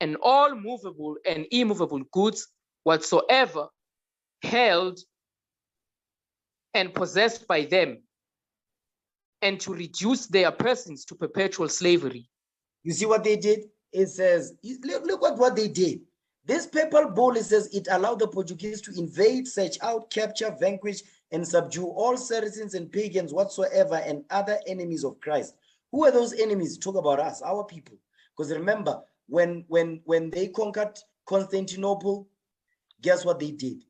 S3: and all movable and immovable goods whatsoever held and possessed by them, and to reduce their persons to perpetual slavery.
S1: You see what they did? It says, look at what they did. This papal bull, it says, it allowed the Portuguese to invade, search out, capture, vanquish, and subdue all Saracens and pagans whatsoever and other enemies of Christ. Who are those enemies? Talk about us, our people. Because remember, when they conquered Constantinople, guess what they did?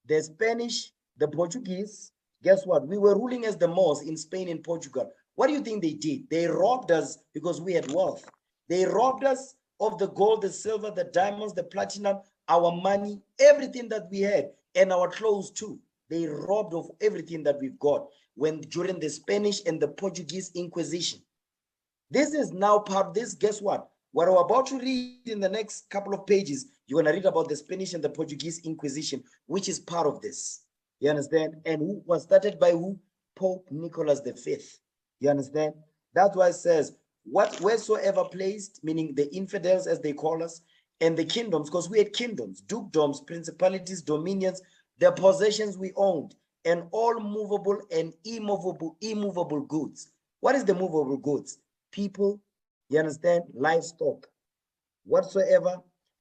S1: The Spanish, the Portuguese, guess what? We were ruling as the Moors in Spain and Portugal. What do you think they did? They robbed us because we had wealth. They robbed us of the gold, the silver, the diamonds, the platinum, our money, everything that we had, and our clothes too. They robbed of everything that we've got during the Spanish and the Portuguese Inquisition. This is now part of this. Guess what? What we're about to read in the next couple of pages, you're going to read about the Spanish and the Portuguese Inquisition, which is part of this. You understand? And who was started by who? Pope Nicholas V. You understand? That's why it says, wheresoever placed, meaning the infidels as they call us, and the kingdoms, because we had kingdoms, dukedoms, principalities, dominions, the possessions we owned, and all movable and immovable goods. What is the movable goods? People, you understand? Livestock, whatsoever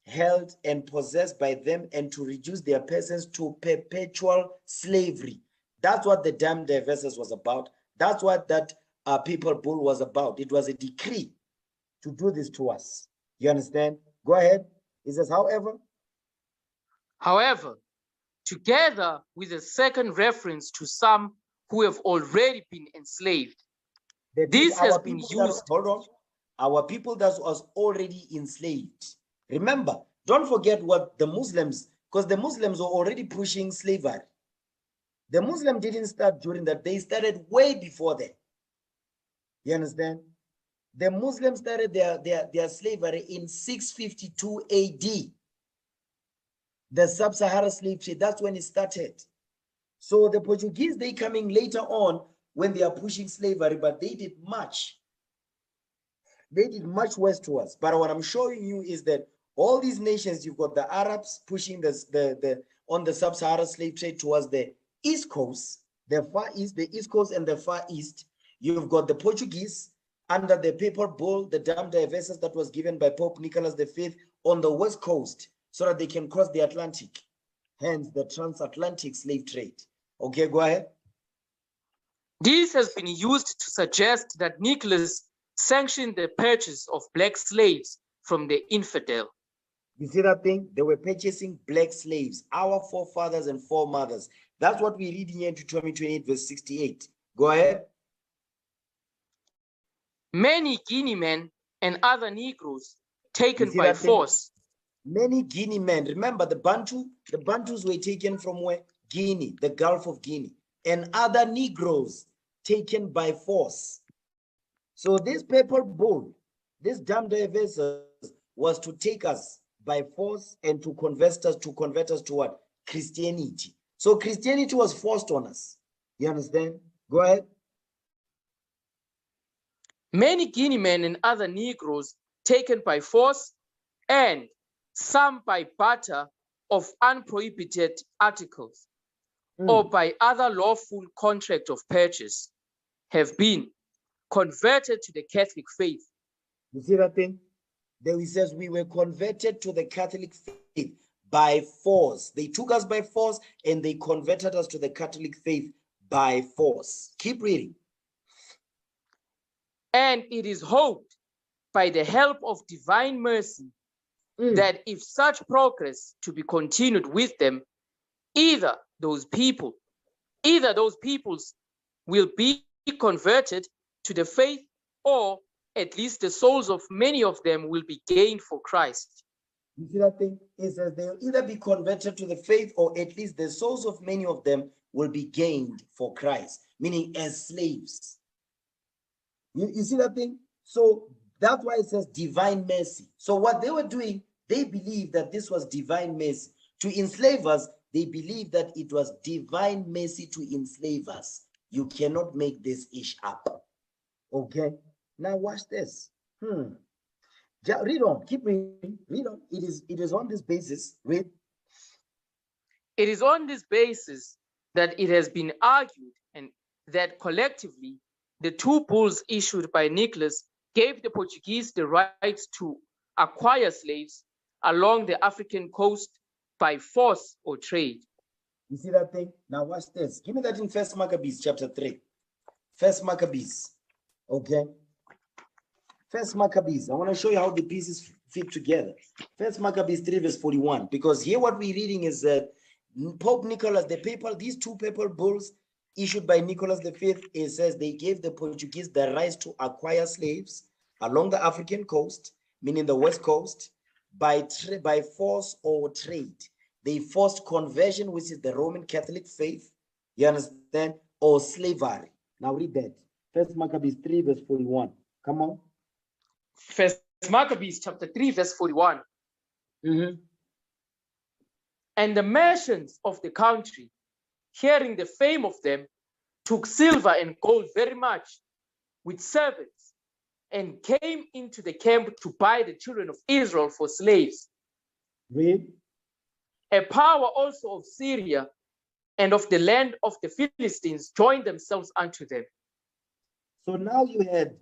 S1: held and possessed by them, and to reduce their persons to perpetual slavery. That's what the dam diverses was about. That's what that papal bull was about. It was a decree to do this to us. You understand? Go ahead. It says,
S3: However, together with a second reference to some who have already been enslaved, this has been used.
S1: Hold on. Our people that was already enslaved. Remember, don't forget what the Muslims, because the Muslims were already pushing slavery. The Muslim didn't start during that. They started way before that. You understand? The Muslims started their slavery in 652 AD. The sub-Saharan slave trade, that's when it started. So the Portuguese, they coming later on when they are pushing slavery, but they did much. They did much worse to us. But what I'm showing you is that all these nations, you've got the Arabs pushing on the sub-Saharan slave trade towards the East Coast, the Far East, the East Coast and the Far East. You've got the Portuguese under the papal bull, the dam diverses that was given by Pope Nicholas V on the West Coast so that they can cross the Atlantic, hence the transatlantic slave trade. Okay, go ahead.
S3: This has been used to suggest that Nicholas sanctioned the purchase of black slaves from the infidel.
S1: You see that thing? They were purchasing black slaves, our forefathers and foremothers. That's what we read here in Deuteronomy 28, verse 68. Go ahead.
S3: Many Guineamen and other Negroes taken by force.
S1: Many Guinea men. Remember the Bantus were taken from where? Guinea, the Gulf of Guinea, and other Negroes taken by force. So this papal bull, this dam diverses, was to take us by force and to convert us to what? Christianity. So Christianity was forced on us. You understand? Go ahead.
S3: Many Guineamen and other Negroes taken by force, and some by barter of unprohibited articles or by other lawful contract of purchase, have been converted to the Catholic faith.
S1: You see that thing? There it says we were converted to the Catholic faith by force. They took us by force and they converted us to the Catholic faith by force. Keep reading.
S3: And it is hoped by the help of divine mercy that if such progress to be continued with them, either those peoples will be converted to the faith, or at least the souls of many of them will be gained for Christ.
S1: You see that thing? It says they'll either be converted to the faith, or at least the souls of many of them will be gained for Christ, meaning as slaves. You see that thing? So that's why it says divine mercy. So what they were doing, they believed that this was divine mercy. To enslave us, they believed that it was divine mercy to enslave us. You cannot make this ish up. Okay? Now watch this. Read on. Keep reading. Read on. It is on this basis. Read.
S3: It is on this basis that it has been argued and that collectively the two bulls issued by Nicholas gave the Portuguese the right to acquire slaves along the African coast by force or trade.
S1: You see that thing? Now watch this. Give me that in First Maccabees chapter 3. First Maccabees. Okay. First Maccabees. I want to show you how the pieces fit together. First Maccabees 3 verse 41. Because here what we're reading is that Pope Nicholas, the papal, these two papal bulls issued by Nicholas V, it says they gave the Portuguese the right to acquire slaves along the African coast, meaning the west coast, by force or trade. They forced conversion, which is the Roman Catholic faith, you understand, or slavery. Now read that. First Maccabees 3 verse 41. Come on.
S3: First Maccabees chapter 3 verse 41. And the merchants of the country, hearing the fame of them, took silver and gold very much with servants, and came into the camp to buy the children of Israel for slaves.
S1: Read.
S3: A power also of Syria and of the land of the Philistines joined themselves unto them.
S1: So now you had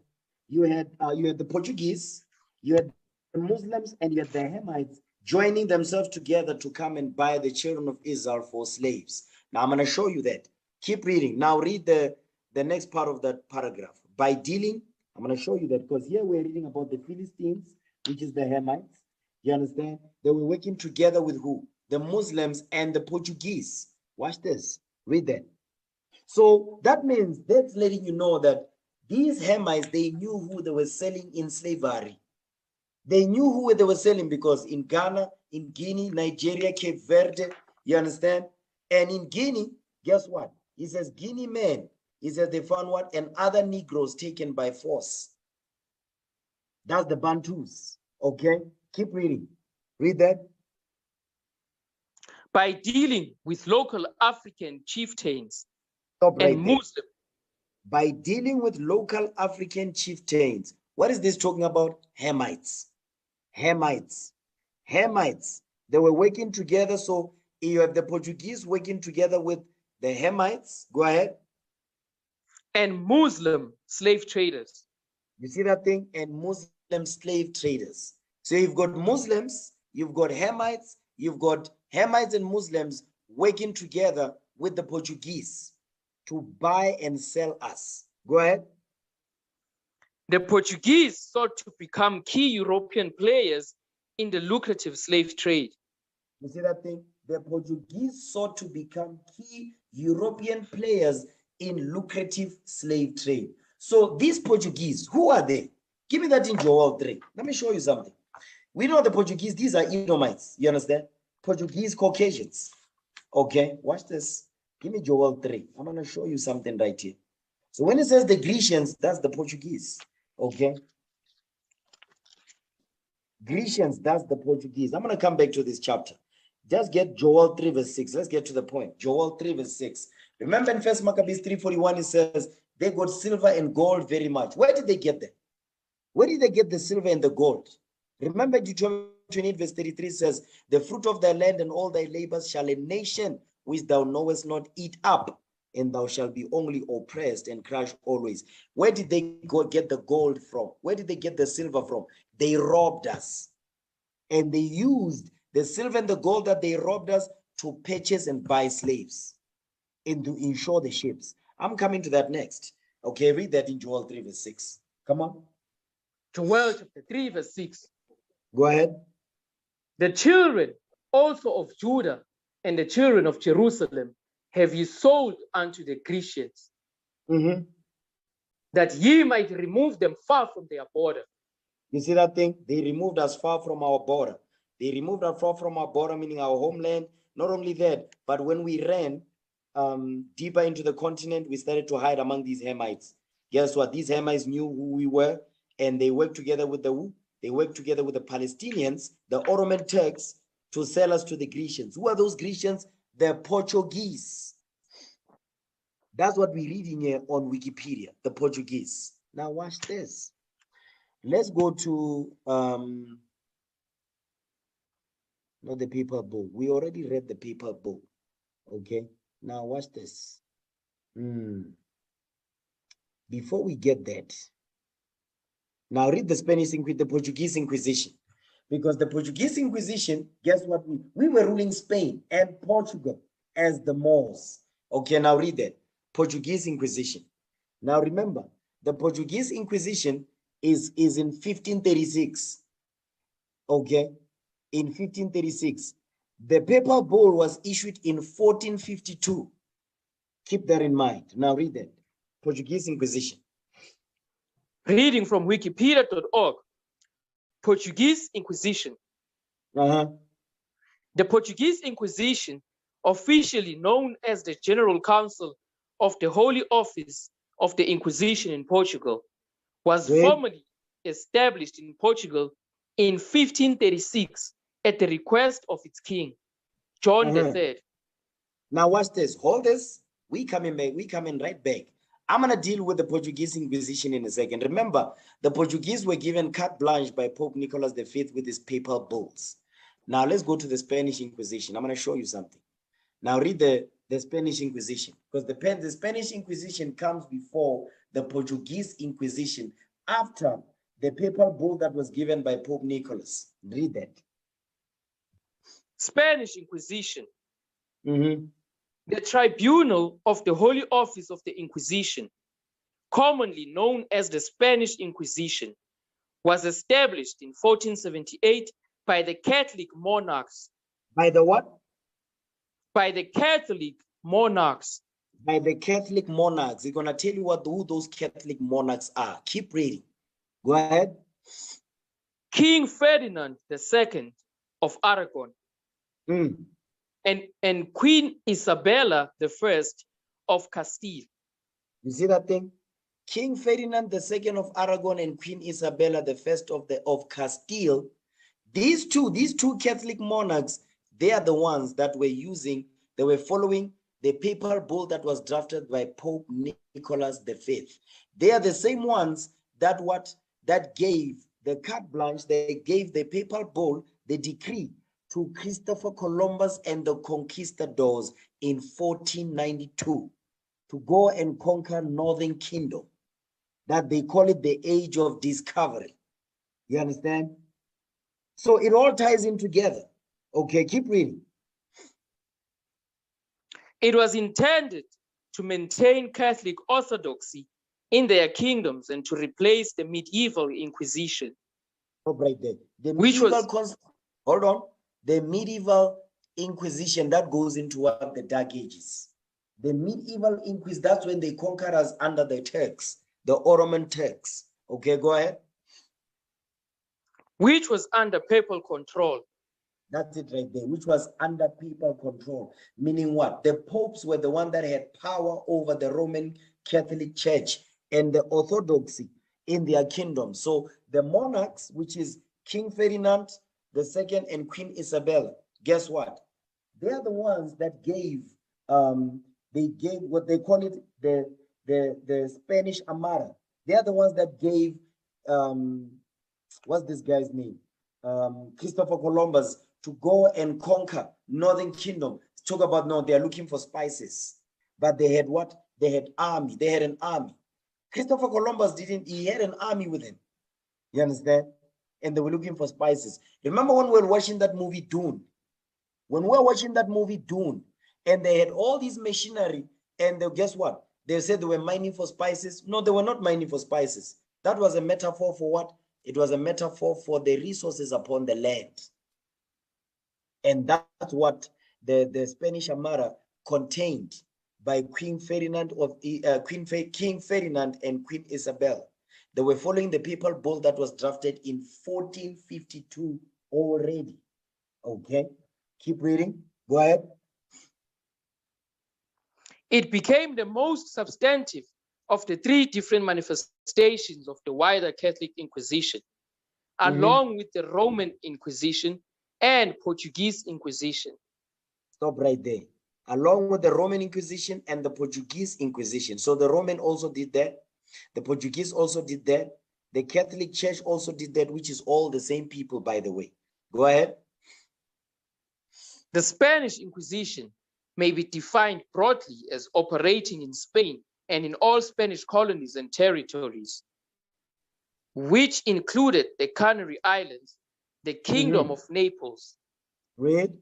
S1: the Portuguese, you had the Muslims, and you had the Hamites joining themselves together to come and buy the children of Israel for slaves. Now I'm going to show you that. Keep reading. Now read the next part of that paragraph. By dealing, I'm going to show you that because here we're reading about the Philistines, which is the Hamites. You understand? They were working together with who? The Muslims and the Portuguese. Watch this. Read that. So that means that's letting you know that these Hamites, they knew who they were selling in slavery. They knew who they were selling because in Ghana, in Guinea, Nigeria, Cape Verde, you understand? And in Guinea, guess what? He says, Guinea men, he says they found what? And other Negroes taken by force. That's the Bantus, okay? Keep reading. Read that.
S3: By dealing with local African chieftains
S1: Stop right
S3: and
S1: there.
S3: Muslims.
S1: By dealing with local African chieftains. What is this talking about? Hamites. Hamites. Hamites. They were working together. So you have the Portuguese working together with the Hamites. Go ahead.
S3: And Muslim slave traders.
S1: You see that thing? And Muslim slave traders. So you've got Muslims, you've got Hamites, you've got Hamites and Muslims working together with the Portuguese to buy and sell us. Go ahead.
S3: The Portuguese sought to become key European players in the lucrative slave trade.
S1: You see that thing? The Portuguese sought to become key European players in lucrative slave trade. So these Portuguese, who are they? Give me that in Joel 3. Let me show you something. We know the Portuguese, these are Edomites. You understand? Portuguese Caucasians. Okay, watch this. Give me Joel 3. I'm going to show you something right here. So when it says the Grecians, that's the Portuguese. Okay. Grecians, that's the Portuguese. I'm going to come back to this chapter. Just get Joel 3 verse 6. Let's get to the point. Joel 3 verse 6. Remember in First Maccabees 3:41, it says they got silver and gold very much. Where did they get that? Where did they get the silver and the gold? Remember Deuteronomy 28 verse 33 says, the fruit of thy land and all thy labors shall a nation which thou knowest not eat up, and thou shalt be only oppressed and crushed always. Where did they go get the gold from? Where did they get the silver from? They robbed us. And they used the silver and the gold that they robbed us to purchase and buy slaves and to insure the ships. I'm coming to that next. Okay, read that in Joel 3 verse 6. Come on.
S3: Joel chapter 3 verse 6.
S1: Go ahead.
S3: The children also of Judah and the children of Jerusalem have ye sold unto the Grecians, that ye might remove them far from their border.
S1: You see that thing? They removed us far from our border. They removed us far from our border, meaning our homeland. Not only that, but when we ran deeper into the continent, we started to hide among these Hamites. Guess what? These Hamites knew who we were, and they worked together with they worked together with the Palestinians, the Ottoman Turks, to sell us to the Grecians. Who are those Grecians? The Portuguese. That's what we're reading here on Wikipedia, the Portuguese. Now watch this. Let's go to not the paper book. We already read the paper book. Okay. Now watch this. Before we get that, now read the Spanish Inquisition, the Portuguese Inquisition. Because the Portuguese Inquisition, guess what? We were ruling Spain and Portugal as the Moors. Okay, now read that. Portuguese Inquisition. Now remember, the Portuguese Inquisition is in 1536. Okay, in 1536. The papal bull was issued in 1452. Keep that in mind. Now read that. Portuguese Inquisition.
S3: Reading from wikipedia.org. Portuguese Inquisition. The Portuguese Inquisition, officially known as the General Council of the Holy Office of the Inquisition in Portugal, was formally established in Portugal in 1536 at the request of its king, John III.
S1: Now watch this. Hold this. We coming right back. I'm going to deal with the Portuguese Inquisition in a second. Remember, the Portuguese were given carte blanche by Pope Nicholas V with his papal bulls. Now let's go to the Spanish Inquisition. I'm going to show you something. Now read the Spanish Inquisition, because the Spanish Inquisition comes before the Portuguese Inquisition, after the papal bull that was given by Pope Nicholas. Read that.
S3: Spanish Inquisition. The tribunal of the Holy Office of the Inquisition, commonly known as the Spanish Inquisition, was established in 1478 by the Catholic monarchs.
S1: By the what?
S3: By the Catholic monarchs.
S1: By the Catholic monarchs. They're going to tell you who those Catholic monarchs are. Keep reading. Go ahead.
S3: King Ferdinand II of Aragon. And Queen Isabella I of Castile.
S1: You see that thing? King Ferdinand II of Aragon and Queen Isabella I of Castile. These two Catholic monarchs, they are the ones that were following the papal bull that was drafted by Pope Nicholas V. They are the same ones that gave the carte blanche, they gave the papal bull, the decree, to Christopher Columbus and the conquistadors in 1492 to go and conquer Northern Kingdom. That they call it the Age of Discovery. You understand? So it all ties in together. Okay, keep reading.
S3: It was intended to maintain Catholic orthodoxy in their kingdoms and to replace the medieval Inquisition.
S1: Stop right there. Hold on. The medieval Inquisition, that goes into what? The Dark Ages. The medieval Inquisition, that's when they conquered us under the Turks, the Ottoman Turks. Okay, go ahead.
S3: Which was under papal control.
S1: That's it right there, which was under papal control. Meaning what? The popes were the one that had power over the Roman Catholic Church and the Orthodoxy in their kingdom. So the monarchs, which is King Ferdinand II and Queen Isabella, guess what? They are the ones that gave what they call it, the Spanish Armada. They are the ones that gave what's this guy's name? Christopher Columbus, to go and conquer Northern Kingdom. Talk about, no, they are looking for spices. But they had what? They had army. They had an army. Christopher Columbus he had an army with him. You understand? And they were looking for spices. Remember when we were watching that movie Dune? When we were watching that movie Dune, and they had all these machinery, and guess what? They said they were mining for spices. No, they were not mining for spices. That was a metaphor for what? It was a metaphor for the resources upon the land. And that's what the Spanish Armada contained by King Ferdinand and Queen Isabella. They were following the papal bull that was drafted in 1452 already. Okay, keep reading. Go ahead.
S3: It became the most substantive of the three different manifestations of the wider Catholic Inquisition, along with the Roman Inquisition and Portuguese Inquisition.
S1: Stop right there. Along with the Roman Inquisition and the Portuguese Inquisition. So the Roman also did that. The Portuguese also did that. The Catholic Church also did that, which is all the same people, by the way. Go ahead.
S3: The Spanish Inquisition may be defined broadly as operating in Spain and in all Spanish colonies and territories, which included the Canary Islands, the kingdom of Naples,
S1: Read.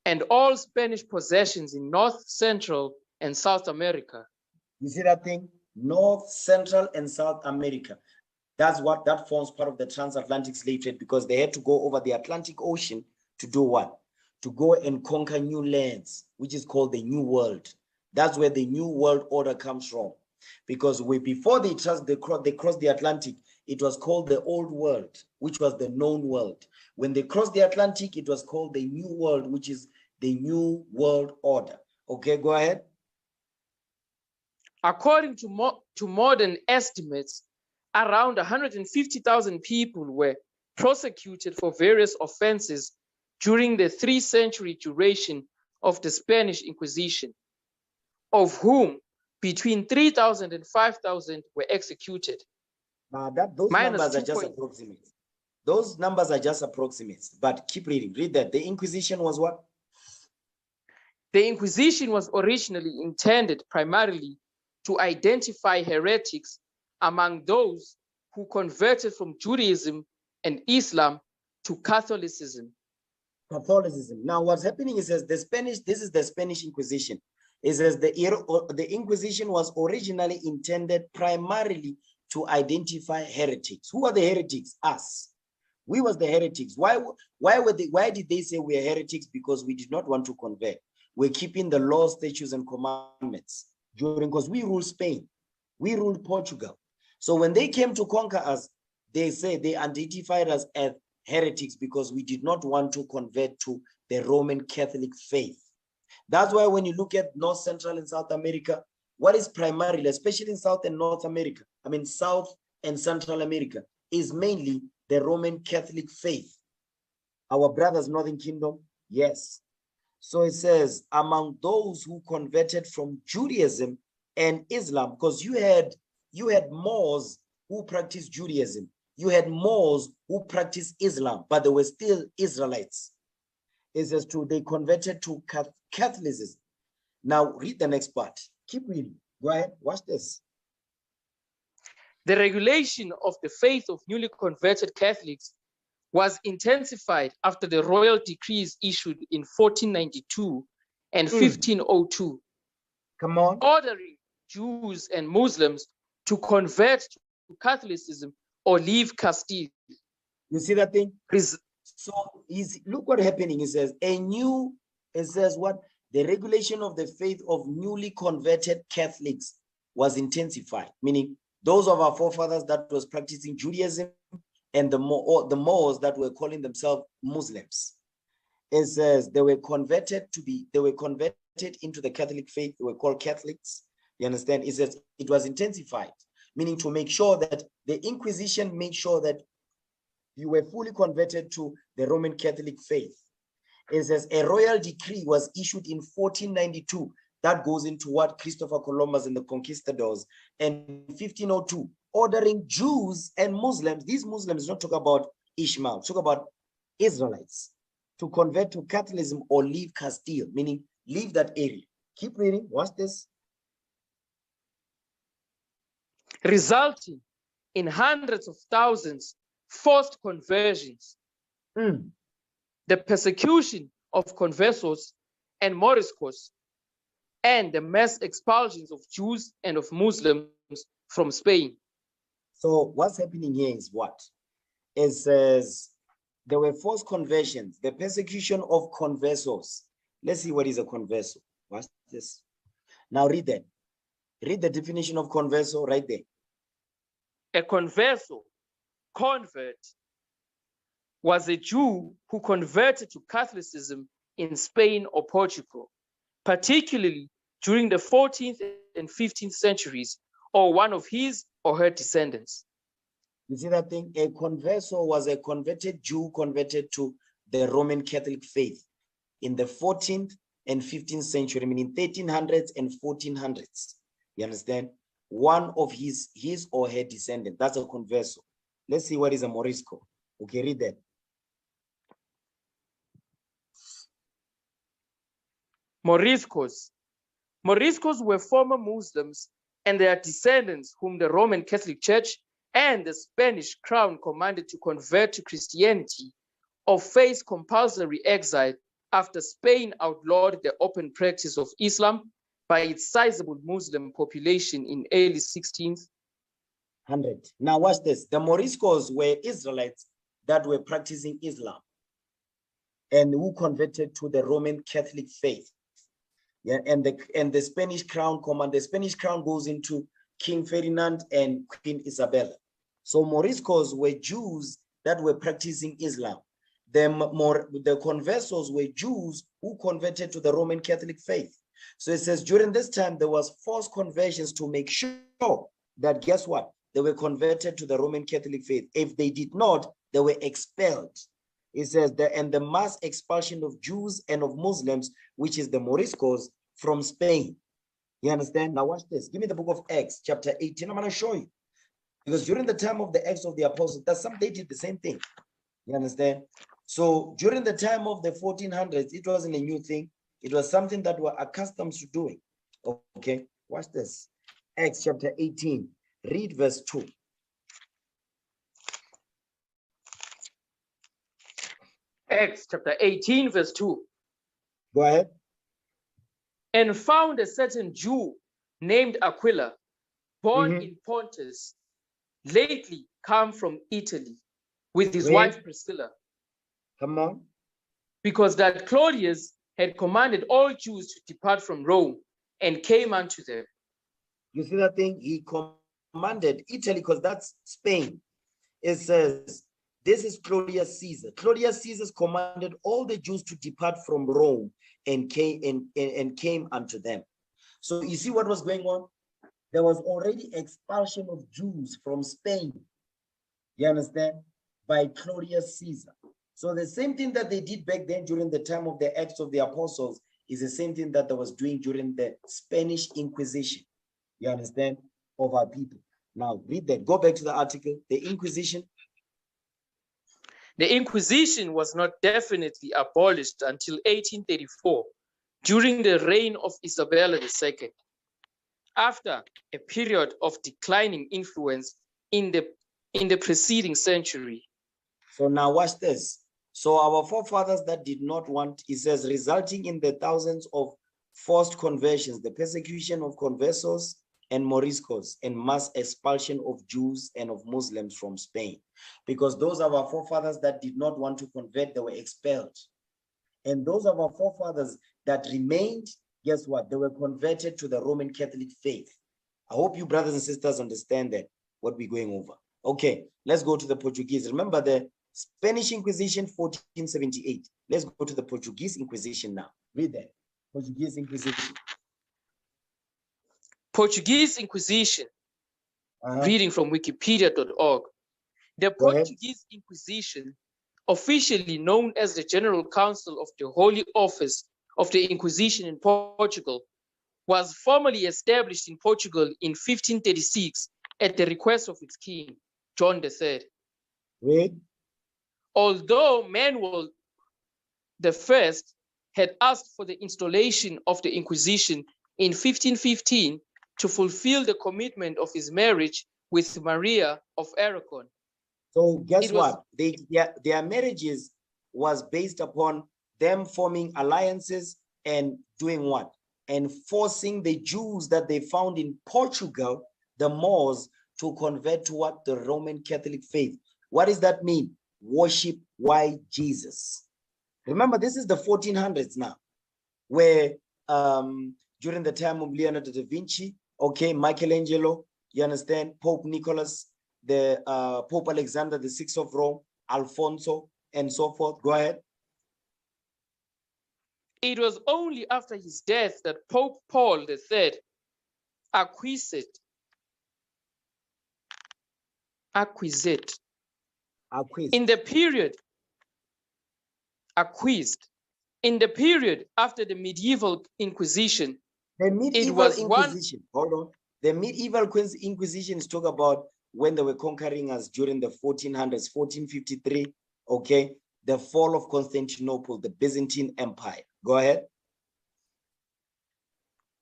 S3: and all Spanish possessions in North, Central, and South America.
S1: You see that thing? North, Central, and South America. That forms part of the transatlantic slave trade, because they had to go over the Atlantic Ocean to do what? To go and conquer new lands, which is called the New World. That's where the New World Order comes from. Because before they crossed the Atlantic, it was called the Old World, which was the known world. When they crossed the Atlantic, it was called the New World, which is the New World Order. Okay, go ahead.
S3: According to modern estimates, around 150,000 people were prosecuted for various offenses during the 3-century duration of the Spanish Inquisition, of whom between 3,000 and 5,000 were executed.
S1: Those numbers are just approximate. Those numbers are just approximates, but keep reading. Read that. The Inquisition was what?
S3: The Inquisition was originally intended primarily to identify heretics among those who converted from Judaism and Islam to Catholicism.
S1: Now, what's happening is this is the Spanish Inquisition. It says the Inquisition was originally intended primarily to identify heretics. Who are the heretics? Us. We was the heretics. Why did they say we are heretics? Because we did not want to convert. We're keeping the laws, statutes, and commandments because we ruled Spain, we ruled Portugal. So when they came to conquer us, they identified us as heretics because we did not want to convert to the Roman Catholic faith. That's why when you look at North, Central, and South America, what is primarily, especially in South and North America, South and Central America, is mainly the Roman Catholic faith. Our brothers, Northern Kingdom, yes. So it says, among those who converted from Judaism and Islam, because you had Moors who practiced Judaism, you had Moors who practiced Islam, but they were still Israelites. It says they converted to Catholicism. Now read the next part. Keep reading. Go ahead. Watch this.
S3: The regulation of the faith of newly converted Catholics was intensified after the royal decrees issued in 1492 and 1502.
S1: Come on.
S3: Ordering Jews and Muslims to convert to Catholicism or leave Castile.
S1: You see that thing? So look what's happening. It says what? The regulation of the faith of newly converted Catholics was intensified, meaning those of our forefathers that was practicing Judaism and the Moors that were calling themselves Muslims. It says they were converted into the Catholic faith. They were called Catholics. You understand? It says it was intensified, meaning to make sure that the Inquisition made sure that you were fully converted to the Roman Catholic faith. It says a royal decree was issued in 1492. That goes into what Christopher Columbus and the conquistadors, and 1502, ordering Jews and Muslims, these Muslims don't talk about Ishmael, talk about Israelites, to convert to Catholicism or leave Castile, meaning leave that area. Keep reading. Watch this.
S3: Resulting in hundreds of thousands forced conversions. The persecution of conversos and moriscos, and the mass expulsions of Jews and of Muslims from Spain.
S1: So what's happening here is what? It says there were forced conversions, the persecution of conversos. Let's see what is a converso. Watch this. Now read that. Read the definition of converso right there.
S3: A converso, convert, was a Jew who converted to Catholicism in Spain or Portugal, particularly during the 14th and 15th centuries, or one of his or her descendants.
S1: You see that thing? A converso was a converted Jew converted to the Roman Catholic faith in the 14th and 15th century, meaning 1300s and 1400s. You understand? One of his or her descendant. That's a converso. Let's see what is a morisco. Okay, read that.
S3: Moriscos. Moriscos were former Muslims and their descendants whom the Roman Catholic Church and the Spanish crown commanded to convert to Christianity or face compulsory exile after Spain outlawed the open practice of Islam by its sizable Muslim population in early 16th.
S1: 100. Now watch this. The Moriscos were Israelites that were practicing Islam and who converted to the Roman Catholic faith. Yeah, and the Spanish crown command, the Spanish crown goes into King Ferdinand and Queen Isabella. So Moriscos were Jews that were practicing Islam. The conversos were Jews who converted to the Roman Catholic faith. So it says during this time, there was forced conversions to make sure that, guess what? They were converted to the Roman Catholic faith. If they did not, they were expelled. It says and the mass expulsion of Jews and of Muslims, which is the Moriscos, from Spain. You understand? Now watch this. Give me the book of Acts, chapter 18. I'm going to show you. Because during the time of the Acts of the Apostles, they did the same thing. You understand? So during the time of the 1400s, it wasn't a new thing. It was something that we're accustomed to doing. Okay, watch this. Acts chapter 18. Read verse 2.
S3: Acts chapter 18, verse 2.
S1: Go ahead.
S3: And found a certain Jew named Aquila, born in Pontus, lately come from Italy, with his wife Priscilla.
S1: Come on.
S3: Because that Claudius had commanded all Jews to depart from Rome, and came unto them.
S1: You see that thing? He commanded Italy, because that's Spain. It says, this is Claudius Caesar. Claudius Caesar commanded all the Jews to depart from Rome and came unto them. So you see what was going on? There was already expulsion of Jews from Spain. You understand? By Claudius Caesar. So the same thing that they did back then during the time of the Acts of the Apostles is the same thing that they was doing during the Spanish Inquisition. You understand? Of our people. Now read that. Go back to the article. The Inquisition.
S3: The Inquisition was not definitely abolished until 1834, during the reign of Isabella II, after a period of declining influence in the preceding century.
S1: So now watch this. So our forefathers that did not want, it says, resulting in the thousands of forced conversions, the persecution of conversos and Moriscos, and mass expulsion of Jews and of Muslims from Spain. Because those are our forefathers that did not want to convert, they were expelled. And those are our forefathers that remained, guess what? They were converted to the Roman Catholic faith. I hope you brothers and sisters understand that, what we're going over. Okay, let's go to the Portuguese. Remember the Spanish Inquisition, 1478. Let's go to the Portuguese Inquisition now. Read that. Portuguese Inquisition.
S3: Portuguese Inquisition, reading from wikipedia.org. The Portuguese Inquisition, officially known as the General Council of the Holy Office of the Inquisition in Portugal, was formally established in Portugal in 1536 at the request of its king, John III. Although Manuel I had asked for the installation of the Inquisition in 1515 to fulfill the commitment of his marriage with Maria of Aragon.
S1: So guess what? Their marriages was based upon them forming alliances and doing what? And forcing the Jews that they found in Portugal, the Moors, to convert to what? The Roman Catholic faith. What does that mean? Worship white Jesus. Remember, this is the 1400s now, where during the time of Leonardo da Vinci, okay, Michelangelo, you understand, Pope Nicholas, the Pope Alexander VI of Rome, Alfonso, and so forth. Go ahead.
S3: It was only after his death that Pope Paul III acquisite in the period after the medieval Inquisition.
S1: The medieval Inquisition, hold on. The medieval Inquisition is talking about when they were conquering us during the 1400s, 1453, okay? The fall of Constantinople, the Byzantine Empire. Go ahead.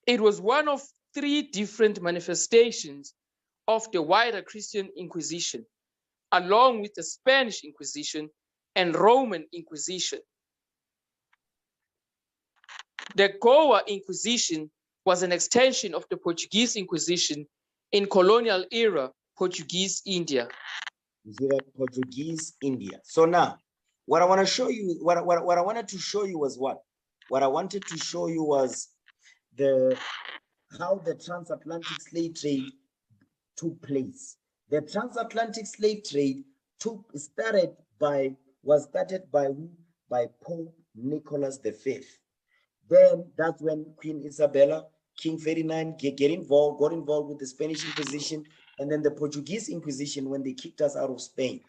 S3: It was one of 3 different manifestations of the wider Christian Inquisition, along with the Spanish Inquisition and Roman Inquisition. The Goa Inquisition was an extension of the Portuguese Inquisition in colonial era Portuguese India.
S1: You see that? Portuguese India. So now, what I want to show you, what I wanted to show you was what? What I wanted to show you was how the transatlantic slave trade took place. The transatlantic slave trade was started by who? By Pope Nicholas V. Then that's when Queen Isabella, King Ferdinand got involved with the Spanish Inquisition, and then the Portuguese Inquisition when they kicked us out of Spain,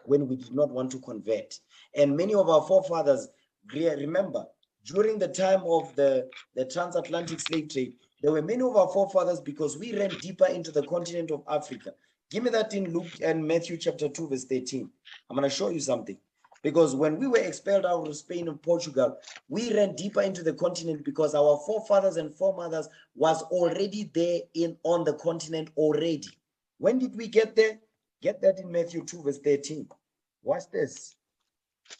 S1: when we did not want to convert. And many of our forefathers, remember, during the time of the transatlantic slave trade, there were many of our forefathers, because we ran deeper into the continent of Africa. Give me that in Luke and Matthew chapter 2, verse 13. I'm going to show you something. Because when we were expelled out of Spain and Portugal, we ran deeper into the continent because our forefathers and foremothers was already there on the continent already. When did we get there? Get that in Matthew 2, verse 13. Watch this.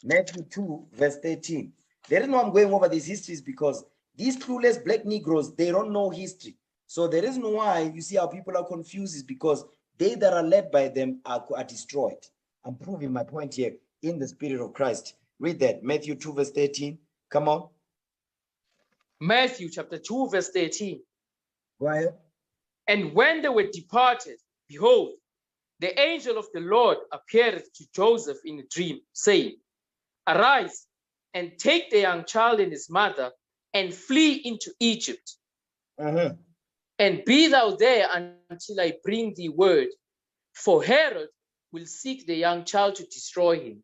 S1: Matthew 2, verse 13. The reason why I'm going over these histories because these clueless black Negroes, they don't know history. So the reason why you see how people are confused is because they that are led by them are destroyed. I'm proving my point here in the spirit of Christ. Read that. Matthew 2, verse 13. Come on.
S3: Matthew chapter 2, verse 13.
S1: Go ahead.
S3: And when they were departed, behold, the angel of the Lord appeared to Joseph in a dream, saying, Arise and take the young child and his mother and flee into Egypt. And be thou there until I bring thee word, for Herod will seek the young child to destroy him.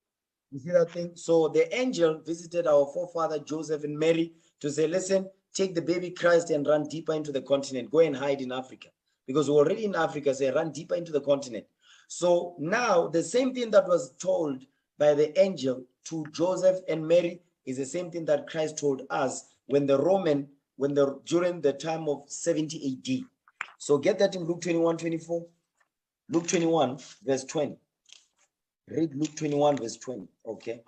S1: You see that thing? So the angel visited our forefather Joseph and Mary to say, listen, take the baby Christ and run deeper into the continent. Go and hide in Africa. Because we're already in Africa, say run deeper into the continent. So now the same thing that was told by the angel to Joseph and Mary is the same thing that Christ told us when during the time of 70 AD. So get that in Luke 21, 24. Luke 21, verse 20. Read Luke 21, verse 20. Okay.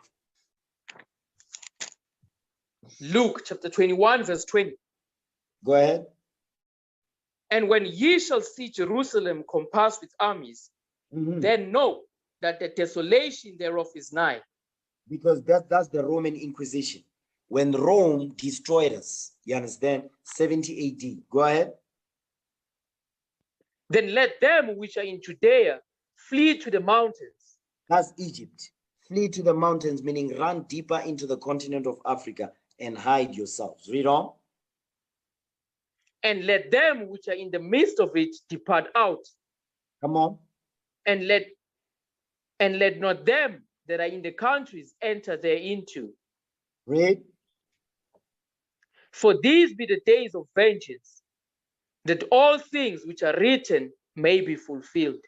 S3: Luke chapter 21, verse 20.
S1: Go ahead.
S3: And when ye shall see Jerusalem compassed with armies, then know that the desolation thereof is nigh.
S1: Because that's the Roman Inquisition. When Rome destroyed us, you understand? 70 AD. Go ahead.
S3: Then let them which are in Judea flee to the mountains.
S1: That's Egypt. Flee to the mountains, meaning run deeper into the continent of Africa and hide yourselves. Read on.
S3: And let them which are in the midst of it depart out.
S1: Come on.
S3: And let not them that are in the countries enter thereinto.
S1: Read.
S3: For these be the days of vengeance, that all things which are written may be fulfilled.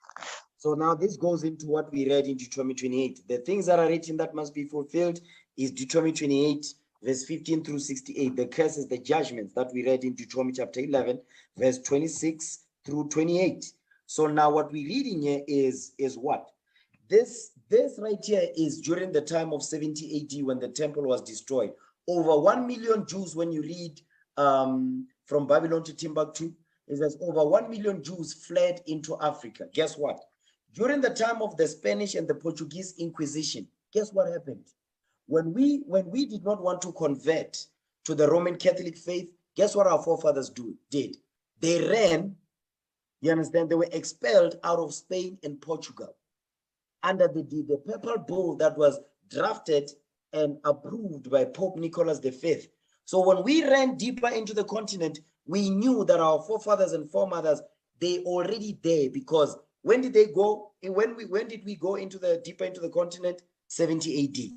S1: So now this goes into what we read in Deuteronomy 28. The things that are written that must be fulfilled is Deuteronomy 28, verse 15 through 68. The curses, the judgments that we read in Deuteronomy chapter 11, verse 26 through 28. So now what we're reading here is what? This right here is during the time of 70 AD when the temple was destroyed. Over 1 million Jews, when you read from Babylon to Timbuktu, it says over 1 million Jews fled into Africa. Guess what? During the time of the Spanish and the Portuguese Inquisition, guess what happened? When we did not want to convert to the Roman Catholic faith, guess what our forefathers did? They ran, you understand, they were expelled out of Spain and Portugal under the papal bull that was drafted and approved by Pope Nicholas V. So when we ran deeper into the continent, we knew that our forefathers and foremothers, they already there, because when did they go? When did we go into the deeper into the continent? 70 AD.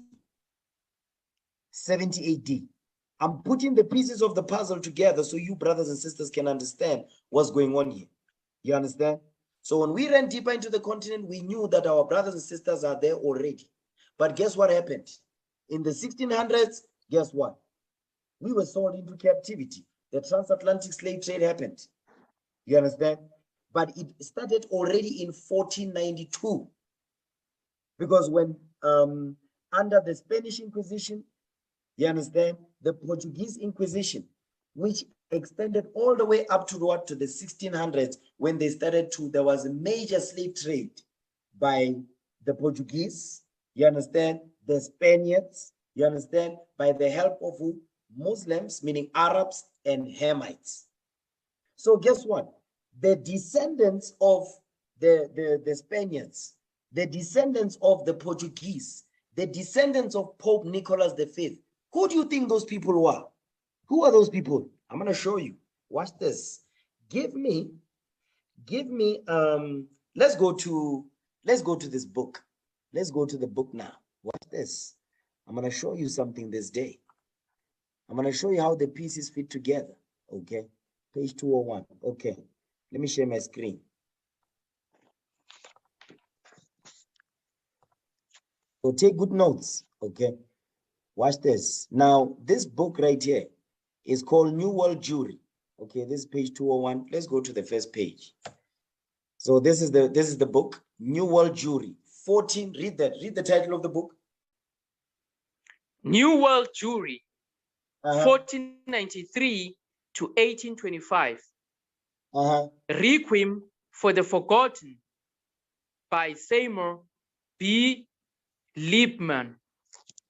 S1: 70 AD. I'm putting the pieces of the puzzle together so you brothers and sisters can understand what's going on here. You understand? So when we ran deeper into the continent, we knew that our brothers and sisters are there already. But guess what happened? In the 1600s, guess what? We were sold into captivity. The transatlantic slave trade happened. You understand? But it started already in 1492. Because when under the Spanish Inquisition, you understand, the Portuguese Inquisition, which extended all the way up to what, to the 1600s, when they started to, there was a major slave trade by the Portuguese, you understand, the Spaniards, you understand, by the help of who? Muslims, meaning Arabs and Hamites. So guess what? The descendants of the Spaniards, the descendants of the Portuguese, the descendants of Pope Nicholas V, who do you think those people were? Who are those people? I'm going to show you. Watch this. Give me, let's go to this book. Let's go to the book now. Watch this. I'm going to show you something this day. I'm going to show you how the pieces fit together. Okay. Page 201. Okay. Let me share my screen. So take good notes. Okay. Watch this. Now, this book right here is called New World Jewry. Okay, this is page 201. Let's go to the first page. So this is the book, New World Jewry. 14, read that. Read the title of the book.
S3: New World Jewry, 1493 to 1825. Requiem for the Forgotten by Seymour B. Liebman.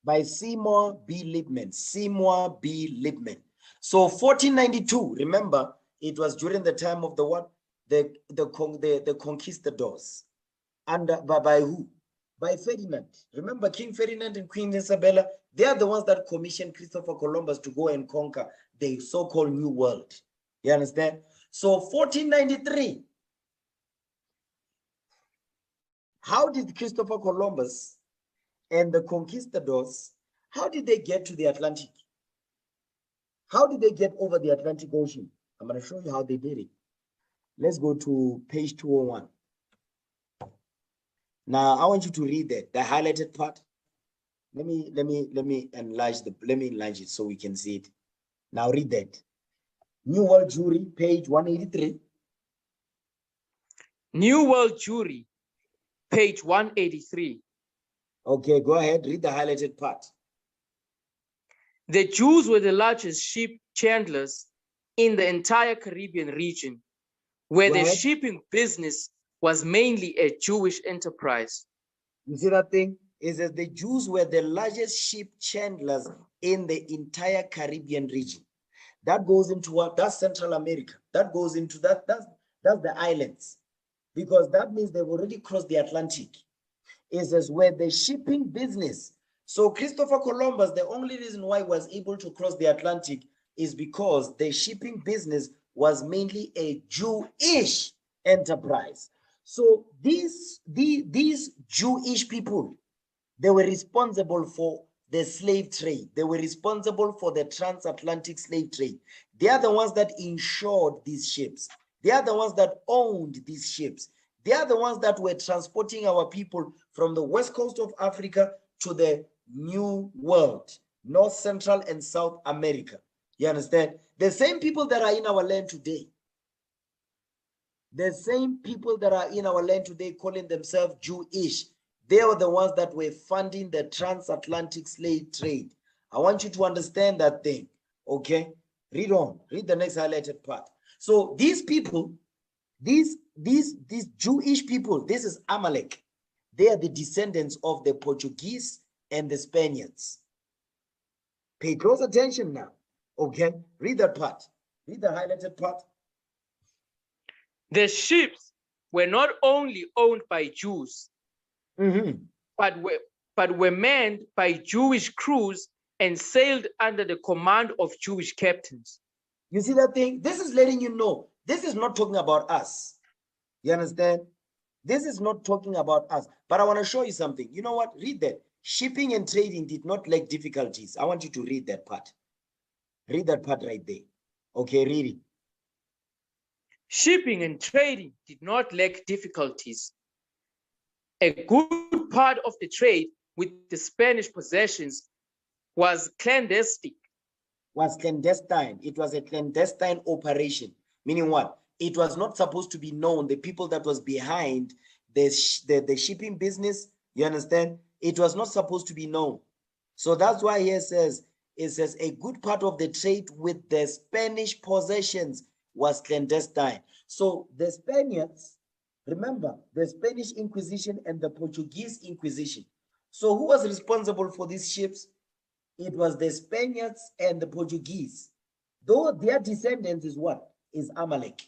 S1: By Seymour B. Liebman. Seymour B. Liebman. So 1492, remember, it was during the time of the what? The conquistadors. And by who? By Ferdinand. Remember King Ferdinand and Queen Isabella? They are the ones that commissioned Christopher Columbus to go and conquer the so-called New World. You understand? So 1493. How did Christopher Columbus and the conquistadors, how did they get to the Atlantic? How did they get over the Atlantic Ocean? I'm going to show you how they did it. Let's go to page 201. Now I want you to read that, the highlighted part. Let me enlarge it so we can see it. Now read that. New World Jewry, page 183.
S3: New World Jewry, page 183.
S1: Okay, go ahead, read the highlighted part.
S3: The Jews were the largest ship chandlers in the entire Caribbean region, where the shipping business was mainly a Jewish enterprise.
S1: You see that thing? Is that the Jews were the largest ship chandlers in the entire Caribbean region. That goes into what? That's Central America. That goes into that's the islands. Because that means they've already crossed the Atlantic. Is as where the shipping business. So Christopher Columbus, the only reason why he was able to cross the Atlantic is because the shipping business was mainly a Jewish enterprise. So these Jewish people, they were responsible for the slave trade. They were responsible for the transatlantic slave trade. They are the ones that insured these ships. They are the ones that owned these ships. They are the ones that were transporting our people from the west coast of Africa to the New World, North, Central, and South America. You understand? The same people that are in our land today, the same people that are in our land today calling themselves Jewish, they are the ones that were funding the transatlantic slave trade. I want you to understand that thing, okay? Read on, read the next highlighted part. So these people, these Jewish people, this is Amalek. They are the descendants of the Portuguese and the Spaniards. Pay close attention now, okay? Read that part, read the highlighted part.
S3: The ships were not only owned by Jews, but were manned by Jewish crews and sailed under the command of Jewish captains.
S1: You see that thing? This is letting you know, this is not talking about us. You understand? This is not talking about us. But I want to show you something. You know what? Read that. Shipping and trading did not lack difficulties. I want you to read that part. Read that part right there. Okay, read it.
S3: Shipping and trading did not lack difficulties. A good part of the trade with the Spanish possessions was clandestine.
S1: It was a clandestine operation. Meaning what? It was not supposed to be known, the people that was behind the shipping business, you understand? It was not supposed to be known. So that's why here it says a good part of the trade with the Spanish possessions was clandestine. So the Spaniards, remember, the Spanish Inquisition and the Portuguese Inquisition. So who was responsible for these ships? It was the Spaniards and the Portuguese. Though their descendants is what? Is Amalek.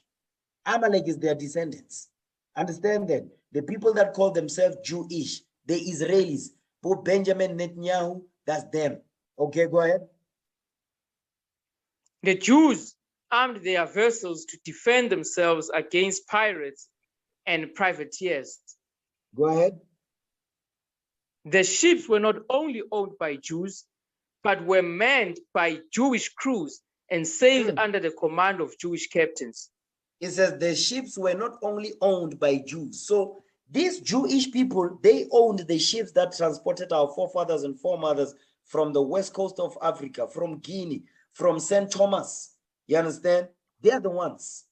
S1: Amalek is their descendants. Understand that? The people that call themselves Jewish, the Israelis, poor Benjamin Netanyahu, that's them. Okay, go ahead.
S3: The Jews armed their vessels to defend themselves against pirates and privateers.
S1: Go ahead.
S3: The ships were not only owned by Jews, but were manned by Jewish crews and sailed under the command of Jewish captains.
S1: It says the ships were not only owned by Jews. So these Jewish people, they owned the ships that transported our forefathers and foremothers from the west coast of Africa, from Guinea, from St. Thomas. You understand? They are the ones.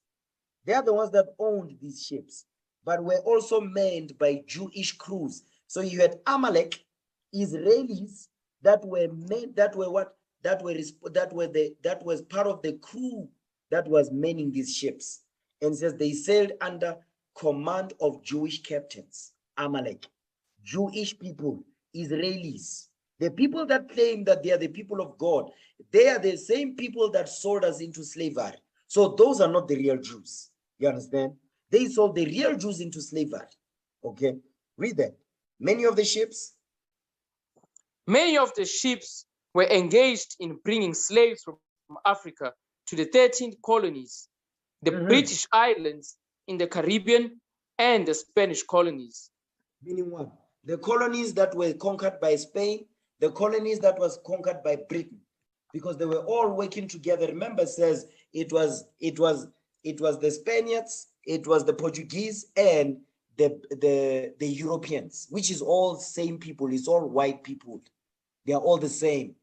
S1: They are the ones that owned these ships, but were also manned by Jewish crews. So you had Amalek, Israelis that were made, that was part of the crew that was manning these ships. And says they sailed under command of Jewish captains. Amalek, Jewish people, Israelis, the people that claim that they are the people of God, they are the same people that sold us into slavery. So those are not the real Jews. You understand? They sold the real Jews into slavery. Okay, read that. Many of the ships
S3: were engaged in bringing slaves from Africa to the 13 colonies, the British Islands in the Caribbean, and the Spanish colonies.
S1: Meaning what? The colonies that were conquered by Spain, the colonies that was conquered by Britain, because they were all working together. Remember, it says it was the Spaniards, it was the Portuguese, and the Europeans, which is all same people. It's all white people. They are all the same.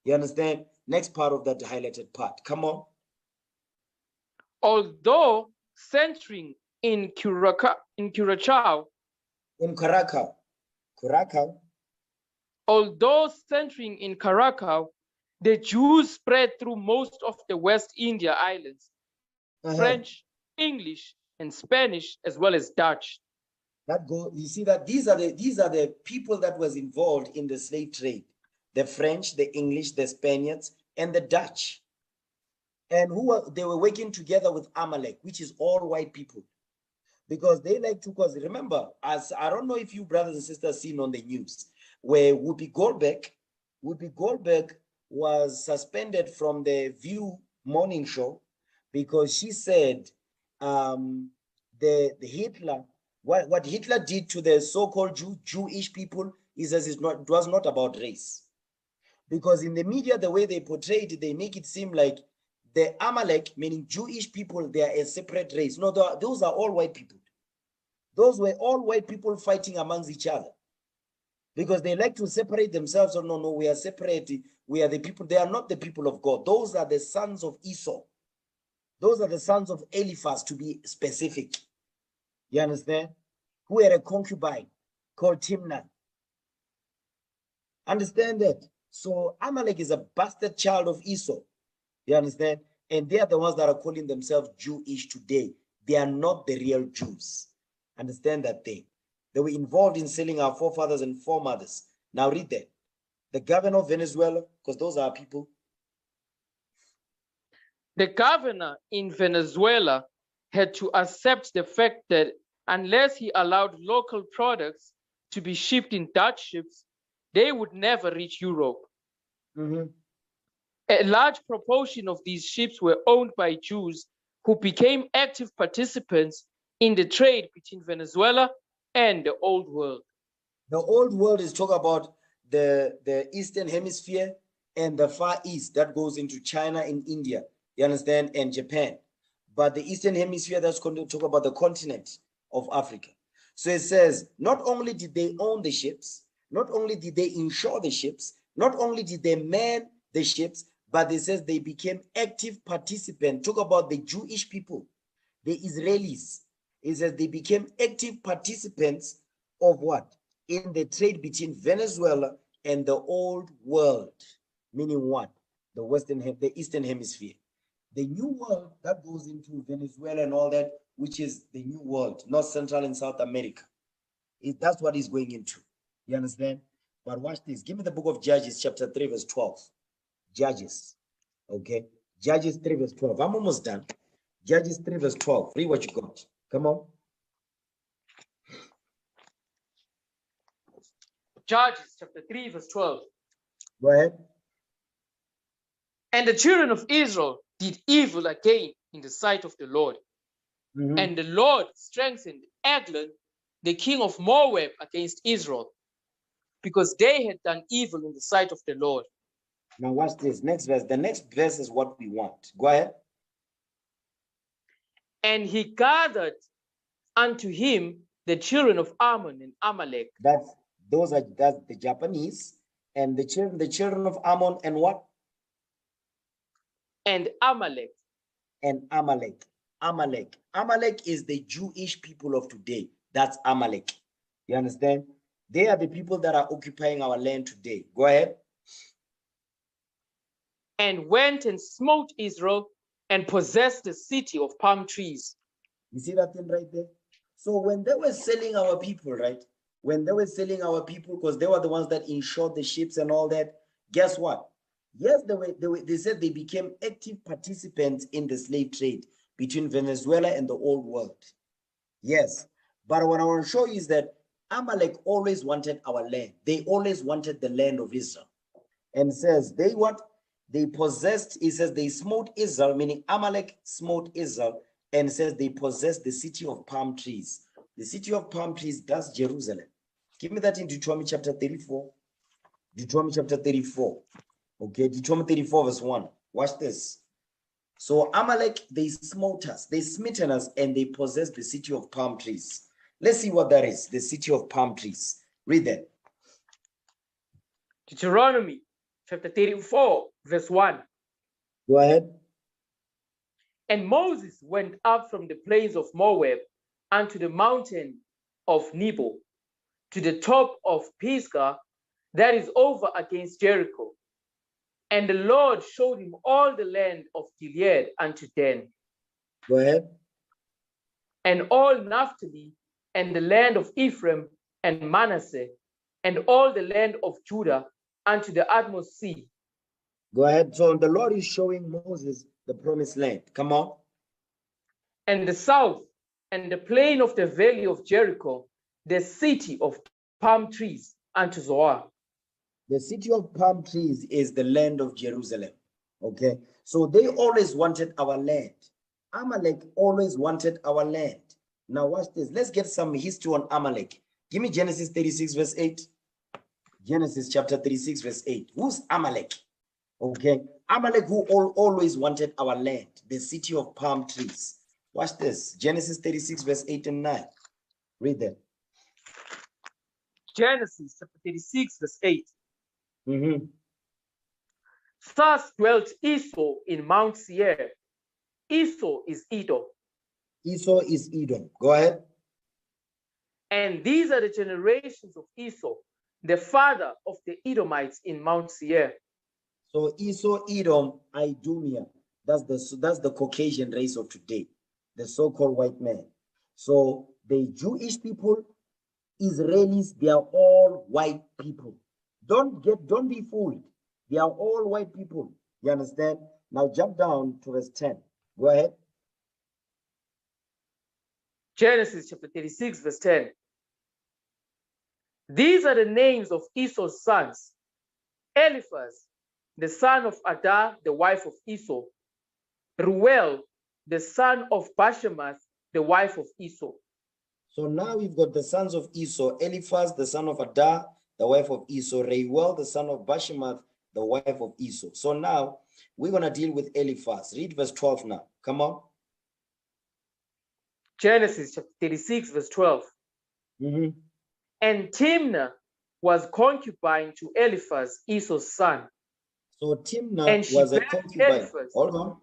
S1: You understand? Next part of that highlighted part. Come on.
S3: Although centering in Curacao, although centering in Curacao, the Jews spread through most of the West India Islands, French, English, and Spanish, as well as Dutch.
S1: You see that these are the people that was involved in the slave trade: the French, the English, the Spaniards, and the Dutch. And they were working together with Amalek, which is all white people, because they like to cause. Remember, as I don't know if you brothers and sisters seen on the news where Whoopi Goldberg was suspended from the View morning show because she said the Hitler, what Hitler did to the so-called Jewish people, he says it was not about race. Because in the media, the way they portrayed it, they make it seem like the Amalek, meaning Jewish people, they are a separate race. No, those are all white people. Those were all white people fighting amongst each other, because they like to separate themselves. Oh, no, we are separate. We are the people. They are not the people of God. Those are the sons of Esau. Those are the sons of Eliphaz, to be specific. You understand? Who had a concubine called Timnah. Understand that? So Amalek is a bastard child of Esau. You understand? And they are the ones that are calling themselves Jewish today. They are not the real Jews. Understand that thing. They were involved in selling our forefathers and foremothers. Now read that. The governor of Venezuela, because those are people.
S3: The governor in Venezuela had to accept the fact that unless he allowed local products to be shipped in Dutch ships, they would never reach Europe. A large proportion of these ships were owned by Jews who became active participants in the trade between Venezuela and the Old World.
S1: The Old World is talking about the Eastern Hemisphere and the Far East that goes into China and India, you understand, and Japan. But the Eastern Hemisphere, that's going to talk about the continent of Africa. So it says, not only did they own the ships, not only did they insure the ships, not only did they man the ships, but it says they became active participants. Talk about the Jewish people, the Israelis. It says they became active participants of what? in the trade between Venezuela and the old world, meaning what? The Eastern Hemisphere. The new world that goes into Venezuela and all that, which is the new world, North Central and South America. That's what he's going into. You understand? But watch this. Give me the book of Judges, chapter 3, verse 12. Judges. Okay. Judges 3, verse 12. I'm almost done. Judges 3, verse 12. Read what you got. Come on.
S3: Judges chapter 3, verse 12.
S1: Go ahead.
S3: And the children of Israel did evil again in the sight of the Lord.
S1: Mhm.
S3: And the Lord strengthened Eglon, the king of Moab, against Israel, because they had done evil in the sight of the Lord.
S1: Now watch this. Next verse. The next verse is what we want. Go ahead.
S3: And he gathered unto him the children of Ammon and Amalek,
S1: That's the Japanese and the children of Ammon and what?
S3: and Amalek.
S1: And Amalek. Amalek is the Jewish people of today. That's Amalek. You understand? They are the people that are occupying our land today. Go ahead.
S3: And went and smote Israel and possessed the city of palm trees.
S1: You see that thing right there? So when they were selling our people, right? When they were selling our people, because they were the ones that insured the ships and all that, guess what? Yes, they said they became active participants in the slave trade between Venezuela and the old world. Yes. But what I want to show you is that Amalek always wanted our land. They always wanted the land of Israel. And says they what? They possessed, it says they smote Israel, meaning Amalek smote Israel, and says they possessed the city of palm trees. The city of palm trees, that's Jerusalem. Give me that in Deuteronomy chapter 34. Deuteronomy chapter 34. Okay, Deuteronomy 34 verse 1. Watch this. So Amalek, they smote us, they smitten us, and they possessed the city of palm trees. Let's see what that is, the city of palm trees. Read that.
S3: Deuteronomy chapter 34, verse 1.
S1: Go ahead.
S3: And Moses went up from the plains of Moab unto the mountain of Nebo, to the top of Pisgah, that is over against Jericho. And the Lord showed him all the land of Gilead unto Dan,
S1: Go ahead.
S3: and all Naphtali, and the land of Ephraim and Manasseh, and all the land of Judah unto the utmost sea.
S1: Go ahead. So the Lord is showing Moses the promised land. Come on.
S3: And the south, and the plain of the valley of Jericho, the city of palm trees unto Zoar.
S1: The city of palm trees is the land of Jerusalem. Okay. So they always wanted our land. Amalek always wanted our land. Now watch this. Let's get some history on Amalek. Give me Genesis 36 verse 8. Genesis chapter 36 verse 8. Who's Amalek? Okay. Amalek who always wanted our land, the city of palm trees. Watch this. Genesis 36 verse 8 and 9. Read that.
S3: Genesis chapter 36, verse 8.
S1: Mm-hmm.
S3: Thus dwelt Esau in Mount Seir. Esau is Edom.
S1: Esau is Edom. Go ahead.
S3: And these are the generations of Esau, the father of the Edomites in Mount Seir.
S1: So Esau, Edom, Idumea. That's the Caucasian race of today, the so-called white man. So the Jewish people, Israelis, they are all white people. Don't be fooled. They are all white people. You understand? Now jump down to verse 10. Go ahead.
S3: Genesis chapter 36, verse 10. These are the names of Esau's sons: Eliphaz, the son of Adah, the wife of Esau; Reuel, the son of Bashemath, the wife of Esau.
S1: So now we've got the sons of Esau: Eliphaz, the son of Adah, the wife of Esau; Reuel, the son of Bashemath, the wife of Esau. So now we're going to deal with Eliphaz. Read verse 12 now. Come on.
S3: Genesis chapter 36, verse 12.
S1: Mm-hmm.
S3: And Timnah was concubine to Eliphaz, Esau's son.
S1: So Timnah was a concubine. Hold on.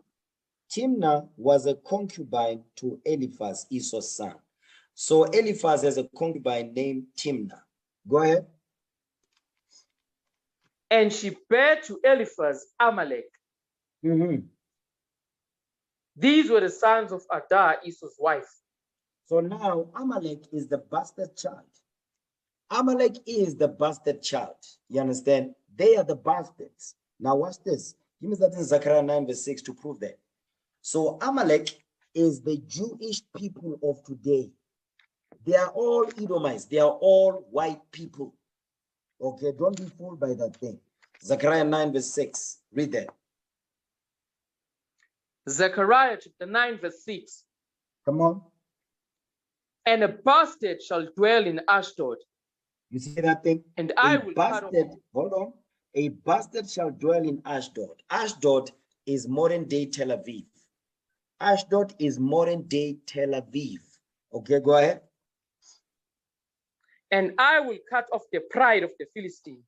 S1: Timnah was a concubine to Eliphaz, Esau's son. So Eliphaz has a concubine named Timnah. Go ahead.
S3: And she bare to Eliphaz Amalek. These were the sons of Adah, Esau's wife.
S1: So now Amalek is the bastard child. Amalek is the bastard child. You understand? They are the bastards. Now watch this. Give me that in Zechariah 9 verse 6 to prove that. So Amalek is the Jewish people of today. They are all Edomites. They are all white people. Okay, don't be fooled by that thing. Zechariah 9 verse 6. Read that.
S3: Zechariah chapter 9 verse 6.
S1: Come on.
S3: And a bastard shall dwell in Ashdod.
S1: You see that thing?
S3: And I will cut off.
S1: Hold on. A bastard shall dwell in Ashdod. Ashdod is modern day Tel Aviv. Ashdod is modern day Tel Aviv. Okay, go ahead.
S3: And I will cut off the pride of the Philistines.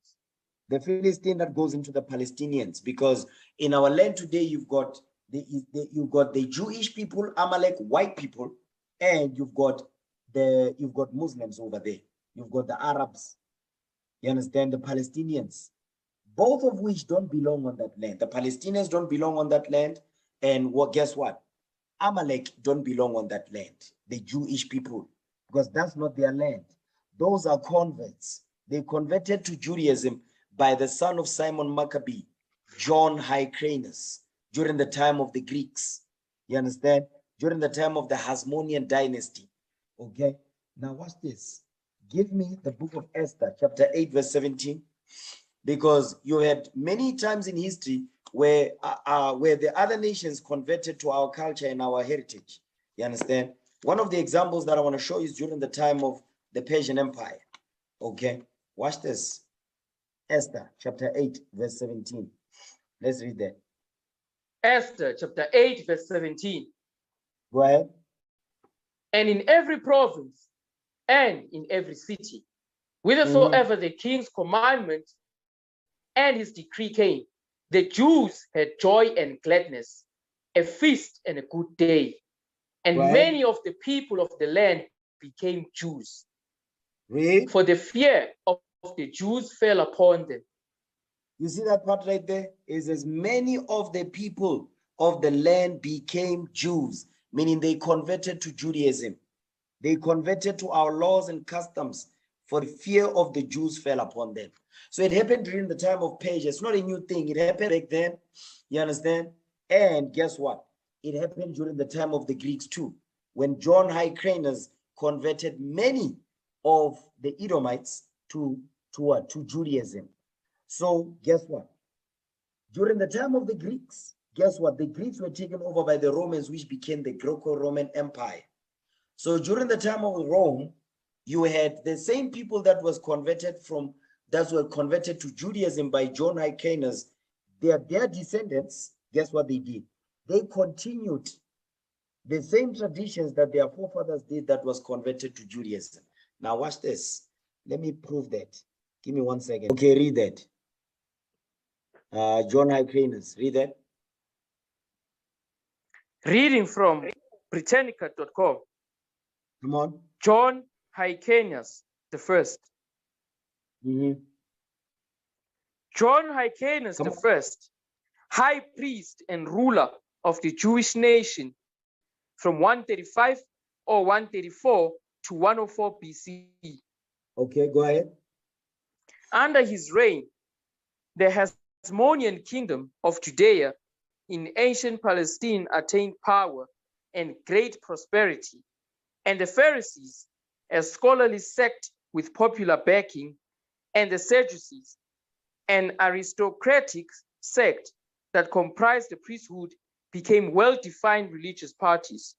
S1: The Philistine that goes into the Palestinians, because in our land today you've got the Jewish people, Amalek, white people, and you've got Muslims over there. You've got the Arabs. You understand? The Palestinians, both of which don't belong on that land. The Palestinians don't belong on that land, and guess what? Amalek don't belong on that land. The Jewish people, because that's not their land. Those are converts. They converted to Judaism by the son of Simon Maccabee, John Hyrcanus, during the time of the Greeks. You understand? During the time of the Hasmonean dynasty. Okay? Now watch this. Give me the book of Esther, chapter 8, verse 17. Because you had many times in history where the other nations converted to our culture and our heritage. You understand? One of the examples that I want to show you is during the time of the Persian Empire. Okay? Watch this. Esther, chapter 8, verse 17. Let's read that.
S3: Esther, chapter 8, verse 17.
S1: Go ahead.
S3: And in every province and in every city, whithersoever the king's commandment and his decree came, the Jews had joy and gladness, a feast and a good day. And many of the people of the land became Jews.
S1: Read.
S3: For the fear of the Jews fell upon them.
S1: You see that part right there? Is as many of the people of the land became Jews, meaning they converted to Judaism. They converted to our laws and customs, for the fear of the Jews fell upon them. So it happened during the time of Persia. It's not a new thing. It happened back then. You understand? And guess what? It happened during the time of the Greeks too, when John Hyrcanus converted many of the Edomites to Judaism. So guess what? During the time of the Greeks, guess what? The Greeks were taken over by the Romans, which became the Greco-Roman Empire. So during the time of Rome, you had the same people that were converted to Judaism by John Hyrcanus. Their descendants, guess what they did? They continued the same traditions that their forefathers did that was converted to Judaism. Now watch this. Let me prove that. Give me 1 second. Okay, read that. John Hyrcanus, read that.
S3: Reading from Britannica.com.
S1: Come on.
S3: John Hyrcanus the first. John Hyrcanus the first, high priest and ruler of the Jewish nation from 135 or 134 to 104 BC.
S1: Okay, go ahead.
S3: Under his reign, the Hasmonean kingdom of Judea in ancient Palestine attained power and great prosperity, and the Pharisees, a scholarly sect with popular backing, and the Sadducees, an aristocratic sect that comprised the priesthood, became well-defined religious parties.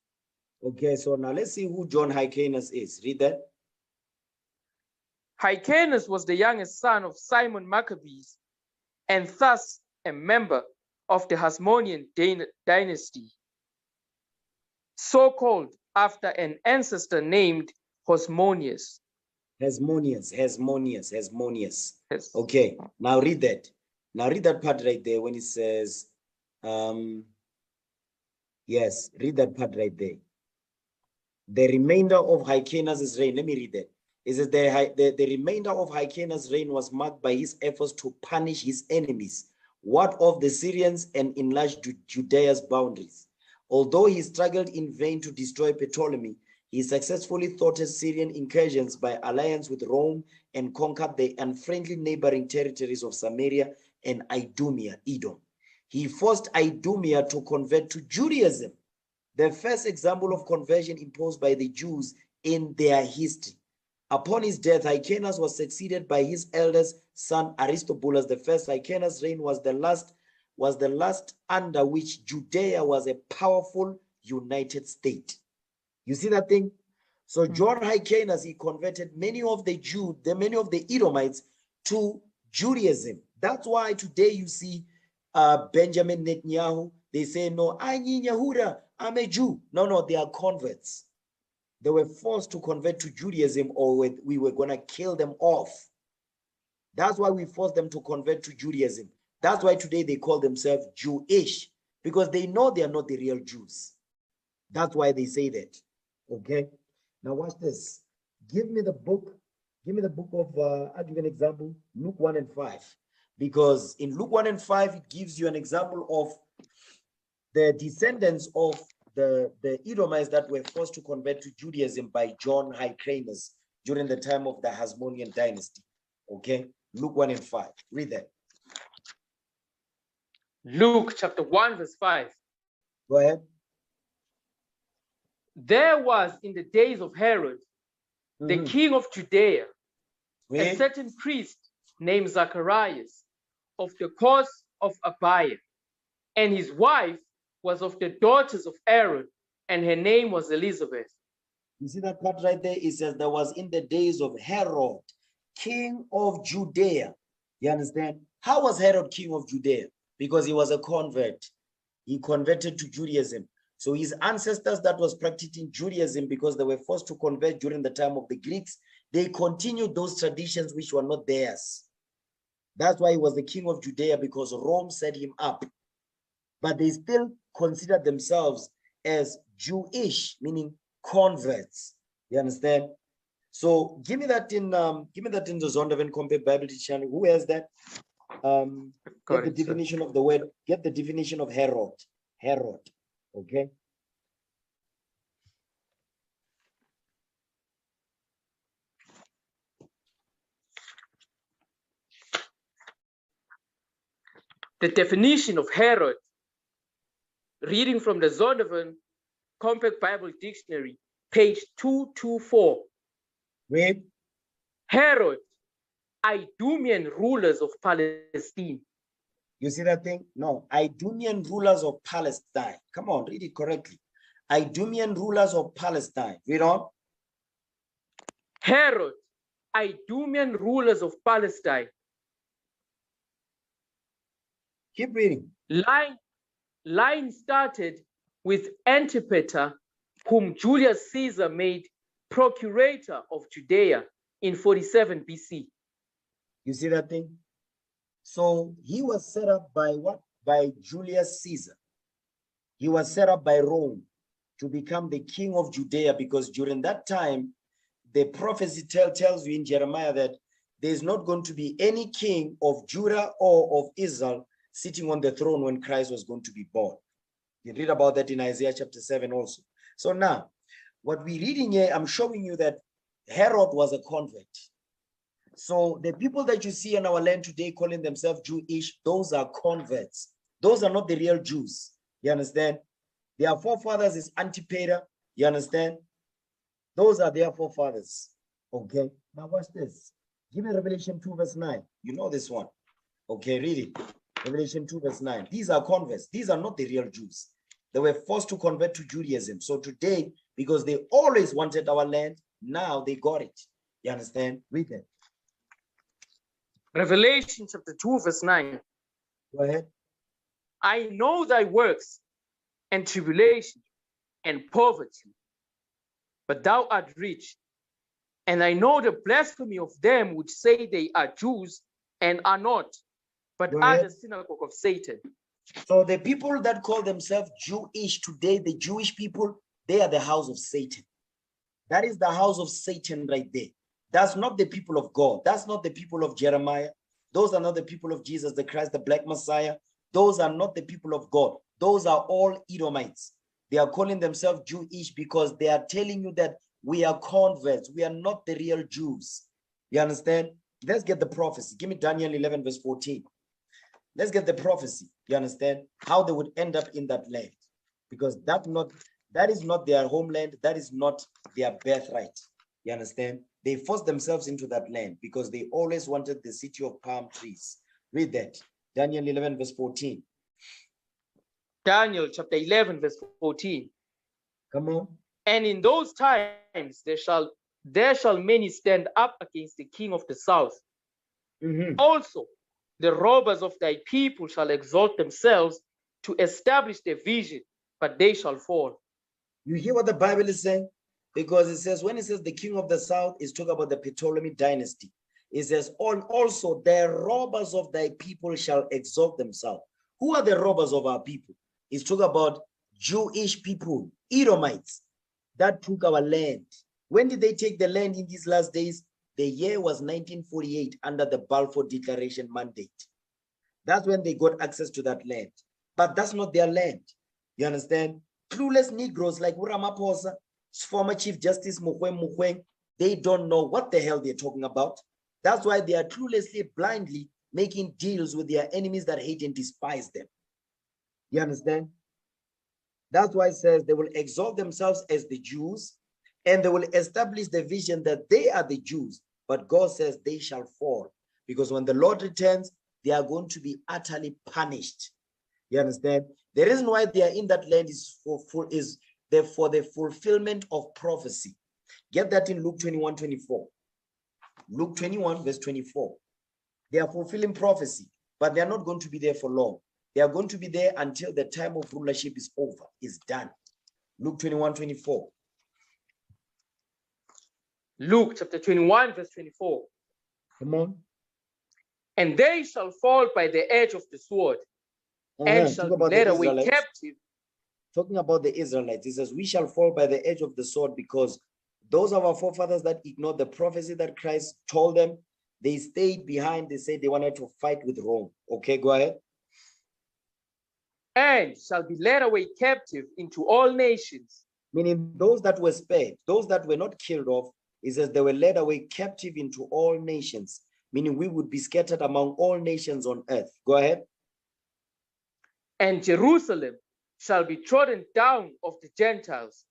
S1: Okay, so now let's see who John Hyrcanus is. Read that.
S3: Hyrcanus was the youngest son of Simon Maccabees, and thus a member of the Hasmonean dynasty, so called after an ancestor named Hasmoneus.
S1: Hasmoneus.
S3: Yes.
S1: Okay, now read that. Now read that part right there when it says, yes, read that part right there. The remainder of Hyrcanus' reign. Let me read that. It says the remainder of Hyrcanus' reign was marked by his efforts to punish his enemies, what of the Syrians, and enlarge Judea's boundaries. Although he struggled in vain to destroy Ptolemy, he successfully thwarted Syrian incursions by alliance with Rome and conquered the unfriendly neighboring territories of Samaria and Idumea, Edom. He forced Idumea to convert to Judaism, the first example of conversion imposed by the Jews in their history. Upon his death, Hyrcanus was succeeded by his eldest son Aristobulus I. Hyrcanus' reign was the last under which Judea was a powerful united state. You see that thing? So John Hyrcanus, he converted many of the Edomites to Judaism. That's why today you see Benjamin Netanyahu, they say, no, I'm a Jew. No, they are converts. They were forced to convert to Judaism, or we were going to kill them off. That's why we forced them to convert to Judaism. That's why today they call themselves Jewish, because they know they are not the real Jews. That's why they say that. Okay. Now watch this. Give me the book of, I'll give you an example, Luke 1 and 5. Because in Luke 1 and 5, it gives you an example of the descendants of the Edomites that were forced to convert to Judaism by John Hyrcanus during the time of the Hasmonean dynasty. Okay, Luke 1 and 5. Read that.
S3: Luke chapter 1 verse 5.
S1: Go ahead.
S3: There was in the days of Herod, the king of Judea, a certain priest named Zacharias of the course of Abiah, and his wife was of the daughters of Aaron, and her name was Elizabeth.
S1: You see that part right there? It says there was in the days of Herod, king of Judea. You understand? How was Herod king of Judea? Because he was a convert. He converted to Judaism. So his ancestors that was practicing Judaism, because they were forced to convert during the time of the Greeks, they continued those traditions which were not theirs. That's why he was the king of Judea, because Rome set him up. But they still considered themselves as Jewish, meaning converts. You understand? So give me that in the Zondervan Compare Bible Dictionary. Who has that? Get the definition of the word. Get the definition of Herod. Herod. Okay.
S3: The definition of Herod, reading from the Zondervan Compact Bible Dictionary, page 224.
S1: Read.
S3: Herod, Idumean rulers of Palestine.
S1: You see that thing? No, Idumean rulers of Palestine. Come on, read it correctly. Idumean rulers of Palestine. Read on.
S3: Herod, Idumean rulers of Palestine.
S1: Keep reading.
S3: Line started with Antipater, whom Julius Caesar made procurator of Judea in 47 BC.
S1: You see that thing? So he was set up by what? By Julius Caesar. He was set up by Rome to become the king of Judea, because during that time, the prophecy tells you in Jeremiah that there's not going to be any king of Judah or of Israel sitting on the throne when Christ was going to be born. You read about that in Isaiah chapter 7 also. So now, what we're reading here, I'm showing you that Herod was a convert. So the people that you see in our land today calling themselves Jewish, those are converts. Those are not the real Jews. You understand? Their forefathers is Antipater. You understand? Those are their forefathers. Okay. Now watch this. Give me Revelation 2 verse 9. You know this one. Okay, read it. Revelation 2 verse 9. These are converts. These are not the real Jews. They were forced to convert to Judaism. So today, because they always wanted our land, now they got it. You understand? Read it.
S3: Revelation chapter 2 verse 9.
S1: Go ahead.
S3: I know thy works and tribulation and poverty, but thou art rich. And I know the blasphemy of them which say they are Jews and are not, but are the synagogue of Satan.
S1: So the people that call themselves Jewish today, the Jewish people, they are the house of Satan. That is the house of Satan right there. That's not the people of God. That's not the people of Jeremiah. Those are not the people of Jesus the Christ, the Black Messiah. Those are not the people of God. Those are all Edomites. They are calling themselves Jewish because they are telling you that we are converts. We are not the real Jews. You understand? Let's get the prophecy. Give me Daniel 11 verse 14. Let's get the prophecy. You understand? How they would end up in that land. Because that is not their homeland. That is not their birthright. You understand? They forced themselves into that land because they always wanted the city of palm trees. Read that. Daniel 11 verse 14.
S3: Daniel chapter 11 verse 14.
S1: Come on.
S3: And in those times there shall many stand up against the king of the south. Also, the robbers of thy people shall exalt themselves to establish their vision, but they shall fall.
S1: You hear what the Bible is saying? Because it says, when it says the king of the south, is talking about the Ptolemy dynasty. It says, also the robbers of thy people shall exalt themselves. Who are the robbers of our people? It's talking about Jewish people, Edomites, that took our land. When did they take the land in these last days? The year was 1948 under the Balfour Declaration mandate. That's when they got access to that land. But that's not their land. You understand? Clueless Negroes like Ramaphosa, former Chief Justice Mukwege, they don't know what the hell they're talking about. That's why they are cluelessly, blindly making deals with their enemies that hate and despise them. You understand? That's why it says they will exalt themselves as the Jews, and they will establish the vision that they are the Jews. But God says they shall fall, because when the Lord returns, they are going to be utterly punished. You understand? The reason why they are in that land is for the fulfillment of prophecy. Get that in Luke 21:24. Luke 21 verse 24. They are fulfilling prophecy, but they are not going to be there for long. They are going to be there until the time of rulership is over, is done. Luke 21:24.
S3: Luke chapter 21 verse 24.
S1: Come on.
S3: And they shall fall by the edge of the sword, and shall be led away captive.
S1: Talking about the Israelites, it says, we shall fall by the edge of the sword, because those of our forefathers that ignored the prophecy that Christ told them, they stayed behind. They said they wanted to fight with Rome. Okay, go ahead.
S3: And shall be led away captive into all nations.
S1: Meaning those that were spared, those that were not killed off, it says they were led away captive into all nations, meaning we would be scattered among all nations on earth. Go ahead.
S3: And Jerusalem shall be trodden down of the Gentiles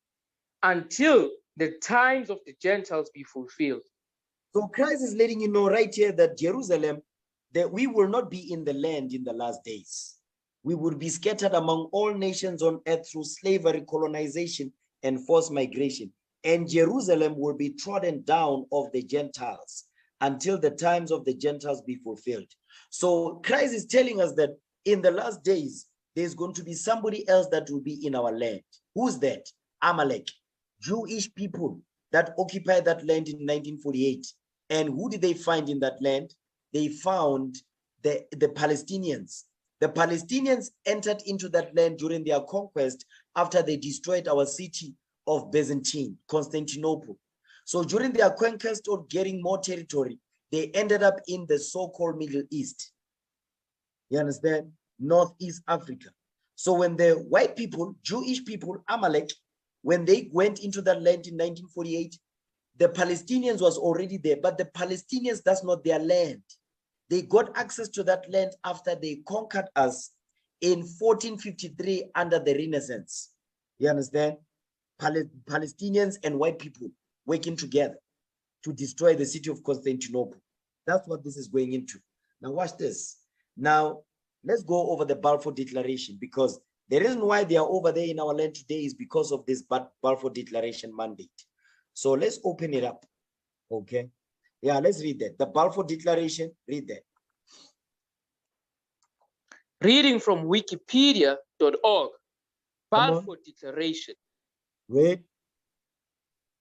S3: until the times of the Gentiles be fulfilled.
S1: So Christ is letting you know right here that Jerusalem, that we will not be in the land in the last days. We will be scattered among all nations on earth through slavery, colonization, and forced migration. And Jerusalem will be trodden down of the Gentiles until the times of the Gentiles be fulfilled. So Christ is telling us that in the last days, there's going to be somebody else that will be in our land. Who's that? Amalek, Jewish people that occupied that land in 1948. And who did they find in that land? They found the Palestinians. The Palestinians entered into that land during their conquest after they destroyed our city of Byzantine, Constantinople. So during their conquest of getting more territory, they ended up in the so-called Middle East. You understand? Northeast Africa. So when the white people, Jewish people, Amalek, when they went into that land in 1948, the Palestinians was already there, but the Palestinians, that's not their land. They got access to that land after they conquered us in 1453 under the Renaissance. You understand? Palestinians and white people working together to destroy the city of Constantinople. That's what this is going into. Now watch this. Now, let's go over the Balfour Declaration, because the reason why they are over there in our land today is because of this Balfour Declaration mandate. So let's open it up. Okay. Yeah, let's read that. The Balfour Declaration, read that.
S3: Reading from wikipedia.org, Balfour Declaration.
S1: Read.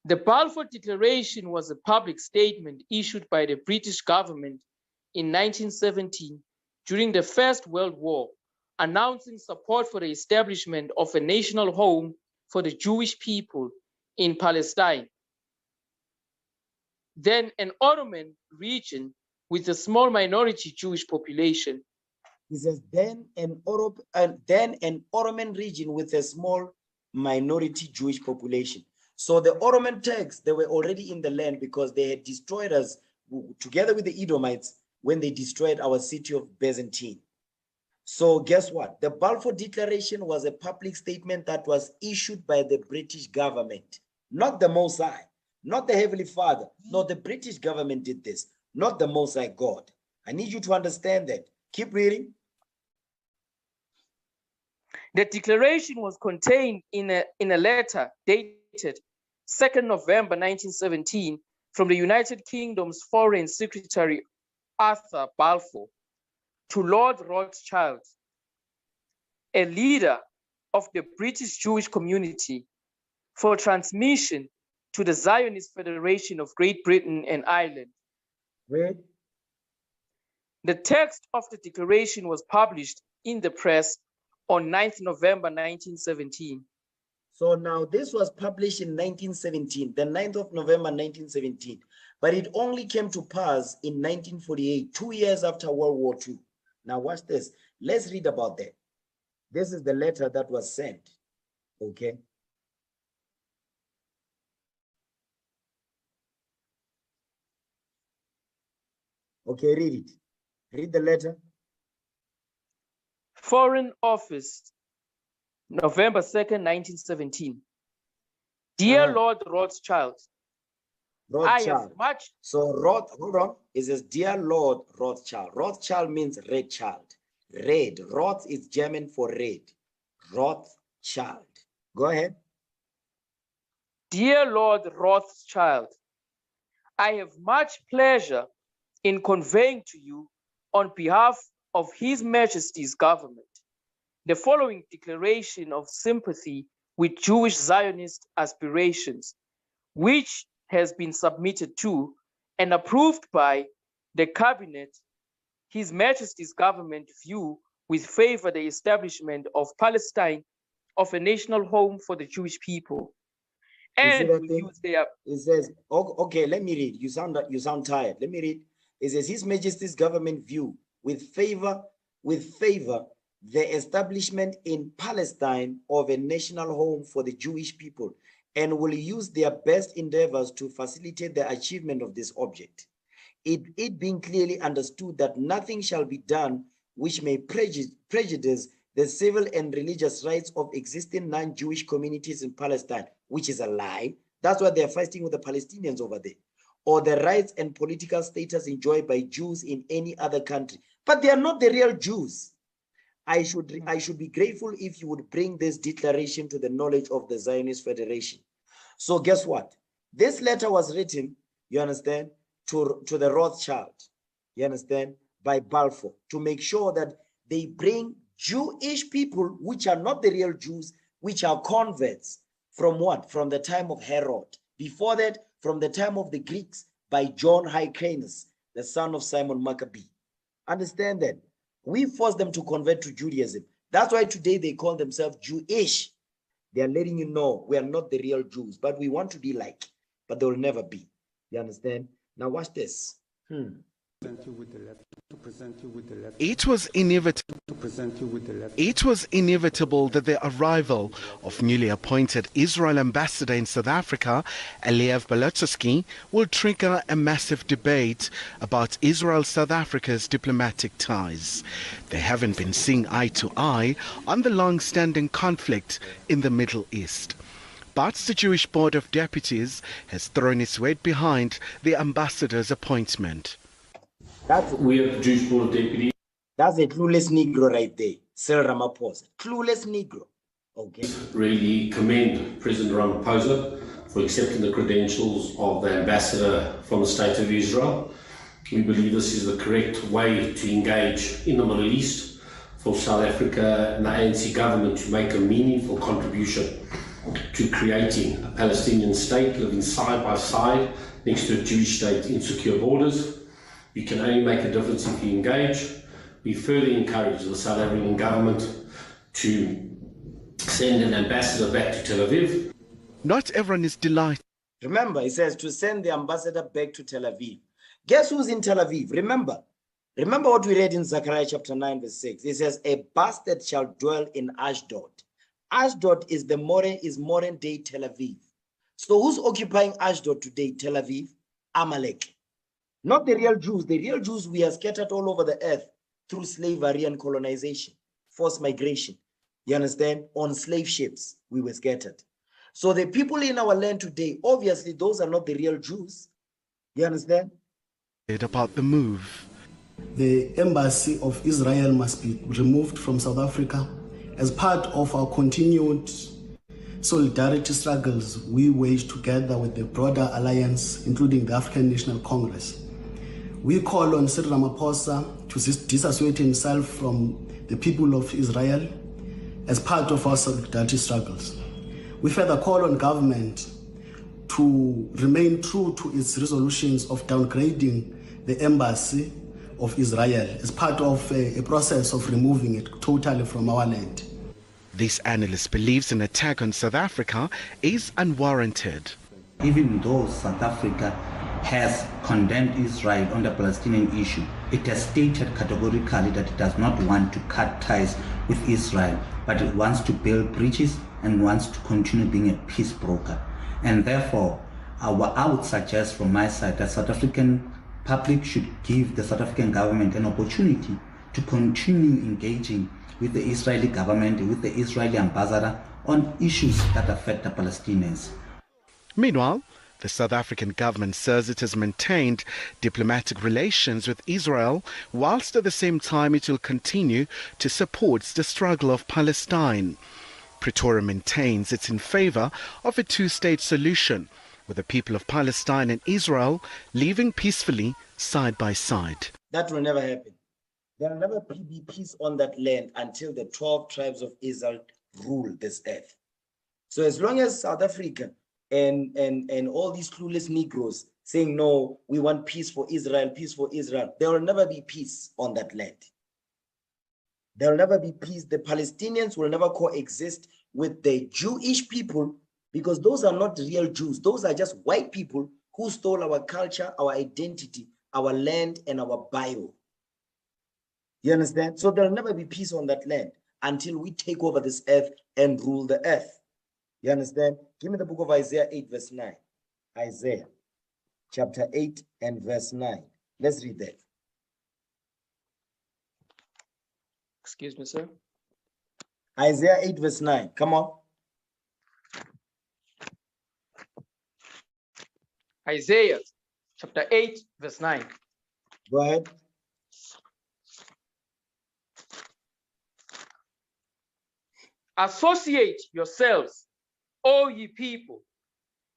S3: The Balfour Declaration was a public statement issued by the British government in 1917 during the First World War, announcing support for the establishment of a national home for the Jewish people in Palestine. then an Ottoman region with a small minority Jewish population.
S1: He says, then an Ottoman region with a small minority Jewish population. So the Ottoman Turks, they were already in the land because they had destroyed us together with the Edomites when they destroyed our city of Byzantine. So guess what? The Balfour Declaration was a public statement that was issued by the British government, not the Most High, not the Heavenly Father. No, the British government did this, not the Most High God. I need you to understand that. Keep reading.
S3: The declaration was contained in a letter dated 2nd November 1917 from the United Kingdom's Foreign Secretary Arthur Balfour to Lord Rothschild, a leader of the British Jewish community, for transmission to the Zionist Federation of Great Britain and Ireland.
S1: Read.
S3: The text of the declaration was published in the press on 9th November 1917.
S1: So now this was published in 1917, the 9th of November 1917, but it only came to pass in 1948, 2 years after World War II. Now watch this. Let's read about that. This is the letter that was sent, okay? Okay, read it. Read the letter.
S3: Foreign Office, November 2nd, 1917. Dear Lord Rothschild, I have much.
S1: So hold on. It says, Dear Lord Rothschild. Rothschild means red child. Red. Roth is German for red. Rothschild. Go ahead.
S3: Dear Lord Rothschild, I have much pleasure in conveying to you on behalf of His Majesty's government the following declaration of sympathy with Jewish Zionist aspirations, which has been submitted to and approved by the Cabinet. His Majesty's government view with favor the establishment of Palestine of a national home for the Jewish people. And we use their...
S1: It says, okay, let me read. You sound tired. Let me read. It says, His Majesty's government view with favor the establishment in Palestine of a national home for the Jewish people, and will use their best endeavors to facilitate the achievement of this object. It being clearly understood that nothing shall be done which may prejudice the civil and religious rights of existing non-Jewish communities in Palestine, which is a lie. That's why they're fighting with the Palestinians over there. Or the rights and political status enjoyed by Jews in any other country. But they are not the real Jews. I should be grateful if you would bring this declaration to the knowledge of the Zionist Federation. So guess what? This letter was written, you understand, to the Rothschild, you understand, by Balfour, to make sure that they bring Jewish people, which are not the real Jews, which are converts, from what? From the time of Herod. Before that, from the time of the Greeks, by John Hyrcanus, the son of Simon Maccabee. Understand that? We forced them to convert to Judaism. That's why today they call themselves Jewish. They are letting you know we are not the real Jews, but we want to be like, but they will never be. You understand? Now watch this.
S5: It was inevitable that the arrival of newly appointed Israel ambassador in South Africa, Eliev Belotsky, will trigger a massive debate about Israel-South Africa's diplomatic ties. They haven't been seeing eye to eye on the long-standing conflict in the Middle East. But the Jewish Board of Deputies has thrown its weight behind the ambassador's appointment.
S6: We have the Jewish Board of Deputies.
S1: That's a clueless Negro right there, Cyril Ramaphosa. Clueless Negro. Okay.
S6: Really commend President Ramaphosa for accepting the credentials of the ambassador from the State of Israel. We believe this is the correct way to engage in the Middle East for South Africa and the ANC government to make a meaningful contribution to creating a Palestinian state living side by side next to a Jewish state in secure borders. You can only make a difference if you engage. We further encourage the South African government to send an ambassador back to Tel Aviv.
S5: Not everyone is delighted.
S1: Remember, it says to send the ambassador back to Tel Aviv. Guess who's in Tel Aviv? Remember what we read in Zechariah chapter 9, verse 6. It says, a bastard shall dwell in Ashdod. Ashdod is modern day Tel Aviv. So who's occupying Ashdod today? Tel Aviv? Amalek. Not the real Jews. The real Jews, we are scattered all over the earth through slavery and colonization, forced migration. You understand? On slave ships, we were scattered. So the people in our land today, obviously, those are not the real Jews. You understand?
S5: About the move.
S7: The embassy of Israel must be removed from South Africa as part of our continued solidarity struggles we wage together with the broader alliance, including the African National Congress. We call on Cyril Ramaphosa to disassociate himself from the people of Israel as part of our solidarity struggles. We further call on government to remain true to its resolutions of downgrading the embassy of Israel as part of a process of removing it totally from our land.
S5: This analyst believes an attack on South Africa is unwarranted.
S8: Even though South Africa has condemned Israel on the Palestinian issue, it has stated categorically that it does not want to cut ties with Israel, but it wants to build bridges and wants to continue being a peace broker. And therefore, I would suggest from my side that South African public should give the South African government an opportunity to continue engaging with the Israeli government, with the Israeli ambassador on issues that affect the Palestinians.
S5: Meanwhile, the South African government says it has maintained diplomatic relations with Israel, whilst at the same time it will continue to support the struggle of Palestine. Pretoria maintains it's in favor of a two-state solution, with the people of Palestine and Israel living peacefully side by side.
S1: That will never happen. There will never be peace on that land until the 12 tribes of Israel rule this earth. So as long as South Africa and all these clueless Negroes saying, no, we want peace for Israel, there will never be peace on that land. There will never be peace. The Palestinians will never coexist with the Jewish people, because those are not real Jews. Those are just white people who stole our culture, our identity, our land, and our Bible. You understand? So there'll never be peace on that land until we take over this earth and rule the earth. You understand? Give me the book of Isaiah 8, verse 9. Isaiah chapter 8 and verse 9. Let's read that.
S3: Excuse me, sir.
S1: Isaiah 8, verse 9. Come on.
S3: Isaiah chapter 8, verse 9.
S1: Go ahead.
S3: Associate yourselves, O ye people,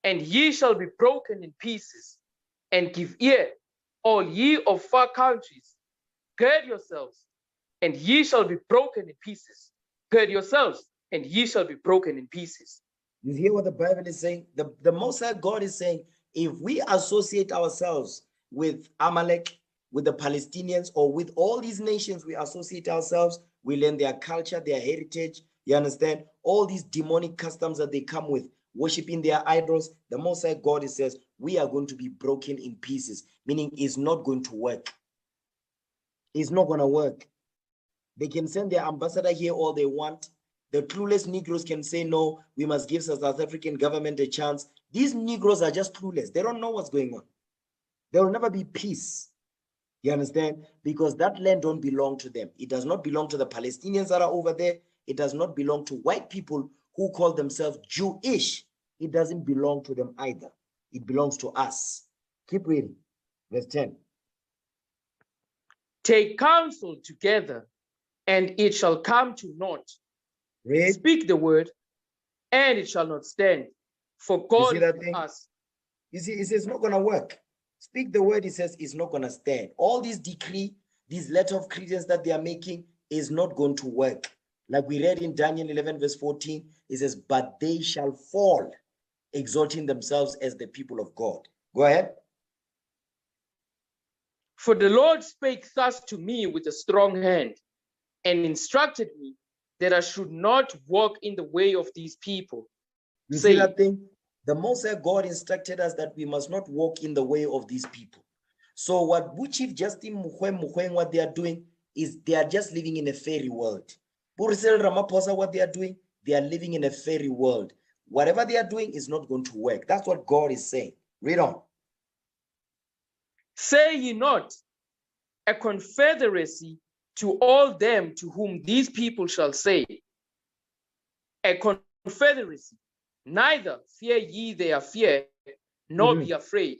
S3: and ye shall be broken in pieces, and give ear, all ye of far countries. Gird yourselves, and ye shall be broken in pieces. Gird yourselves, and ye shall be broken in pieces.
S1: You hear what the Bible is saying? The Most High God is saying, if we associate ourselves with Amalek, with the Palestinians, or with all these nations, we associate ourselves, we learn their culture, their heritage, you understand? All these demonic customs that they come with, worshiping their idols, the Most High God says, we are going to be broken in pieces, meaning it's not going to work. It's not going to work. They can send their ambassador here all they want. The clueless Negroes can say, no, we must give the South African government a chance. These Negroes are just clueless. They don't know what's going on. There will never be peace. You understand? Because that land don't belong to them. It does not belong to the Palestinians that are over there. It does not belong to white people who call themselves Jewish. It doesn't belong to them either. It belongs to us. Keep reading. Verse 10.
S3: Take counsel together, and it shall come to naught.
S1: Read.
S3: Speak the word, and it shall not stand. For God is with us.
S1: You see, it says it's not going to work. Speak the word, it says it's not going to stand. All these decree, these letter of credence that they are making is not going to work. Like we read in Daniel 11, verse 14, it says, but they shall fall, exalting themselves as the people of God. Go ahead.
S3: For the Lord spake thus to me with a strong hand, and instructed me that I should not walk in the way of these people.
S1: You see that thing? The Most High God instructed us that we must not walk in the way of these people. So what Chief Justice Mukhweng, what they are doing is they are just living in a fairy world. Cyril Ramaphosa, what they are doing, they are living in a fairy world. Whatever they are doing is not going to work. That's what God is saying. Read on.
S3: Say ye not, a confederacy to all them to whom these people shall say, a confederacy, neither fear ye their fear, nor be afraid.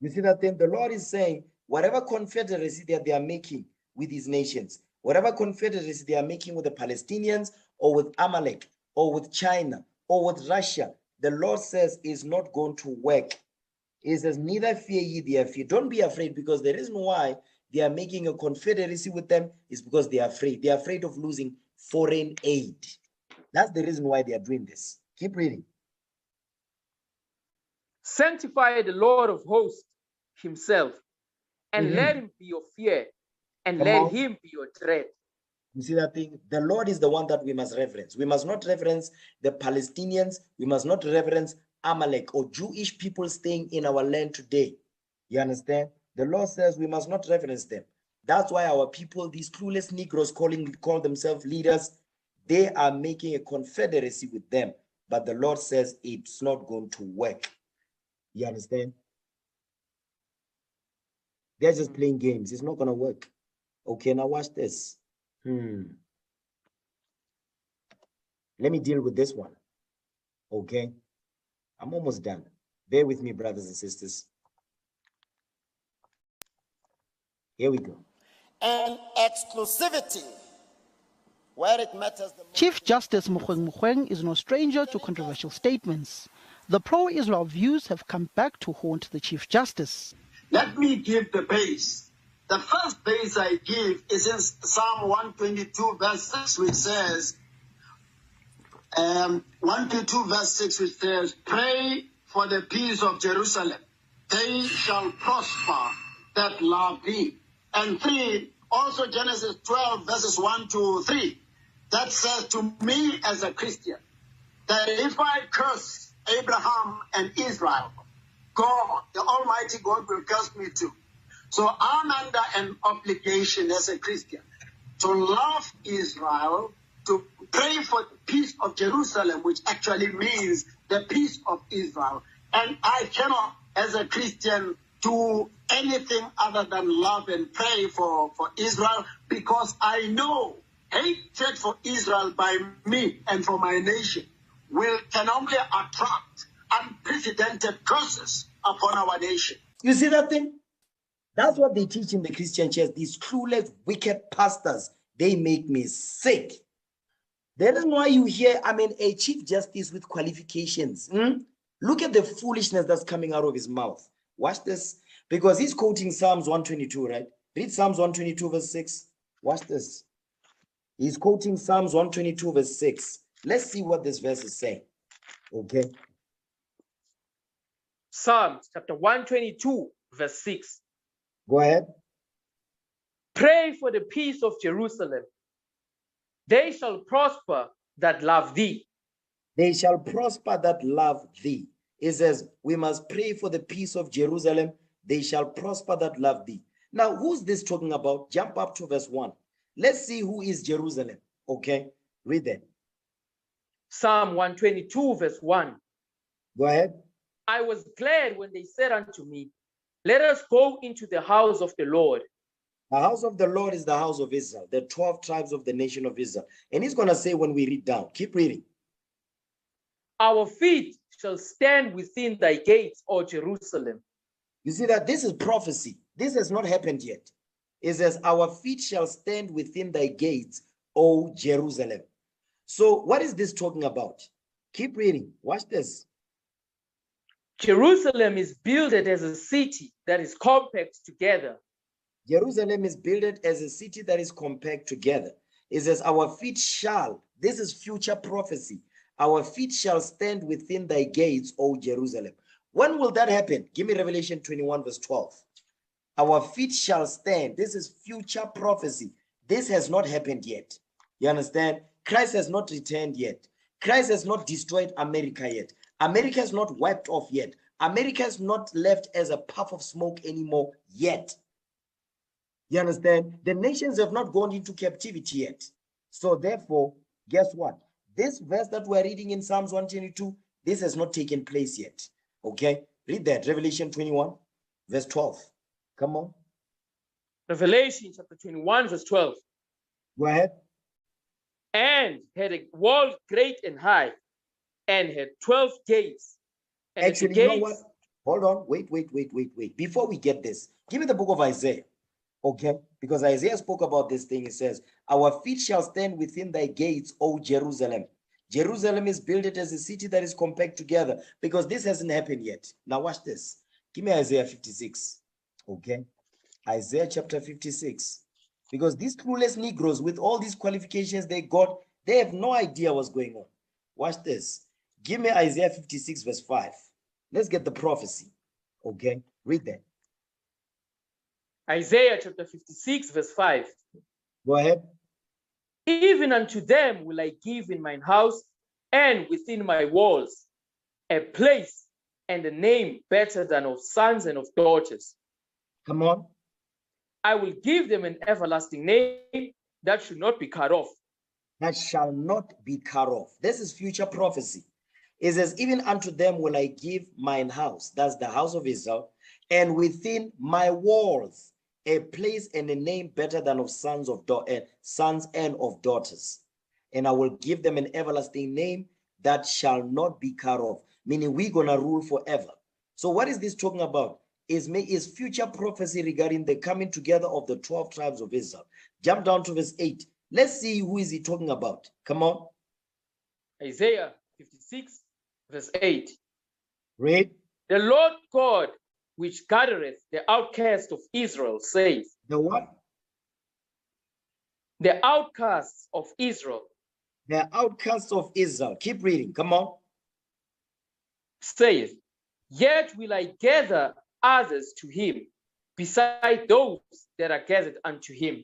S1: You see that thing? The Lord is saying, whatever confederacy that they are making with these nations, whatever confederacy they are making with the Palestinians or with Amalek or with China or with Russia, the Lord says is not going to work. He says, neither fear ye their fear. Don't be afraid, because the reason why they are making a confederacy with them is because they are afraid. They are afraid of losing foreign aid. That's the reason why they are doing this. Keep reading.
S3: Sanctify the Lord of hosts himself, and let him be your fear, and let him be your dread.
S1: You see that thing? The Lord is the one that we must reverence. We must not reverence the Palestinians. We must not reverence Amalek or Jewish people staying in our land today. You understand? The Lord says we must not reverence them. That's why our people, these clueless Negroes call themselves leaders, they are making a confederacy with them. But the Lord says it's not going to work. You understand? They're just playing games. It's not going to work. Okay, now watch this. Let me deal with this one. Okay, I'm almost done. Bear with me, brothers and sisters. Here we go.
S9: And exclusivity, where it matters the most.
S10: Chief Justice Mukhweng is no stranger to controversial statements. The pro-Israel views have come back to haunt the Chief Justice.
S11: Let me give the base. The first base I give is in Psalm 122, verse 6, which says, 122, verse 6, which says, pray for the peace of Jerusalem. They shall prosper that love thee. And 3, also Genesis 12, verses 1 to 3, that says to me as a Christian, that if I curse Abraham and Israel, God, the Almighty God, will curse me too. So I'm under an obligation as a Christian to love Israel, to pray for the peace of Jerusalem, which actually means the peace of Israel. And I cannot, as a Christian, do anything other than love and pray for Israel, because I know hatred for Israel by me and for my nation can only attract unprecedented curses upon our nation.
S1: You see that thing? That's what they teach in the Christian church. These clueless, wicked pastors, they make me sick. That is why you hear, a chief justice with qualifications. Look at the foolishness that's coming out of his mouth. Watch this. Because he's quoting Psalms 122, right? Read Psalms 122, verse 6. Watch this. He's quoting Psalms 122, verse 6. Let's see what this verse is saying. Okay.
S3: Psalms chapter 122, verse 6.
S1: Go ahead.
S3: Pray for the peace of Jerusalem. They shall prosper that love thee.
S1: They shall prosper that love thee. It says, we must pray for the peace of Jerusalem. They shall prosper that love thee. Now, who's this talking about? Jump up to verse 1. Let's see who is Jerusalem. Okay, read that.
S3: Psalm 122, verse 1.
S1: Go ahead.
S3: I was glad when they said unto me, let us go into the house of the Lord.
S1: The house of the Lord is the house of Israel, the 12 tribes of the nation of Israel. And he's going to say when we read down, keep reading.
S3: Our feet shall stand within thy gates, O Jerusalem.
S1: You see that this is prophecy. This has not happened yet. It says, our feet shall stand within thy gates, O Jerusalem. So what is this talking about? Keep reading. Watch this.
S3: Jerusalem is builded as a city that is compact together.
S1: Jerusalem is built as a city that is compact together. It says, our feet shall, this is future prophecy, our feet shall stand within thy gates, O Jerusalem. When will that happen? Give me Revelation 21, verse 12. Our feet shall stand. This is future prophecy. This has not happened yet. You understand? Christ has not returned yet. Christ has not destroyed America yet. America is not wiped off yet. America is not left as a puff of smoke anymore yet. You understand? The nations have not gone into captivity yet. So therefore, guess what? This verse that we're reading in Psalms 122, this has not taken place yet. Okay? Read that, Revelation 21, verse 12. Come on.
S3: Revelation chapter 21, verse 12.
S1: Go ahead.
S3: And had a wall great and high, and had 12 gates. And
S1: Actually,
S3: at the
S1: you
S3: gates,
S1: know what? Hold on. Wait. Before we get this, give me the book of Isaiah. Okay? Because Isaiah spoke about this thing. It says, our feet shall stand within thy gates, O Jerusalem. Jerusalem is built as a city that is compact together, because this hasn't happened yet. Now watch this. Give me Isaiah 56. Okay? Isaiah chapter 56. Because these clueless Negroes, with all these qualifications they got, they have no idea what's going on. Watch this. Give me Isaiah 56, verse 5. Let's get the prophecy. Okay? Read that.
S3: Isaiah chapter 56, verse 5.
S1: Go ahead.
S3: Even unto them will I give in mine house and within my walls a place and a name better than of sons and of daughters.
S1: Come on.
S3: I will give them an everlasting name that should not be cut off.
S1: That shall not be cut off. This is future prophecy. It says, even unto them will I give mine house, that's the house of Israel, and within my walls a place and a name better than of sons and of daughters. And I will give them an everlasting name that shall not be cut off, meaning we're gonna rule forever. So what is this talking about? Is future prophecy regarding the coming together of the 12 tribes of Israel. Jump down to verse 8. Let's see who is he talking about. Come on.
S3: Isaiah 56, verse 8.
S1: Read.
S3: The Lord God, which gathereth the outcast of Israel, says.
S1: The what?
S3: The outcasts of Israel.
S1: The outcasts of Israel. Keep reading. Come on.
S3: Saith, yet will I gather others to him, beside those that are gathered unto him.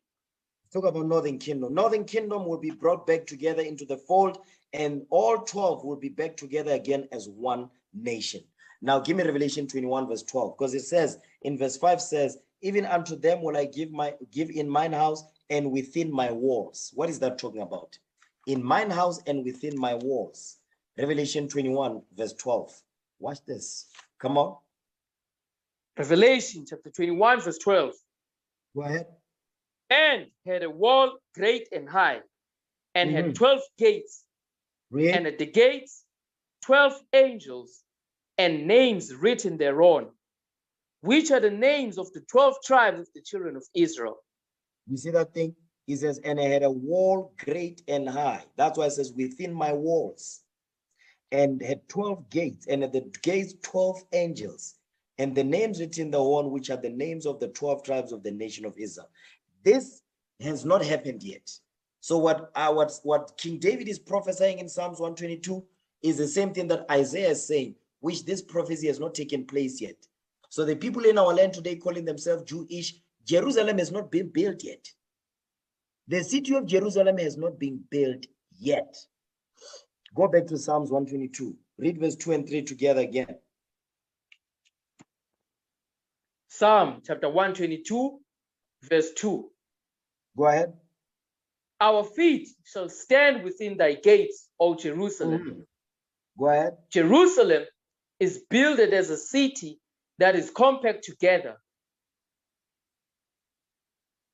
S1: Talk about Northern Kingdom. Northern Kingdom will be brought back together into the fold, and all 12 will be back together again as one nation. Now give me Revelation 21, verse 12, because it says in verse 5 says, even unto them will I give in mine house and within my walls. What is that talking about? In mine house and within my walls. Revelation 21, verse 12. Watch this. Come on.
S3: Revelation chapter 21, verse 12.
S1: Go ahead.
S3: And had a wall great and high, and had 12 gates.
S1: Read.
S3: And at the gates 12 angels, and names written thereon, which are the names of the 12 tribes of the children of Israel.
S1: You see that thing? He says, and I had a wall great and high. That's why it says within my walls. And had 12 gates, and at the gates 12 angels, and the names written thereon, which are the names of the 12 tribes of the nation of Israel. This has not happened yet. So what King David is prophesying in Psalms 122 is the same thing that Isaiah is saying, which this prophecy has not taken place yet. So the people in our land today calling themselves Jewish, Jerusalem has not been built yet. The city of Jerusalem has not been built yet. Go back to Psalms 122. Read verse 2 and 3 together again.
S3: Psalm chapter 122, verse 2.
S1: Go ahead.
S3: Our feet shall stand within thy gates, O Jerusalem.
S1: Go ahead.
S3: Jerusalem is builded as a city that is compact together.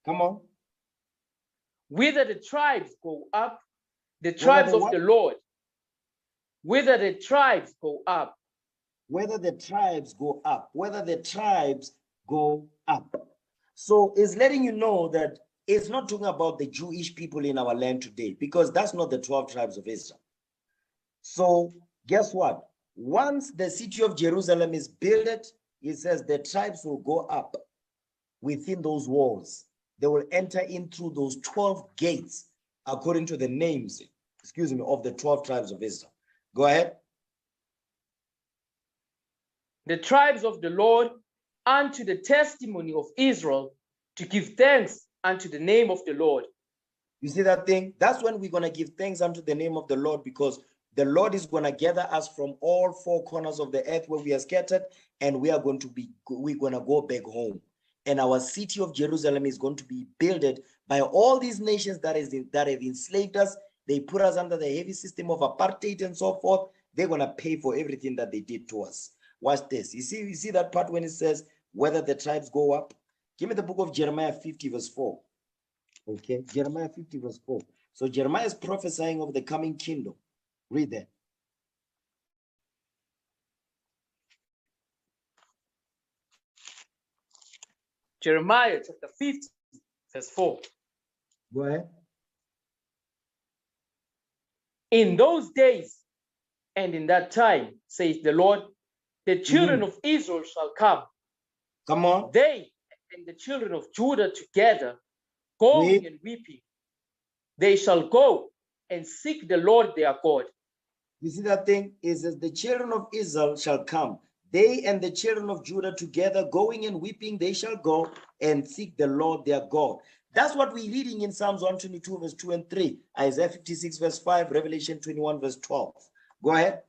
S1: Come on.
S3: Whither the tribes go up, the tribes of the Lord. Whither the tribes go up.
S1: Whether the tribes go up. Whether the tribes go up. So it's letting you know that it's not talking about the Jewish people in our land today, because that's not the 12 tribes of Israel. So guess what? Once the city of Jerusalem is built, it says the tribes will go up within those walls. They will enter in through those 12 gates according to the names, of the 12 tribes of Israel. Go ahead.
S3: The tribes of the Lord unto the testimony of Israel, to give thanks unto the name of the Lord.
S1: You see that thing? That's when we're going to give thanks unto the name of the Lord, because the Lord is going to gather us from all four corners of the earth where we are scattered, and we're going to go back home. And our city of Jerusalem is going to be builded by all these nations that have enslaved us. They put us under the heavy system of apartheid and so forth. They're going to pay for everything that they did to us. Watch this. You see that part when it says whether the tribes go up? Give me the book of Jeremiah 50 verse 4. Okay, Jeremiah 50 verse 4. So Jeremiah is prophesying of the coming kingdom. Read that.
S3: Jeremiah chapter 50, verse 4.
S1: Go ahead.
S3: In those days and in that time, says the Lord, the children of Israel shall come.
S1: Come on.
S3: They and the children of Judah together, going and weeping. They shall go and seek the Lord their God.
S1: You see that thing? It says the children of Israel shall come. They and the children of Judah together, going and weeping, they shall go and seek the Lord their God. That's what we're reading in Psalms 122, verse 2 and 3, Isaiah 56, verse 5, Revelation 21, verse 12. Go ahead.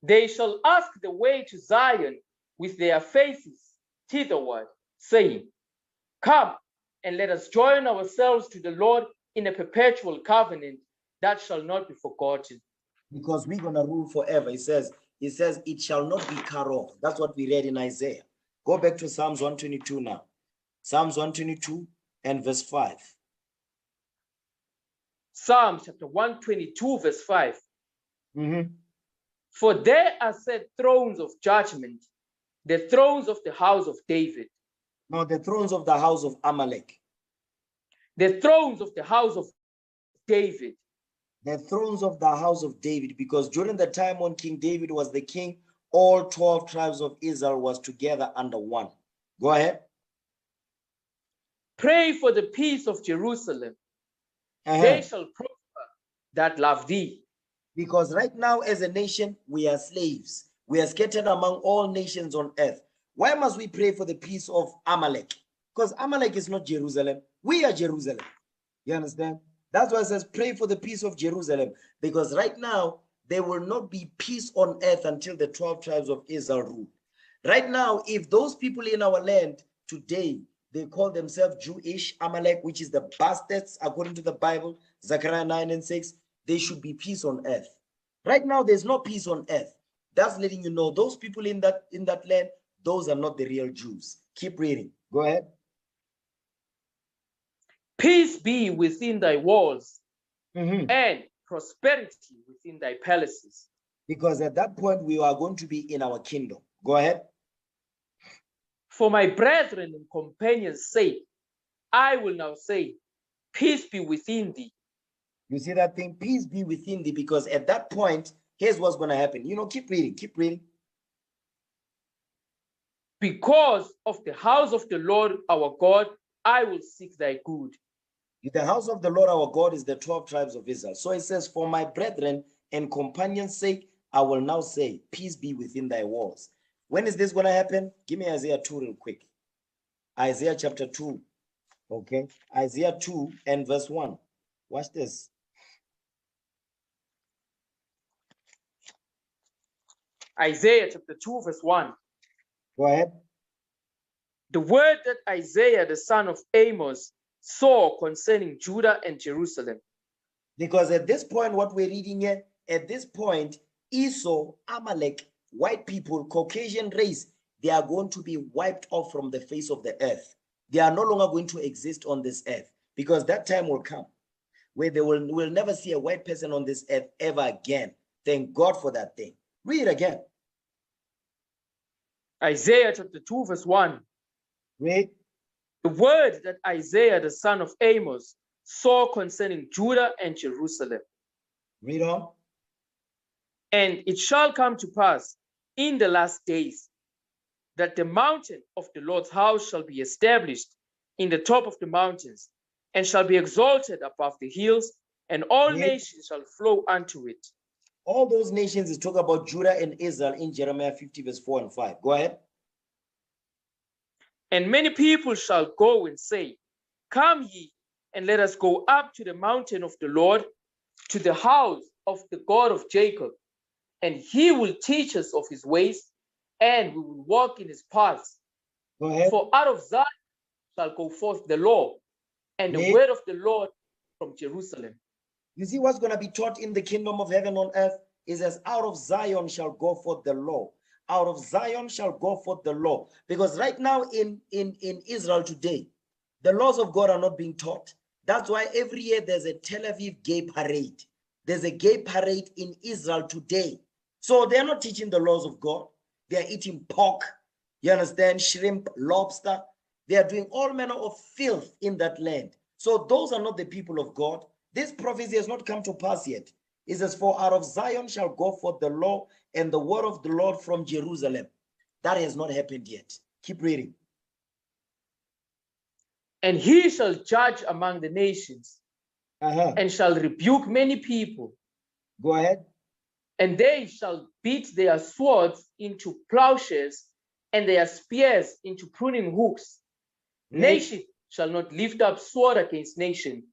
S3: They shall ask the way to Zion with their faces thitherward, saying, Come and let us join ourselves to the Lord in a perpetual covenant that shall not be forgotten.
S1: Because we're going to rule forever. It says, it shall not be cut off. That's what we read in Isaiah. Go back to Psalms 122 now. Psalms 122 and verse 5.
S3: Psalms chapter 122, verse 5. For there are set thrones of judgment, the thrones of the house of David.
S1: No, the thrones of the house of Amalek.
S3: The thrones of the house of David.
S1: The thrones of the house of David, because during the time when King David was the king, all 12 tribes of Israel was together under one. Go ahead.
S3: Pray for the peace of Jerusalem. They shall prosper that love thee.
S1: Because right now as a nation, we are slaves. We are scattered among all nations on earth. Why must we pray for the peace of Amalek? Because Amalek is not Jerusalem. We are Jerusalem. You understand? That's why it says pray for the peace of Jerusalem. Because right now, there will not be peace on earth until the 12 tribes of Israel rule. Right now, if those people in our land today, they call themselves Jewish, Amalek, which is the bastards, according to the Bible, Zechariah 9 and 6, there should be peace on earth. Right now, there's no peace on earth. That's letting you know those people in that land, those are not the real Jews. Keep reading. Go ahead.
S3: Peace be within thy walls and prosperity within thy palaces.
S1: Because at that point, we are going to be in our kingdom. Go ahead.
S3: For my brethren and companions' sake, I will now say, peace be within thee.
S1: You see that thing? Peace be within thee, because at that point, here's what's going to happen. You know, keep reading, keep reading.
S3: Because of the house of the Lord our God, I will seek thy good.
S1: The house of the Lord our God is the 12 tribes of Israel. So it says, for my brethren and companions' sake, I will now say, peace be within thy walls. When is this going to happen? Give me Isaiah 2 real quick. Isaiah chapter 2. Okay. Isaiah 2 and verse 1. Watch this.
S3: Isaiah chapter 2, verse 1.
S1: Go ahead.
S3: The word that Isaiah, the son of Amos, saw concerning Judah and Jerusalem.
S1: Because at this point, what we're reading here, at this point, Esau, Amalek, white people, Caucasian race, they are going to be wiped off from the face of the earth. They are no longer going to exist on this earth, because that time will come where they will never see a white person on this earth ever again. Thank God for that thing. Read again.
S3: Isaiah chapter 2, verse 1.
S1: Read.
S3: The word that Isaiah, the son of Amos, saw concerning Judah and Jerusalem.
S1: Read on.
S3: And it shall come to pass in the last days that the mountain of the Lord's house shall be established in the top of the mountains, and shall be exalted above the hills, and all nations shall flow unto it.
S1: All those nations is talking about Judah and Israel in Jeremiah 50, verse 4 and 5. Go ahead.
S3: And many people shall go and say, Come ye, and let us go up to the mountain of the Lord, to the house of the God of Jacob, and he will teach us of his ways, and we will walk in his paths.
S1: Go ahead.
S3: For out of Zion shall go forth the law, and the word of the Lord from Jerusalem.
S1: You see what's going to be taught in the kingdom of heaven on earth is as out of Zion shall go forth the law. Out of Zion shall go forth the law. Because right now in Israel today, the laws of God are not being taught. That's why every year there's a Tel Aviv gay parade. There's a gay parade in Israel today. So they're not teaching the laws of God. They're eating pork, you understand, shrimp, lobster. They are doing all manner of filth in that land. So those are not the people of God. This prophecy has not come to pass yet. It says, for out of Zion shall go forth the law and the word of the Lord from Jerusalem. That has not happened yet. Keep reading.
S3: And he shall judge among the nations, and shall rebuke many people.
S1: Go ahead.
S3: And they shall beat their swords into plowshares, and their spears into pruning hooks. Nation shall not lift up sword against nation,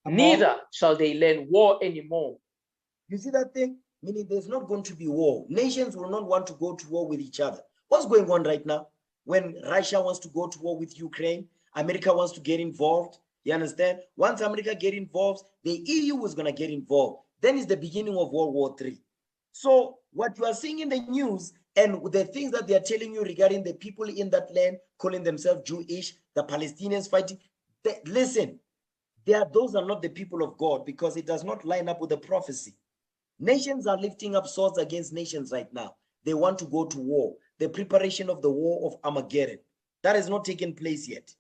S3: neither shall they learn war anymore.
S1: You see that thing? Meaning there's not going to be war. Nations will not want to go to war with each other. What's going on right now? When Russia wants to go to war with Ukraine, America wants to get involved. You understand? Once America get involved, the EU is going to get involved. Then it's the beginning of World War III. So what you are seeing in the news and the things that they are telling you regarding the people in that land calling themselves Jewish, the Palestinians fighting, listen, those are not the people of God, because it does not line up with the prophecy. Nations are lifting up swords against nations right now. They want to go to war. The preparation of the war of Armageddon. That has not taken place yet.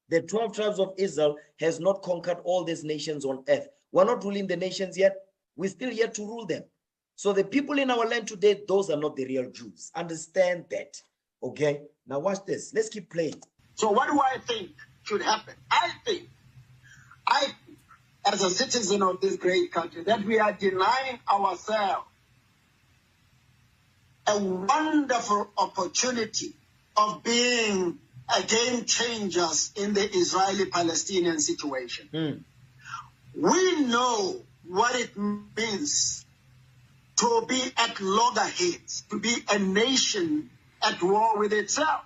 S1: The 12 tribes of Israel has not conquered all these nations on earth. We're not ruling the nations yet. We're still yet to rule them. So the people in our land today, those are not the real Jews. Understand that. Okay? Now watch this. Let's keep playing.
S11: So what do I think should happen? I think, as a citizen of this great country, that we are denying ourselves a wonderful opportunity of being a game changers in the Israeli-Palestinian situation. We know what it means to be at loggerheads, to be a nation at war with itself.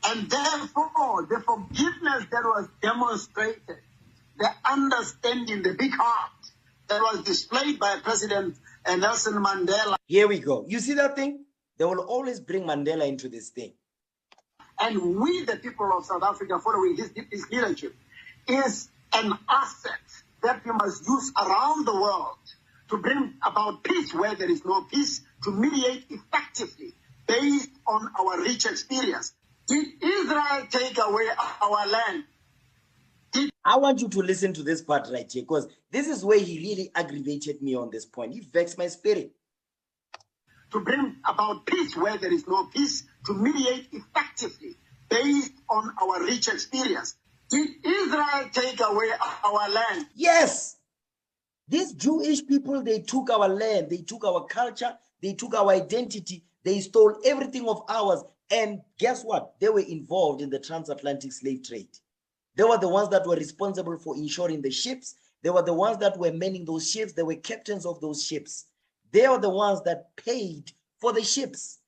S11: And therefore, the forgiveness that was demonstrated, the understanding, the big heart that was displayed by President Nelson Mandela.
S1: Here we go. You see that thing? They will always bring Mandela into this thing.
S11: And we, the people of South Africa, following his leadership, is an asset that we must use around the world to bring about peace where there is no peace, to mediate effectively based on our rich experience. Did Israel take away our land?
S1: I want you to listen to this part right here, because this is where he really aggravated me on this point. He vexed my spirit.
S11: To bring about peace where there is no peace, to mediate effectively based on our rich experience. Did Israel take away our land?
S1: Yes. These Jewish people, they took our land, they took our culture, they took our identity, they stole everything of ours. And guess what? They were involved in the transatlantic slave trade. They were the ones that were responsible for insuring the ships. They were the ones that were manning those ships. They were captains of those ships. They are the ones that paid for the ships.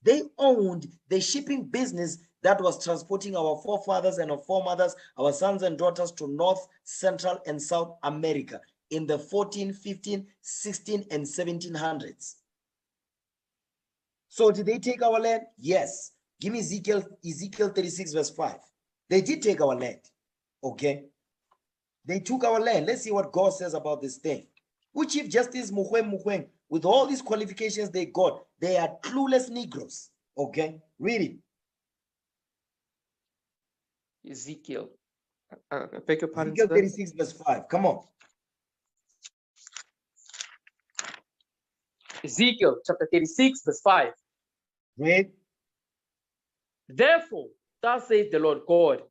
S1: They owned the shipping business that was transporting our forefathers and our foremothers, our sons and daughters to North, Central, and South America in the 14, 15, 16, and 1700s. So did they take our land? Yes. Give me Ezekiel 36 verse 5. They did take our land. Okay. They took our land. Let's see what God says about this thing. Which Chief Justice Mukweng, with all these qualifications they got, they are clueless Negroes. Okay. Read it.
S3: Ezekiel. Beg your pardon,
S1: Ezekiel 36 verse 5. Come on.
S3: Ezekiel chapter 36 verse 5.
S1: Read.
S3: Therefore, thus saith the Lord God,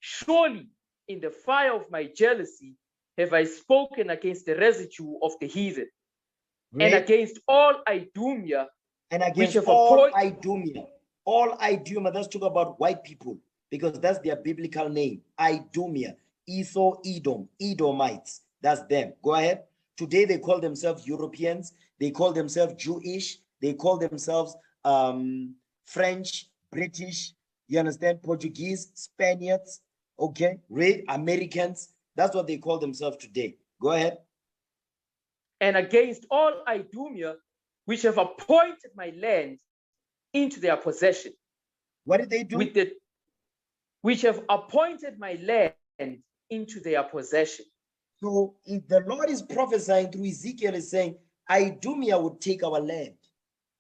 S3: surely in the fire of my jealousy have I spoken against the residue of the heathen, and against all Idumea,
S1: and against all Idumea. All Idumea, that's talking about white people, because that's their biblical name. Idumea, Esau, Edom, Edomites. That's them. Go ahead. Today they call themselves Europeans. They call themselves Jewish. They call themselves French, British, you understand, Portuguese, Spaniards, okay, Americans. That's what they call themselves today. Go ahead.
S3: And against all Idumea, which have appointed my land into their possession.
S1: What did they do?
S3: Which have appointed my land into their possession.
S1: So if the Lord is prophesying through Ezekiel, is saying, Idumea would take our land.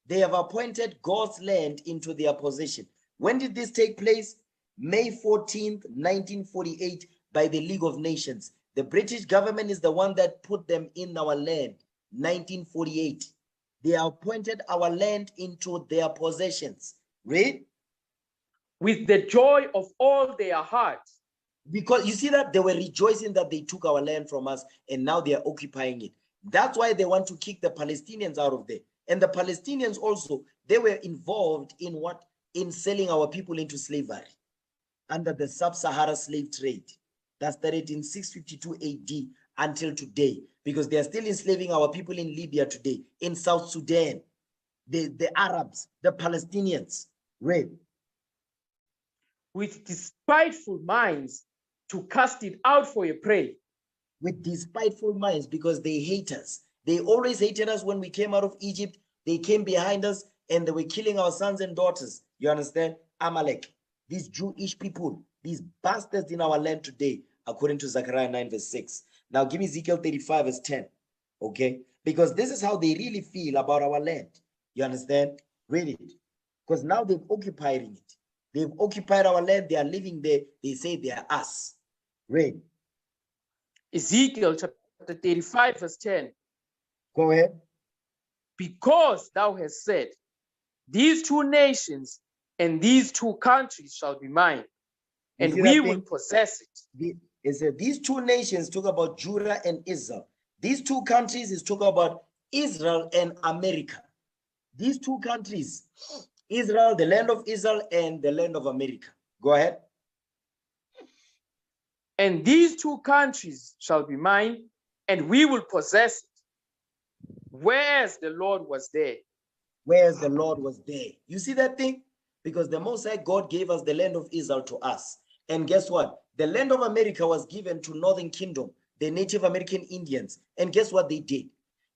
S1: They have appointed God's land into their possession. When did this take place? May 14th, 1948, by the League of Nations. The British government is the one that put them in our land, 1948. They appointed our land into their possessions. Read.
S3: With the joy of all their hearts.
S1: Because you see that they were rejoicing that they took our land from us and now they are occupying it. That's why they want to kick the Palestinians out of there. And the Palestinians also, they were involved in what? In selling our people into slavery under the sub-Sahara slave trade. That started in 652 AD until today, because they are still enslaving our people in Libya today, in South Sudan, the Arabs, the Palestinians. Read.
S3: With despiteful minds to cast it out for a prey.
S1: With despiteful minds, because they hate us. They always hated us when we came out of Egypt. They came behind us and they were killing our sons and daughters. You understand? Amalek, these Jewish people, these bastards in our land today, according to Zechariah 9 verse 6. Now give me Ezekiel 35 verse 10. Okay? Because this is how they really feel about our land. You understand? Read it. Because now they've occupied it. They've occupied our land. They are living there. They say they are us. Read.
S3: Ezekiel chapter 35 verse 10.
S1: Go ahead.
S3: Because thou hast said, these two nations and these two countries shall be mine, and we will possess it.
S1: It said these two nations talk about Judah and Israel. These two countries is talk about Israel and America. These two countries, Israel, the land of Israel, and the land of America. Go ahead.
S3: And these two countries shall be mine, and we will possess it. Whereas the Lord was there.
S1: Whereas the Lord was there. You see that thing? Because the Most High God gave us the land of Israel to us. And guess what? The land of America was given to Northern Kingdom, the Native American Indians. And guess what they did?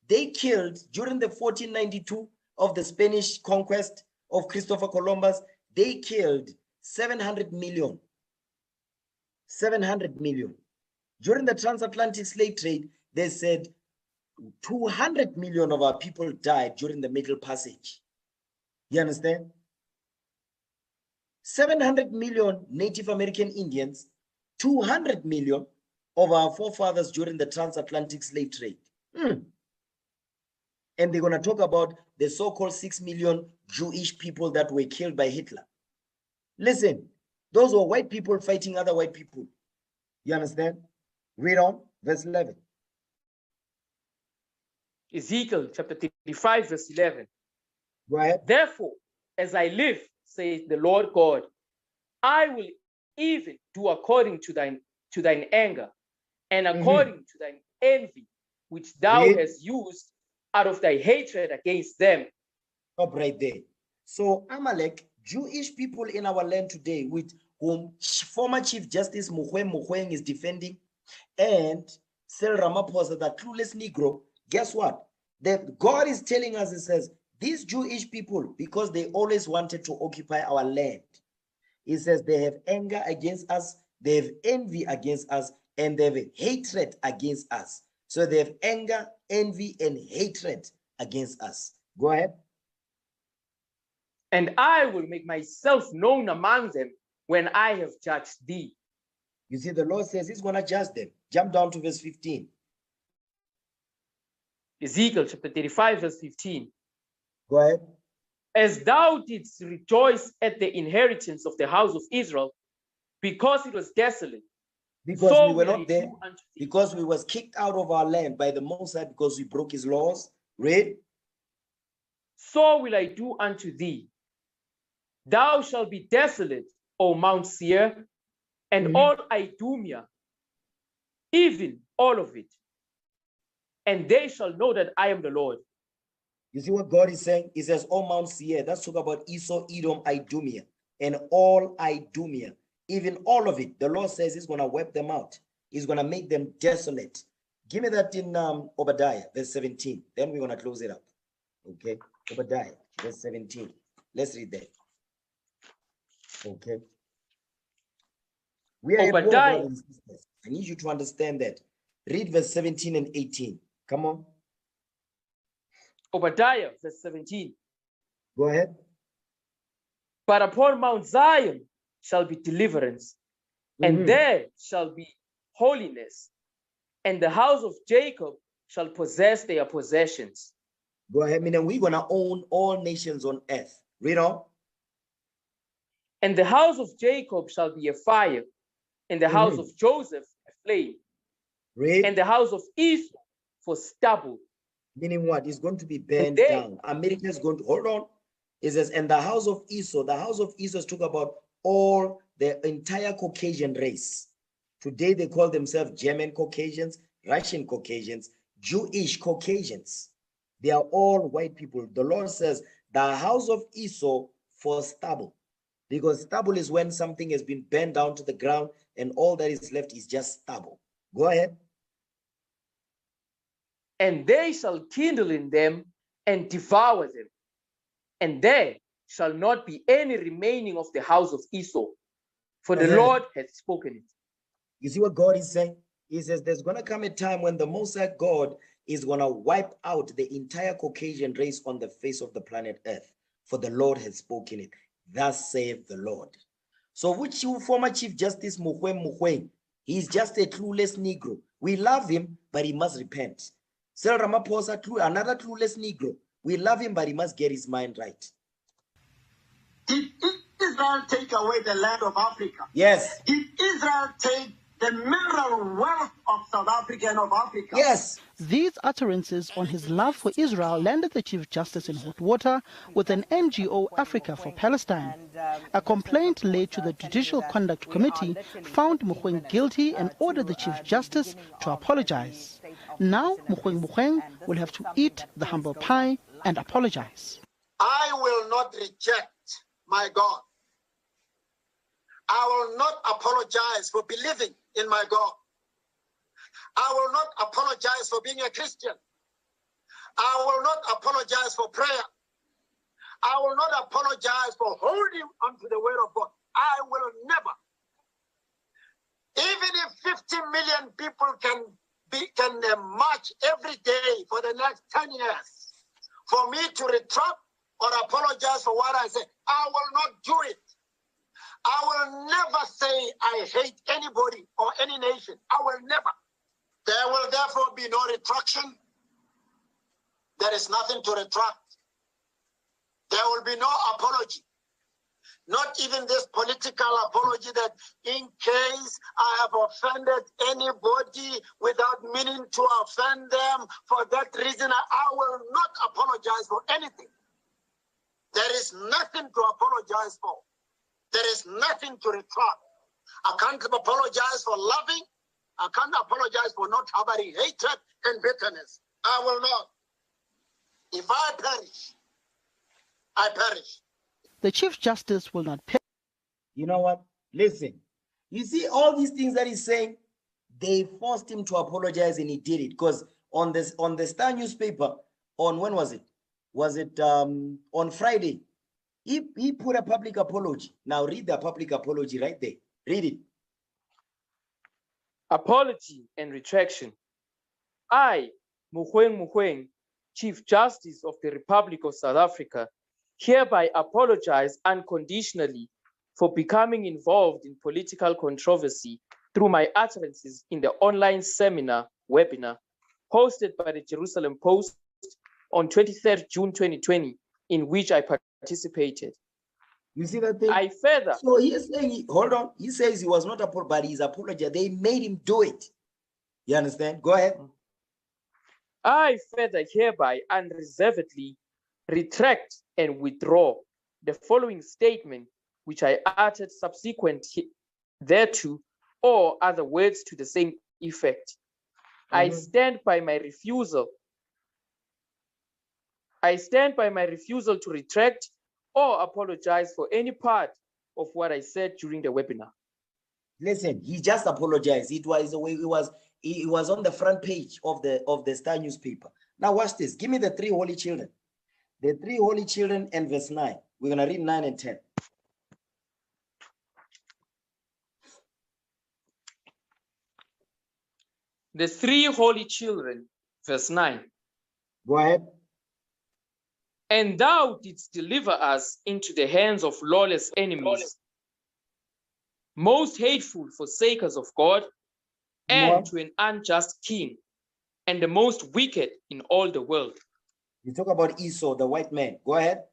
S1: They killed, during the 1492 of the Spanish conquest of Christopher Columbus, they killed 700 million. 700 million. During the transatlantic slave trade, they said 200 million of our people died during the Middle Passage. You understand? 700 million Native American Indians, 200 million of our forefathers during the transatlantic slave trade. And they're going to talk about the so-called 6 million Jewish people that were killed by Hitler. Listen, those were white people fighting other white people. You understand? Read on, verse 11.
S3: Ezekiel chapter 35, verse 11.
S1: Go ahead.
S3: Therefore, as I live, says the Lord God, I will even do according to thine anger, and according to thine envy, which thou hast used out of thy hatred against them.
S1: Stop right there. So Amalek, Jewish people in our land today, with whom former Chief Justice Mukwege is defending, and Cyril Ramaphosa, the clueless Negro, guess what? God is telling us, it says, these Jewish people, because they always wanted to occupy our land, it says they have anger against us, they have envy against us, and they have hatred against us. So they have anger, envy, and hatred against us. Go ahead.
S3: And I will make myself known among them when I have judged thee.
S1: You see, the Lord says he's going to judge them. Jump down to verse 15.
S3: Ezekiel chapter 35, verse 15.
S1: Go ahead.
S3: As thou didst rejoice at the inheritance of the house of Israel, because it was desolate.
S1: Because
S3: so
S1: we were not there, because we was kicked out of our land by the Most High because we broke his laws. Read.
S3: So will I do unto thee. Thou shalt be desolate, O Mount Seir, and all Idumea, even all of it. and they shall know that I am the Lord.
S1: You see what God is saying? He says, all Mount Seir, that's talk about Esau, Edom, Idumea, and all Idumea, even all of it. The Lord says he's going to wipe them out. He's going to make them desolate. Give me that in Obadiah, verse 17. Then we're going to close it up. Okay, Obadiah, verse 17. Let's read that. Okay. We are
S3: Obadiah.
S1: at war, brothers and sisters. I need you to understand that. Read verse 17 and 18. Come on.
S3: Obadiah, verse 17.
S1: Go ahead.
S3: But upon Mount Zion shall be deliverance, and there shall be holiness, and the house of Jacob shall possess their possessions.
S1: Go ahead, and we're going to own all nations on earth. Read on.
S3: And the house of Jacob shall be a fire, and the house of Joseph a flame,
S1: Read.
S3: and the house of Esau for stubble.
S1: Meaning what? It's going to be burned down. America is going to, hold on. It says, and the house of Esau is talk about all the entire Caucasian race. Today they call themselves German Caucasians, Russian Caucasians, Jewish Caucasians. They are all white people. The Lord says, the house of Esau for stubble. Because stubble is when something has been burned down to the ground and all that is left is just stubble. Go ahead.
S3: And they shall kindle in them and devour them. And there shall not be any remaining of the house of Esau, for the Lord hath spoken it.
S1: You see what God is saying? He says there's going to come a time when the Most High God is going to wipe out the entire Caucasian race on the face of the planet Earth, for the Lord has spoken it. Thus saith the Lord. So which former Chief Justice Muhweng, he's just a clueless Negro. We love him, but he must repent. Cyril Ramaphosa, another clueless Negro. We love him, but he must get his mind right.
S11: Did Israel take away the land of Africa?
S1: Yes.
S11: Did Israel take the mineral wealth of South Africa and of Africa?
S1: Yes.
S10: These utterances on his love for Israel landed the Chief Justice in hot water with an NGO, Africa for Palestine. A complaint led to the Judicial Conduct Committee found Muhweng guilty and ordered the Chief Justice to apologize. Now Muhweng will have to eat the humble pie and apologize.
S11: I will not reject my God. I will not apologize for believing in my God. I will not apologize for being a Christian. I will not apologize for prayer. I will not apologize for holding onto the word of God. I will never. Even if 50 million people can march every day for the next 10 years, for me to retract or apologize for what I say, I will not do it. I will never say I hate anybody or any nation. I will never. There will therefore be no retraction. There is nothing to retract. There will be no apology. Not even this political apology that in case I have offended anybody without meaning to offend them, for that reason I will not apologize for anything. There is nothing to apologize for. There is nothing to retract. I can't apologize for loving. I can't apologize for not harboring hatred and bitterness. I will not. If I perish, I perish.
S10: The Chief Justice will not pay.
S1: You know what? Listen. You see all these things that he's saying, they forced him to apologize and he did it. Because on the Star newspaper, on when was it? Was it on Friday? He put a public apology. Now read the public apology right there. Read it.
S3: Apology and retraction. I, Muhweng, Chief Justice of the Republic of South Africa, hereby apologize unconditionally for becoming involved in political controversy through my utterances in the online webinar hosted by the Jerusalem Post on 23rd June 2020, in which I participated.
S1: You see that thing?
S3: I further.
S1: So he's saying, hold on. He says he was not apologized, but he's apologized. They made him do it. You understand? Go ahead.
S3: I further hereby unreservedly retract and withdraw the following statement, which I uttered subsequent thereto, or other words to the same effect. I stand by my refusal. I stand by my refusal to retract or apologize for any part of what I said during the webinar.
S1: Listen, he just apologized. It was the way it was on the front page of the Star newspaper. Now watch this. Give me the 3 holy children. The 3 holy children and verse 9. We're gonna read 9 and 10.
S3: The 3 holy children, verse 9.
S1: Go ahead.
S3: And thou didst deliver us into the hands of lawless enemies, most hateful forsakers of God, and to an unjust king, and the most wicked in all the world.
S1: You talk about Esau, the white man. Go ahead.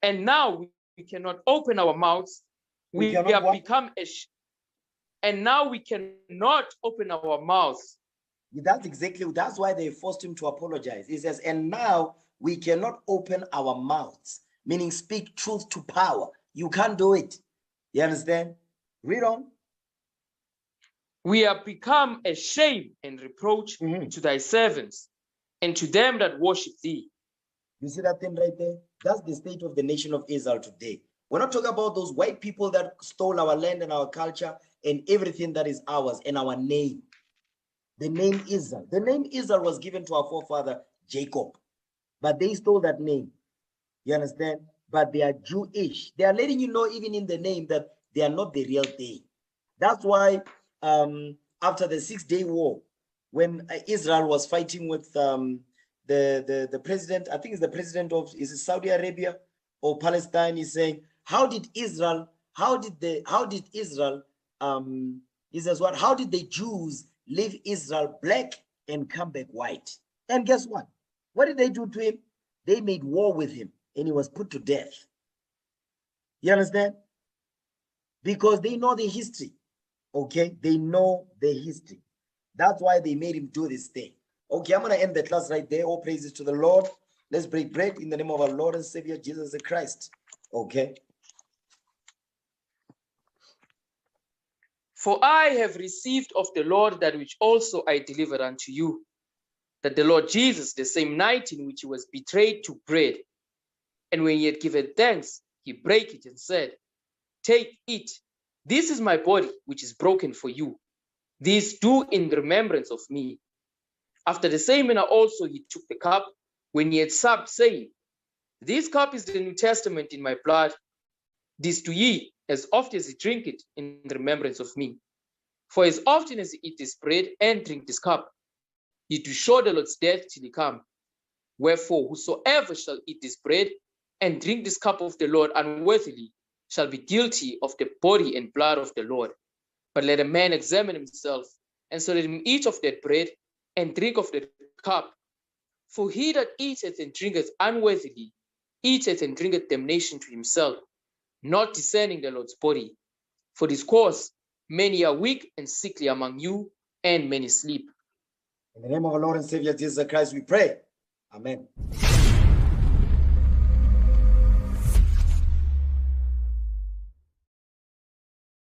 S3: And now we cannot open our mouths. We have become and now we cannot open our mouths.
S1: That's why they forced him to apologize. He says, and now we cannot open our mouths, meaning speak truth to power. You can't do it. You understand? Read on.
S3: We have become a shame and reproach to thy servants and to them that worship thee.
S1: You see that thing right there? That's the state of the nation of Israel today. We're not talking about those white people that stole our land and our culture and everything that is ours and our name. The name Israel. The name Israel was given to our forefather Jacob, but they stole that name. You understand? But they are Jewish. They are letting you know, even in the name, that they are not the real thing. That's why after the 6-day war, when Israel was fighting with the president, I think it's the president of, is it Saudi Arabia or Palestine, is saying, how did the Jews leave Israel black and come back white? And guess what? What did they do to him? They made war with him and he was put to death. You understand? Because they know the history. Okay, they know the history. That's why they made him do this thing. Okay, I'm going to end the class right there. All praises to the Lord. Let's break bread in the name of our Lord and Savior, Jesus Christ. Okay.
S3: For I have received of the Lord that which also I delivered unto you, that the Lord Jesus, the same night in which he was betrayed, took bread. And when he had given thanks, he brake it and said, take, eat. This is my body, which is broken for you. This do in remembrance of me. After the same manner also he took the cup when he had supped, saying, this cup is the New Testament in my blood. This do ye, as often as ye drink it, in remembrance of me. For as often as ye eat this bread and drink this cup, ye do show the Lord's death till he come. Wherefore, whosoever shall eat this bread and drink this cup of the Lord unworthily shall be guilty of the body and blood of the Lord. But let a man examine himself, and so let him eat of that bread and drink of the cup. For he that eateth and drinketh unworthily eateth and drinketh damnation to himself, not discerning the Lord's body. For this cause many are weak and sickly among you, and many sleep.
S1: In the name of our Lord and Savior Jesus Christ, we pray. Amen.